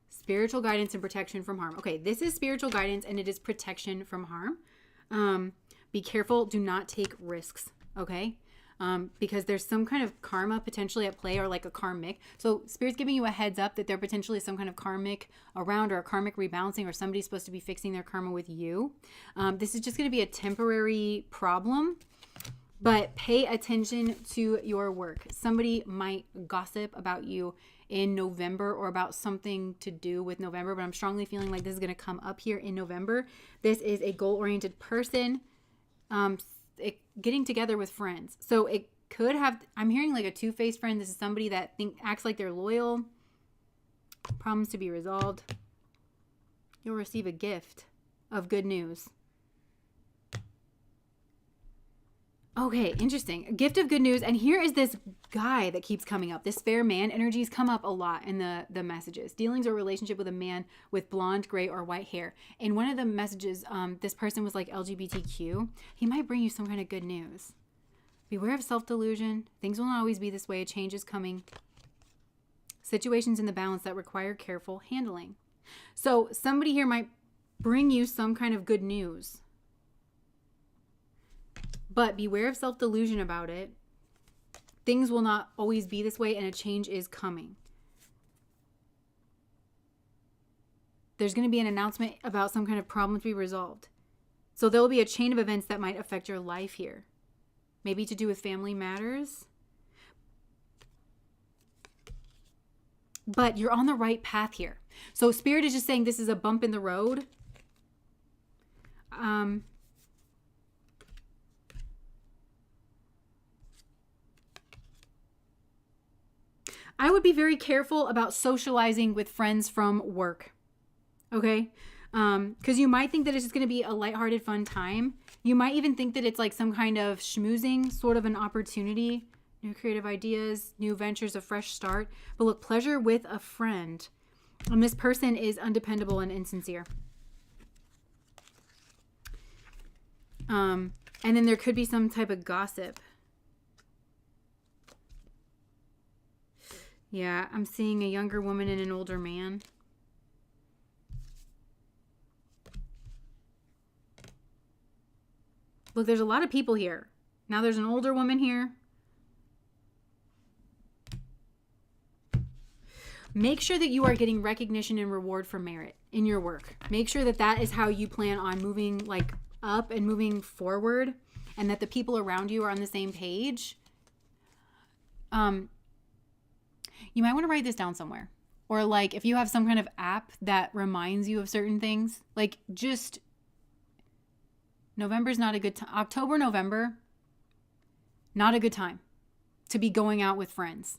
Spiritual guidance and protection from harm. Okay, this is spiritual guidance and it is protection from harm. Be careful. Do not take risks. Okay? Because there's some kind of karma potentially at play or like a karmic. So Spirit's giving you a heads up that there potentially is some kind of karmic around or a karmic rebalancing or somebody's supposed to be fixing their karma with you. This is just going to be a temporary problem, but pay attention to your work. Somebody might gossip about you in November or about something to do with November, but I'm strongly feeling like this is going to come up here in November. This is a goal-oriented person. Getting together with friends. So it could have, I'm hearing like a two-faced friend. This is somebody that acts like they're loyal. Problems to be resolved. You'll receive a gift of good news. Okay, interesting. A gift of good news. And here is this guy that keeps coming up. This fair man energies come up a lot in the messages. Dealings or relationship with a man with blonde, gray, or white hair. In one of the messages, this person was like LGBTQ. He might bring you some kind of good news. Beware of self-delusion. Things will not always be this way. A change is coming. Situations in the balance that require careful handling. So somebody here might bring you some kind of good news. But beware of self-delusion about it. Things will not always be this way, and a change is coming. There's going to be an announcement about some kind of problem to be resolved. So there will be a chain of events that might affect your life here. Maybe to do with family matters. But you're on the right path here. So Spirit is just saying this is a bump in the road. I would be very careful about socializing with friends from work. Okay? Because you might think that it's just going to be a lighthearted, fun time. You might even think that it's like some kind of schmoozing, sort of an opportunity, new creative ideas, new ventures, a fresh start. But look, pleasure with a friend. And this person is undependable and insincere. And then there could be some type of gossip. Yeah, I'm seeing a younger woman and an older man. Look, there's a lot of people here. Now there's an older woman here. Make sure that you are getting recognition and reward for merit in your work. Make sure that that is how you plan on moving like up and moving forward, and that the people around you are on the same page. You might want to write this down somewhere. Or like if you have some kind of app that reminds you of certain things, like just November's not a good time. October, November, not a good time to be going out with friends.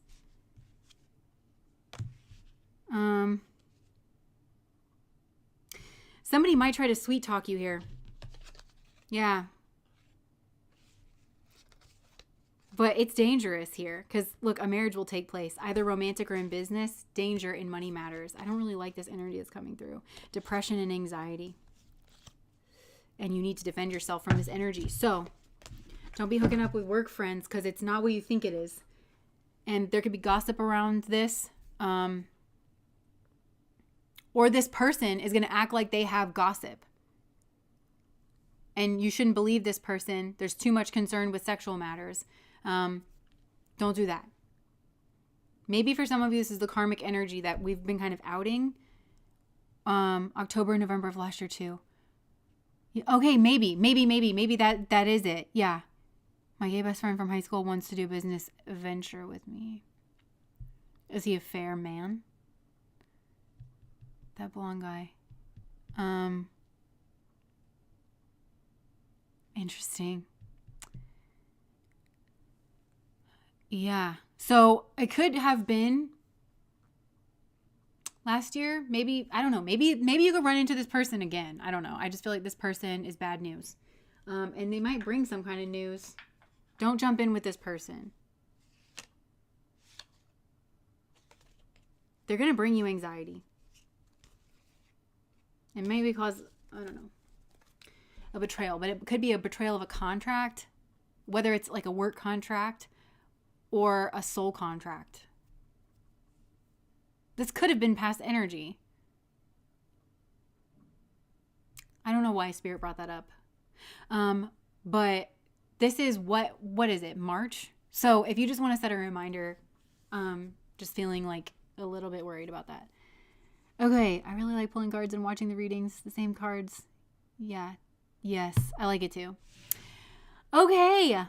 Somebody might try to sweet talk you here. Yeah. But it's dangerous here because, look, a marriage will take place, either romantic or in business. Danger in money matters. I don't really like this energy that's coming through. Depression and anxiety. And you need to defend yourself from this energy. So don't be hooking up with work friends because it's not what you think it is. And there could be gossip around this. Or this person is going to act like they have gossip. And you shouldn't believe this person. There's too much concern with sexual matters. Don't do that. Maybe for some of you, this is the karmic energy that we've been kind of outing. October, November of last year too. Okay, maybe that is it. Yeah. My gay best friend from high school wants to do business venture with me. Is he a fair man? That blonde guy. Interesting. Yeah. So it could have been last year. Maybe, I don't know. Maybe you could run into this person again. I don't know. I just feel like this person is bad news. And they might bring some kind of news. Don't jump in with this person. They're going to bring you anxiety. And maybe cause, I don't know, a betrayal. But it could be a betrayal of a contract, whether it's like a work contract or a soul contract. This could have been past energy. I don't know why Spirit brought that up. But this is what is it? March? So if you just want to set a reminder, just feeling like a little bit worried about that. Okay, I really like pulling cards and watching the readings. The same cards. Yeah. Yes, I like it too. Okay.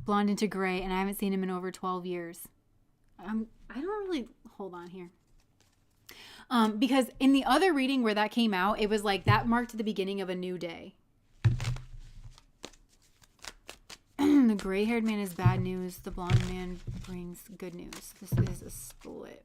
Blonde into gray, and I haven't seen him in over 12 years. I don't really... Hold on here. Because in the other reading where that came out, it was like that marked the beginning of a new day. The gray-haired man is bad news. The blonde man brings good news. This is a split.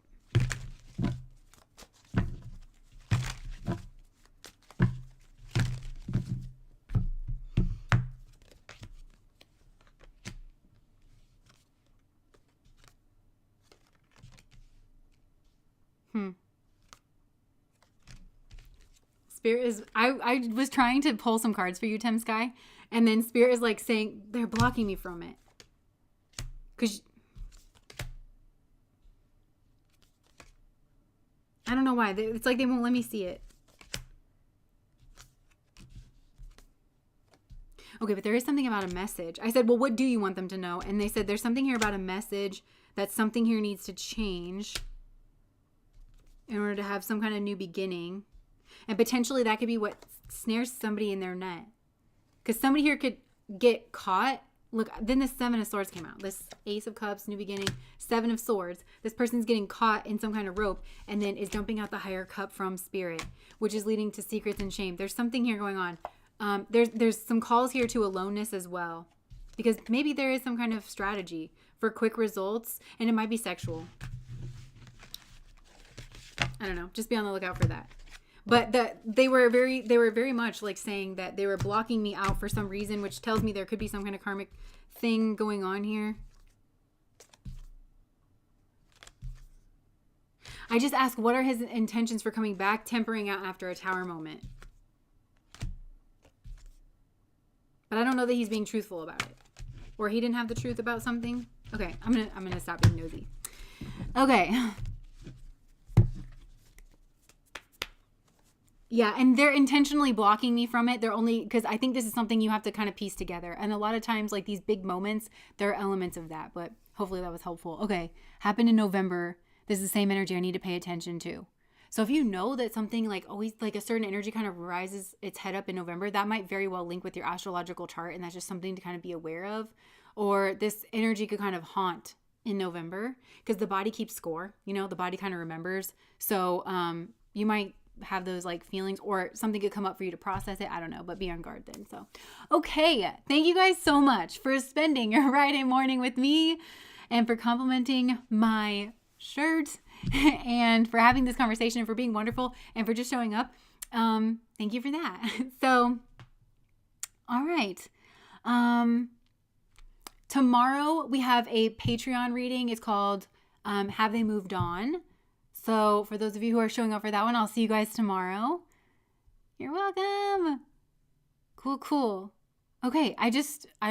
Spirit is... I was trying to pull some cards for you, Tim Sky. And then Spirit is like saying, they're blocking me from it. Because... I don't know why. It's like they won't let me see it. Okay, but there is something about a message. I said, well, what do you want them to know? And they said, there's something here about a message, that something here needs to change in order to have some kind of new beginning. And potentially that could be what snares somebody in their net. Because somebody here could get caught. Look, then the 7 of Swords came out. This Ace of Cups, new beginning, 7 of Swords. This person's getting caught in some kind of rope and then is dumping out the higher cup from Spirit, which is leading to secrets and shame. There's something here going on. There's some calls here to aloneness as well, because maybe there is some kind of strategy for quick results, and it might be sexual. I don't know. Just be on the lookout for that. But they were very much like saying that they were blocking me out for some reason, which tells me there could be some kind of karmic thing going on here. I just ask, what are his intentions for coming back, tempering out after a Tower moment? But I don't know that he's being truthful about it, or he didn't have the truth about something. Okay, I'm gonna stop being nosy. Okay. Yeah, and they're intentionally blocking me from it. They're only, because I think this is something you have to kind of piece together. And a lot of times, like these big moments, there are elements of that. But hopefully that was helpful. Okay, happened in November. This is the same energy I need to pay attention to. So if you know that something like always, like a certain energy kind of rises its head up in November, that might very well link with your astrological chart. And that's just something to kind of be aware of. Or this energy could kind of haunt in November because the body keeps score. You know, the body kind of remembers. So you might have those like feelings, or something could come up for you to process it. I don't know, but be on guard then. So, okay. Thank you guys so much for spending your Friday morning with me and for complimenting my shirt and for having this conversation and for being wonderful and for just showing up. Thank you for that. So, all right. Tomorrow we have a Patreon reading. It's called, Have They Moved On? So for those of you who are showing up for that one, I'll see you guys tomorrow. You're welcome. Cool. Okay, I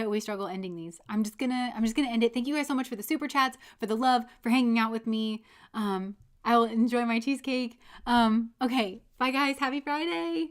always struggle ending these. I'm just gonna end it. Thank you guys so much for the super chats, for the love, for hanging out with me. I will enjoy my cheesecake. Okay, bye guys. Happy Friday.